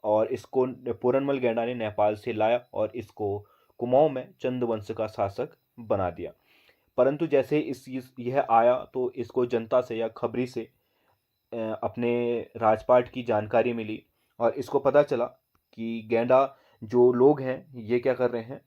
और इसको पूरनमल गेंडा ने नेपाल से लाया और इसको कुमाऊं में चंद वंश का शासक बना दिया। परंतु जैसे यह आया तो इसको जनता से या खबरी से अपने राजपाट की जानकारी मिली और इसको पता चला कि गेंडा जो लोग हैं ये क्या कर रहे हैं,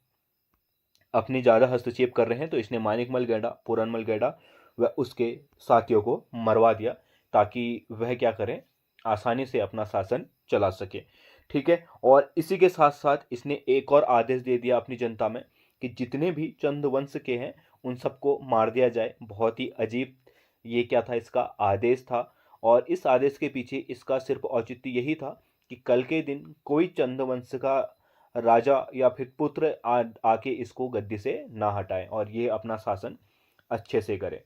अपनी ज़्यादा हस्तक्षेप कर रहे हैं। तो इसने मानिकमल गेंडा, पूरनमल गेंडा व उसके साथियों को मरवा दिया ताकि वह क्या करें, आसानी से अपना शासन चला सके। ठीक है, और इसी के साथ साथ इसने एक और आदेश दे दिया अपनी जनता में कि जितने भी चंद वंश के हैं उन सबको मार दिया जाए। बहुत ही अजीब ये क्या था, इसका आदेश था। और इस आदेश के पीछे इसका सिर्फ औचित्य यही था कि कल के दिन कोई चंद वंश का राजा या फिर पुत्र आके इसको गद्दी से ना हटाए और ये अपना शासन अच्छे से करे।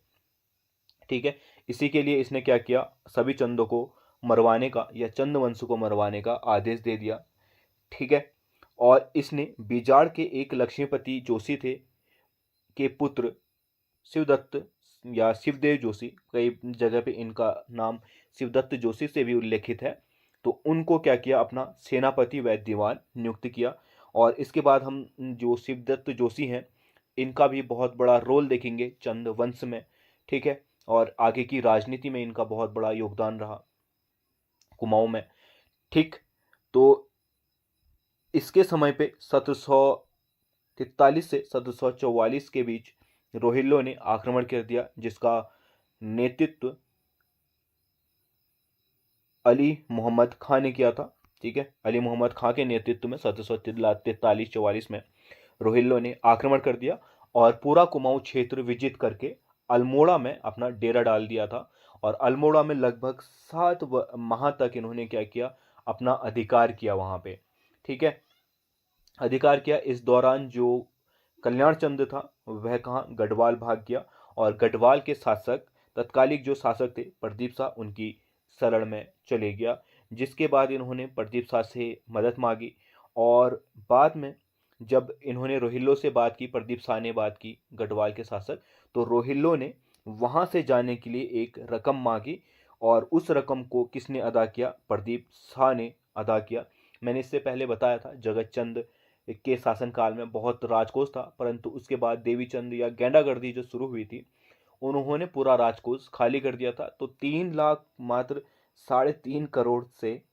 ठीक है, इसी के लिए इसने क्या किया, सभी चंदों को मरवाने का या चंद वंश को मरवाने का आदेश दे दिया। ठीक है, और इसने बीजाड़ के एक लक्ष्मीपति जोशी थे के पुत्र शिवदत्त या शिवदेव जोशी, कई जगह पे इनका नाम शिवदत्त जोशी से भी उल्लेखित है, तो उनको क्या किया, अपना सेनापति व दीवान नियुक्त किया। और इसके बाद हम जो शिवदत्त जोशी हैं इनका भी बहुत बड़ा रोल देखेंगे चंद वंश में। ठीक है, और आगे की राजनीति में इनका बहुत बड़ा योगदान रहा कुमाऊं में। ठीक, तो इसके समय पे 1743 से 1744 के बीच रोहिल्लों ने आक्रमण कर दिया जिसका नेतृत्व अली मोहम्मद खां ने किया था। ठीक है, अली मोहम्मद खां के नेतृत्व में 1743-44 में रोहिल्लों ने आक्रमण कर दिया और पूरा कुमाऊं क्षेत्र विजित करके अल्मोड़ा में अपना डेरा डाल दिया था। और अल्मोड़ा में लगभग 7 माह तक इन्होंने क्या किया, अपना अधिकार किया वहां पे। ठीक है, अधिकार किया। इस दौरान जो कल्याण चंद था वह कहाँ, गढ़वाल भाग गया और गढ़वाल के शासक, तत्कालिक जो शासक थे प्रदीप शाह, उनकी शरण में चले गया। जिसके बाद इन्होंने प्रदीप शाह से मदद मांगी और बाद में जब इन्होंने रोहिल्लों से बात की, प्रदीप शाह ने बात की गढ़वाल के शासक, तो रोहिल्लों ने वहां से जाने के लिए एक रकम मांगी और उस रकम को किसने अदा किया, प्रदीप शाह ने अदा किया। मैंने इससे पहले बताया था जगत चंद के शासनकाल में बहुत राजकोष था, परंतु उसके बाद देवीचंद या गेंडागर्दी जो शुरू हुई थी उन्होंने पूरा राजकोष खाली कर दिया था। तो 3 लाख, मात्र 3.5 करोड़ से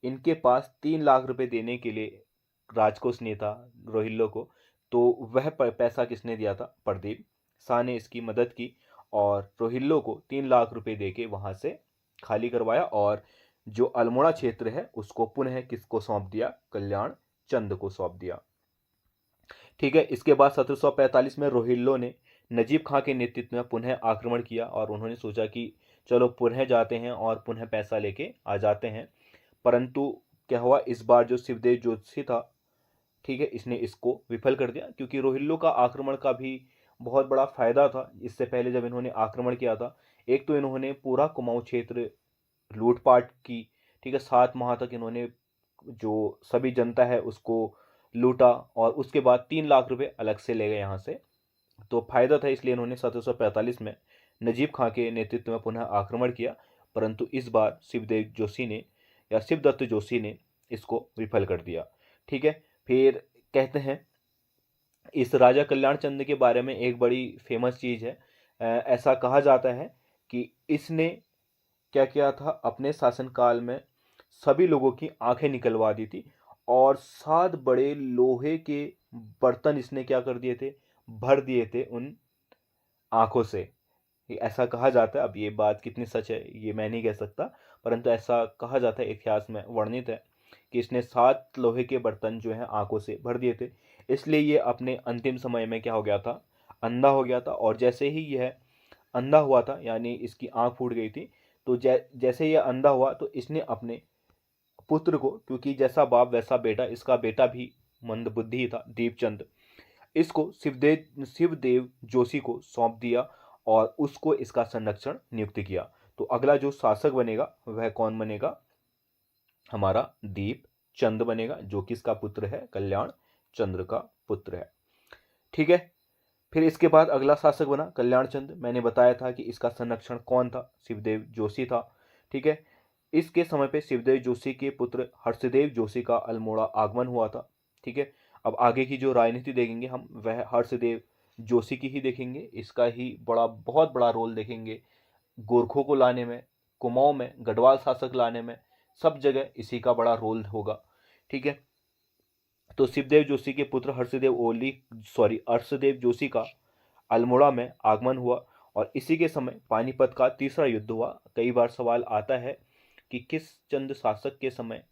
इनके पास 3 लाख रुपए देने के लिए राजकोष नहीं था रोहिल्लो को। तो वह पैसा किसने दिया था, प्रदीप शाह ने इसकी मदद की और रोहिल्लो को 3 लाख रुपए देके वहां से खाली करवाया और जो अल्मोड़ा क्षेत्र है उसको पुनः किसको सौंप दिया, कल्याण चंद को सौंप दिया। ठीक है, इसके बाद 1745 में रोहिल्लो ने नजीब खां के नेतृत्व में पुनः आक्रमण किया और उन्होंने सोचा कि चलो पुनः जाते हैं और पुनः पैसा लेके आ जाते हैं। परंतु क्या हुआ, इस बार जो शिवदेव जोशी था, ठीक है, इसने इसको विफल कर दिया क्योंकि रोहिल्लो का आक्रमण का भी बहुत बड़ा फायदा था। इससे पहले जब इन्होंने आक्रमण किया था, एक तो इन्होंने पूरा कुमाऊं क्षेत्र लूटपाट की। ठीक है, 7 माह तक इन्होंने जो सभी जनता है उसको लूटा और उसके बाद 3 लाख रुपए अलग से ले गए यहाँ से। तो फायदा था, इसलिए इन्होंने 1745 में नजीब खां के नेतृत्व में पुनः आक्रमण किया। परंतु इस बार शिवदेव जोशी ने या शिवदत्त जोशी ने इसको विफल कर दिया। ठीक है, फिर कहते हैं इस राजा कल्याण चंद के बारे में एक बड़ी फेमस चीज़ है। ऐसा कहा जाता है कि इसने क्या किया था, अपने शासनकाल में सभी लोगों की आंखें निकलवा दी थी और 7 बड़े लोहे के बर्तन इसने क्या कर दिए थे, भर दिए थे उन आंखों से। ऐसा कहा जाता है, अब ये बात कितनी सच है ये मैं नहीं कह सकता, परंतु ऐसा कहा जाता है, इतिहास में वर्णित है कि इसने 7 लोहे के बर्तन जो हैं आंखों से भर दिए थे। इसलिए ये अपने अंतिम समय में क्या हो गया था, अंधा हो गया था। और जैसे ही यह अंधा हुआ था, यानी इसकी आंख फूट गई थी, तो जैसे ये अंधा हुआ तो इसने अपने पुत्र को, क्योंकि जैसा बाप वैसा बेटा, इसका बेटा भी मंदबुद्धि था दीपचंद, इसको शिवदेव जोशी को सौंप दिया और उसको इसका संरक्षण नियुक्त किया। तो अगला जो शासक बनेगा वह कौन बनेगा, हमारा दीप चंद बनेगा, जो किसका पुत्र है, कल्याण चंद्र का पुत्र है। ठीक है, फिर इसके बाद अगला शासक बना कल्याण चंद। मैंने बताया था कि इसका संरक्षण कौन था, शिवदेव जोशी था। ठीक है, इसके समय पे शिवदेव जोशी के पुत्र हर्षदेव जोशी का अल्मोड़ा आगमन हुआ था। ठीक है, अब आगे की जो राजनीति देखेंगे हम, वह हर्षदेव जोशी की ही देखेंगे, इसका ही बहुत बड़ा रोल देखेंगे गोरखों को लाने में, कुमाऊं में गढ़वाल शासक लाने में, सब जगह इसी का बड़ा रोल होगा। ठीक है, तो शिवदेव जोशी के पुत्र हर्षदेव जोशी का अल्मोड़ा में आगमन हुआ और इसी के समय पानीपत का तीसरा युद्ध हुआ। कई बार सवाल आता है कि किस चंद शासक के समय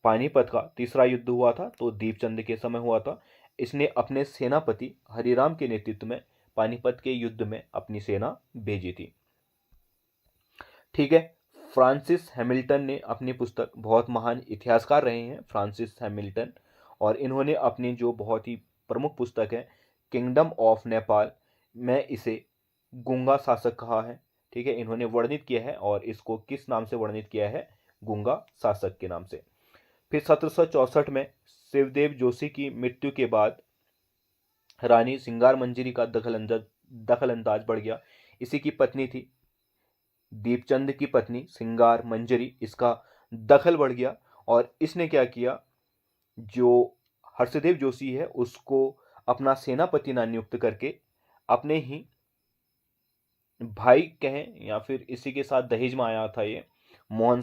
पानीपत का तीसरा युद्ध हुआ था, तो दीपचंद के समय हुआ था। इसने अपने सेनापति हरिराम के नेतृत्व में पानीपत के युद्ध में अपनी सेना भेजी थी। ठीक है, फ्रांसिस हैमिल्टन ने अपनी पुस्तक, बहुत महान इतिहासकार रहे हैं फ्रांसिस हैमिल्टन, और इन्होंने अपनी जो बहुत ही प्रमुख पुस्तक है किंगडम ऑफ नेपाल में इसे गूंगा शासक कहा है। ठीक है, इन्होंने वर्णित किया है और इसको किस नाम से वर्णित किया है? गूंगा शासक के नाम से। फिर 1764 में शिवदेव जोशी की मृत्यु के बाद रानी सिंगार मंजरी का दखलंदाज बढ़ गया। इसी की पत्नी थी दीपचंद की पत्नी सिंगार मंजरी, इसका दखल बढ़ गया और इसने क्या किया, जो हर्षदेव जोशी है उसको अपना सेनापति ना नियुक्त करके अपने ही भाई कहें या फिर इसी के साथ दहेज में आया था ये मोहन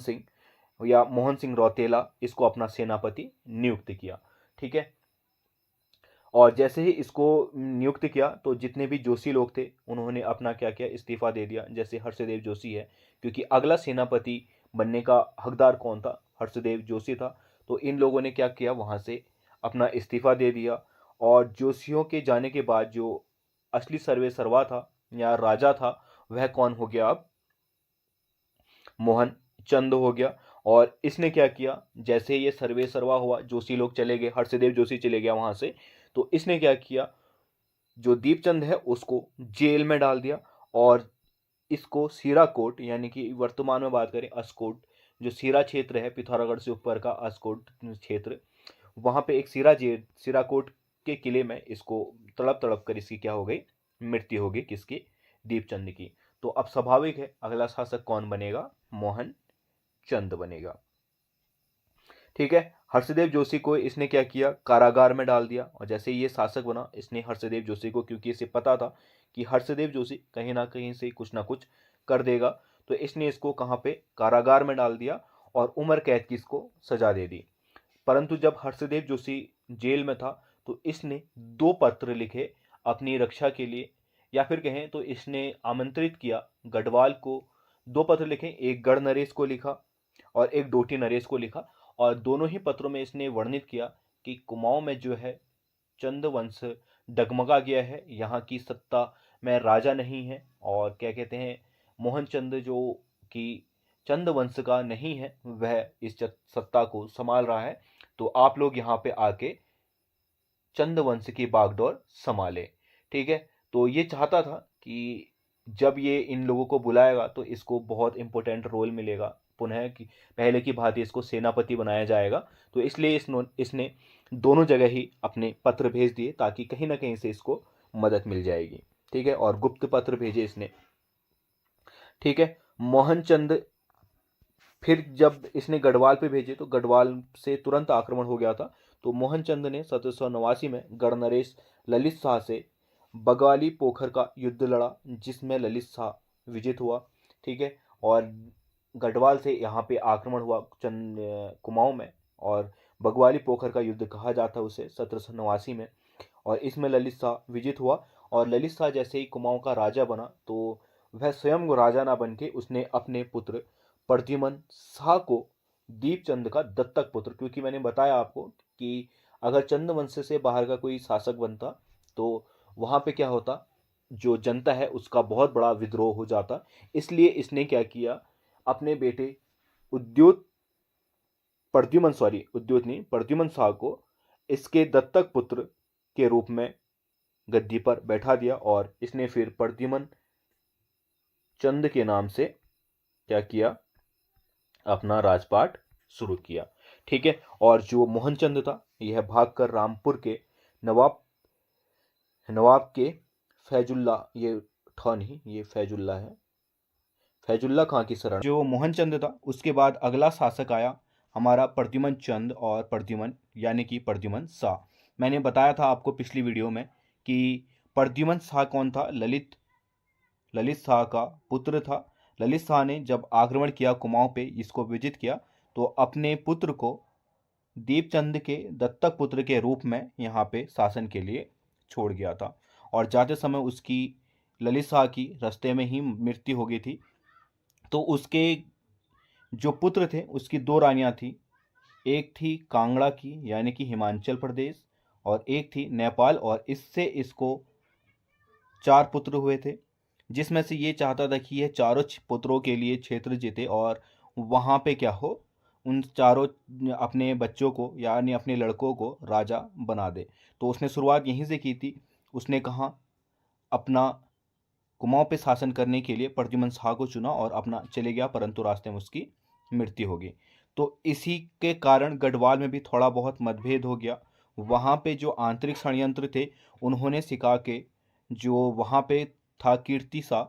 सिंह रौतेला, इसको अपना सेनापति नियुक्त किया। ठीक है, और जैसे ही इसको नियुक्त किया तो जितने भी जोशी लोग थे उन्होंने अपना क्या किया, इस्तीफा दे दिया। जैसे हर्षदेव जोशी है, क्योंकि अगला सेनापति बनने का हकदार कौन था? हर्षदेव जोशी था। तो इन लोगों ने क्या किया, वहां से अपना इस्तीफा दे दिया और जोशियों के जाने के बाद जो असली सर्वे सर्वा था या राजा था वह कौन हो गया? अब मोहन चंद हो गया। और इसने क्या किया, जैसे ये सर्वे सर्वा हुआ, जोशी लोग चले गए, हर्षदेव जोशी चले गया वहां से, तो इसने क्या किया, जो दीपचंद है उसको जेल में डाल दिया और इसको सीराकोट, यानी कि वर्तमान में बात करें अस्कोट, जो सीरा क्षेत्र है पिथौरागढ़ से ऊपर का अस्कोट क्षेत्र, वहां पे एक सीराकोट के किले में इसको तड़प तड़प कर इसकी क्या हो गई, मृत्यु हो गई। किसकी? दीपचंद की। तो अब स्वाभाविक है अगला शासक कौन बनेगा? मोहन चंद बनेगा। ठीक है, हर्षदेव जोशी को इसने क्या किया, कारागार में डाल दिया। और जैसे ये शासक बना, इसने हर्षदेव जोशी को, क्योंकि इसे पता था कि हर्षदेव जोशी कहीं ना कहीं से कुछ ना कुछ कर देगा, तो इसने इसको कहाँ पे, कारागार में डाल दिया और उम्र कैद की इसको सजा दे दी। परंतु जब हर्षदेव जोशी जेल में था तो इसने 2 पत्र लिखे अपनी रक्षा के लिए, या फिर कहें तो इसने आमंत्रित किया गढ़वाल को। 2 पत्र लिखे, एक गढ़ नरेश को लिखा और एक डोटी नरेश को लिखा, और दोनों ही पत्रों में इसने वर्णित किया कि कुमाऊं में जो है चंद वंश डगमगा गया है, यहाँ की सत्ता में राजा नहीं है, और क्या कहते हैं, मोहनचंद जो कि चंद वंश का नहीं है वह इस सत्ता को संभाल रहा है, तो आप लोग यहाँ पे आके चंद वंश की बागडोर संभाले। ठीक है, तो ये चाहता था कि जब ये इन लोगों को बुलाएगा तो इसको बहुत इंपॉर्टेंट रोल मिलेगा, पुनः कि पहले की भांति इसको सेनापति बनाया जाएगा। तो इसलिए इसने दोनों जगह ही अपने पत्र भेज दिए ताकि कहीं ना कहीं से इसको मदद मिल जाएगी। ठीक है, और गुप्त पत्र भेजे इसने। ठीक है, मोहनचंद फिर जब इसने गढ़वाल पे भेजे तो गढ़वाल से तुरंत आक्रमण हो गया था। तो मोहनचंद ने 1789 में गढ़नरेश ललित शाह से बगाली पोखर का युद्ध लड़ा, जिसमें ललित शाह विजित हुआ। ठीक है, और गढ़वाल से यहाँ पे आक्रमण हुआ कुमाऊं में, और बगवाली पोखर का युद्ध कहा जाता है उसे 1789 में, और इसमें ललित शाह विजित हुआ। और ललित शाह जैसे ही कुमाऊं का राजा बना तो वह स्वयं राजा ना बन के उसने अपने पुत्र प्रद्युमन शाह को, दीपचंद का दत्तक पुत्र, क्योंकि मैंने बताया आपको कि अगर चंद वंश से बाहर का कोई शासक बनता तो वहां पे क्या होता, जो जनता है उसका बहुत बड़ा विद्रोह हो जाता। इसलिए इसने क्या किया, अपने बेटे प्रद्युमन शाह को इसके दत्तक पुत्र के रूप में गद्दी पर बैठा दिया, और इसने फिर प्रद्युमन चंद के नाम से क्या किया, अपना राजपाट शुरू किया। ठीक है, और जो मोहनचंद था यह भागकर रामपुर के नवाब के फैजुल्ला, ये ठा नहीं, ये फैजुल्ला है, फैजुल्ला खां की शरण। जो मोहनचंद था उसके बाद अगला शासक आया हमारा प्रद्युमन चंद और प्रद्युमन, यानी कि प्रद्युमन शाह। मैंने बताया था आपको पिछली वीडियो में कि प्रद्युम्न शाह कौन था, ललित शाह का पुत्र था। ललित शाह ने जब आक्रमण किया कुमाऊं पे, इसको विजित किया, तो अपने पुत्र को दीपचंद के दत्तक पुत्र के रूप में यहाँ पे शासन के लिए छोड़ गया था। और जाते समय उसकी, ललित शाह की रास्ते में ही मृत्यु हो गई थी। तो उसके जो पुत्र थे उसकी दो रानियां थी, एक थी कांगड़ा की यानी कि हिमाचल प्रदेश, और एक थी नेपाल, और इससे इसको 4 पुत्र हुए थे, जिसमें से ये चाहता था कि ये चारों पुत्रों के लिए क्षेत्र जीते और वहाँ पे क्या हो, उन चारों अपने बच्चों को यानी अपने लड़कों को राजा बना दे। तो उसने शुरुआत यहीं से की थी। उसने कहा अपना कुमाऊं पे शासन करने के लिए प्रद्युम्न शाह को चुना और अपना चले गया, परंतु रास्ते में उसकी मृत्यु हो गई। तो इसी के कारण गढ़वाल में भी थोड़ा बहुत मतभेद हो गया। वहाँ पे जो आंतरिक षड्यंत्र थे उन्होंने सिखा के, जो वहाँ पे था कीर्ति शाह,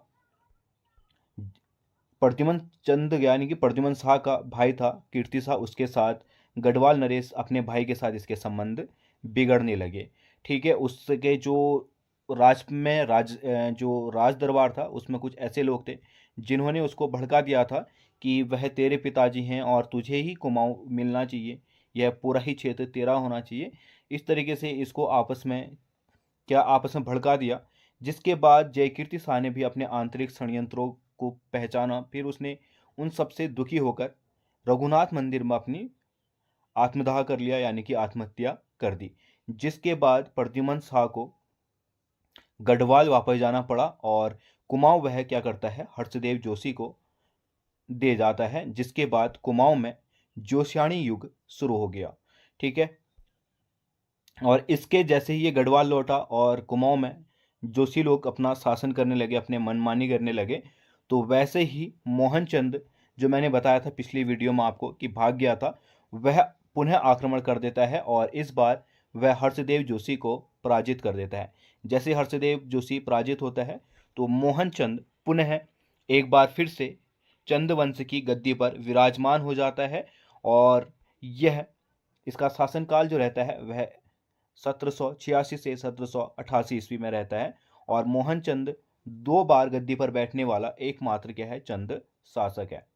प्रद्युम्न चंद यानी कि प्रद्युम्न शाह का भाई था कीर्ति शाह, उसके साथ गढ़वाल नरेश अपने भाई के साथ इसके संबंध बिगड़ने लगे। ठीक है, उसके जो राज दरबार था उसमें कुछ ऐसे लोग थे जिन्होंने उसको भड़का दिया था कि वह तेरे पिताजी हैं और तुझे ही कुमाऊं मिलना चाहिए, यह पूरा ही क्षेत्र तेरा होना चाहिए। इस तरीके से इसको आपस में भड़का दिया, जिसके बाद जयकीर्ति शाह ने भी अपने आंतरिक षड्यंत्रों को पहचाना। फिर उसने उन सबसे दुखी होकर रघुनाथ मंदिर में अपनी आत्मदाह कर लिया यानी कि आत्महत्या कर दी, जिसके बाद प्रद्युम्न शाह को गढ़वाल वापस जाना पड़ा और कुमाऊं वह क्या करता है, हर्षदेव जोशी को दे जाता है, जिसके बाद कुमाऊं में जोशियाणी युग शुरू हो गया। ठीक है, और इसके जैसे ही ये गढ़वाल लौटा और कुमाऊं में जोशी लोग अपना शासन करने लगे, अपने मनमानी करने लगे, तो वैसे ही मोहनचंद, जो मैंने बताया था पिछली वीडियो में आपको कि भाग गया था, वह पुनः आक्रमण कर देता है और इस बार वह हर्षदेव जोशी को पराजित कर देता है। जैसे हर्षदेव जोशी पराजित होता है तो मोहनचंद पुनः एक बार फिर से चंद की गद्दी पर विराजमान हो जाता है और यह इसका शासनकाल जो रहता है वह 1786 से 1788 ईस्वी में रहता है। और मोहनचंद 2 बार गद्दी पर बैठने वाला एकमात्र क्या है, चंद शासक है।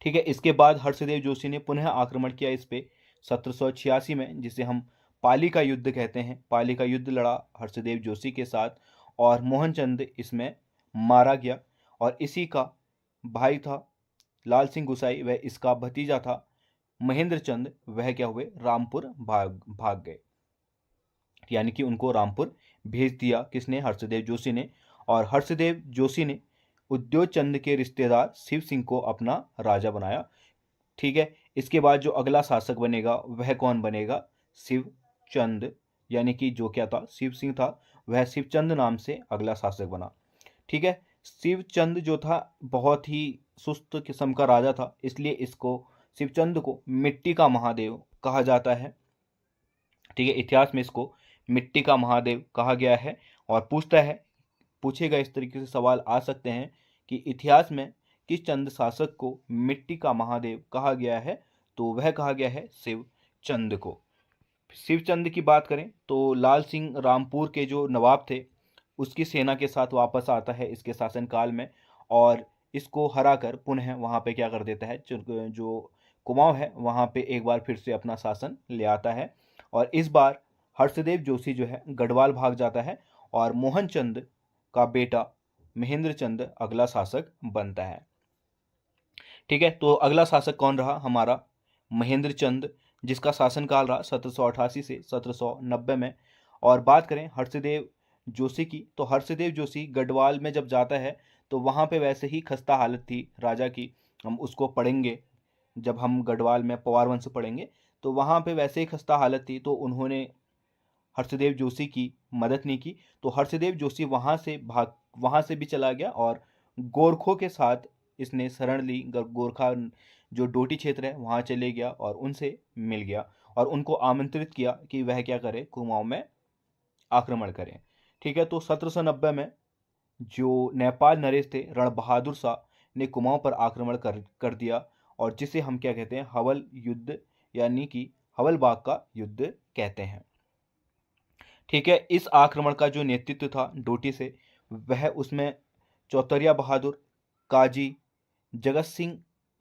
ठीक है, इसके बाद हर्षदेव जोशी ने पुनः आक्रमण किया इस पे 1786 में, जिसे हम पाली का युद्ध कहते हैं। पाली का युद्ध लड़ा हर्षदेव जोशी के साथ और मोहनचंद इसमें मारा गया। और इसी का भाई था लाल सिंह गुसाई, वह इसका भतीजा था महेंद्र चंद, वह क्या हुए, रामपुर भाग गए, यानी कि उनको रामपुर भेज दिया किसने, हर्षदेव जोशी ने। और हर्षदेव जोशी ने उद्योग चंद के रिश्तेदार शिव सिंह को अपना राजा बनाया। ठीक है, इसके बाद जो अगला शासक बनेगा वह कौन बनेगा, शिवचंद, यानी कि जो क्या था, शिव सिंह था, वह शिवचंद नाम से अगला शासक बना। ठीक है, शिवचंद जो था बहुत ही सुस्त किस्म का राजा था, इसलिए इसको शिवचंद को मिट्टी का महादेव कहा जाता है। ठीक है, इतिहास में इसको मिट्टी का महादेव कहा गया है। और पूछेगा इस तरीके से सवाल आ सकते हैं कि इतिहास में किस चंद शासक को मिट्टी का महादेव कहा गया है, तो वह कहा गया है शिवचंद को। शिवचंद की बात करें तो लाल सिंह रामपुर के जो नवाब थे उसकी सेना के साथ वापस आता है इसके शासनकाल में और इसको हराकर पुनः वहाँ पे क्या कर देता है, जो कुमाऊं है वहाँ पे एक बार फिर से अपना शासन ले आता है। और इस बार हर्षदेव जोशी जो है गढ़वाल भाग जाता है और मोहनचंद का बेटा महेंद्र चंद अगला शासक बनता है। ठीक है, तो अगला शासक कौन रहा हमारा, महेंद्र चंद, जिसका शासनकाल रहा 1788 से 1790 में। और बात करें हर्षदेव जोशी की, तो हर्षदेव जोशी गढ़वाल में जब जाता है तो वहाँ पे वैसे ही खस्ता हालत थी राजा की, हम उसको पढ़ेंगे जब हम गढ़वाल में पवार वंश पढ़ेंगे, तो वहाँ पे वैसे ही खस्ता हालत थी, तो उन्होंने हर्षदेव जोशी की मदद नहीं की। तो हर्षदेव जोशी वहाँ से भी चला गया और गोरखों के साथ इसने शरण ली। गोरखा जो डोटी क्षेत्र है वहाँ चले गया और उनसे मिल गया और उनको आमंत्रित किया कि वह क्या करे, कुमाऊं में आक्रमण करें। ठीक है, तो 1790 में जो नेपाल नरेश थे रणबहादुर शाह ने कुमाऊं पर आक्रमण कर दिया और जिसे हम क्या कहते हैं, हवल युद्ध यानी कि हवलबाग का युद्ध कहते हैं। ठीक है। इस आक्रमण का जो नेतृत्व था डोटी से, वह उसमें चौतरिया बहादुर, काजी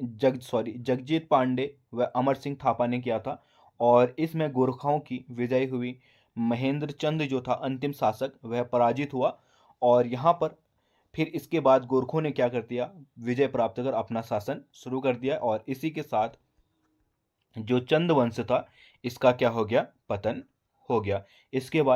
जगजीत पांडे व अमर सिंह थापा ने किया था। और इसमें गोरखाओं की विजय हुई। महेंद्र चंद जो था अंतिम शासक, वह पराजित हुआ। और यहाँ पर फिर इसके बाद गोरखों ने क्या कर दिया, विजय प्राप्त कर अपना शासन शुरू कर दिया। और इसी के साथ जो चंद वंश था, इसका क्या हो गया, पतन हो गया। इसके बाद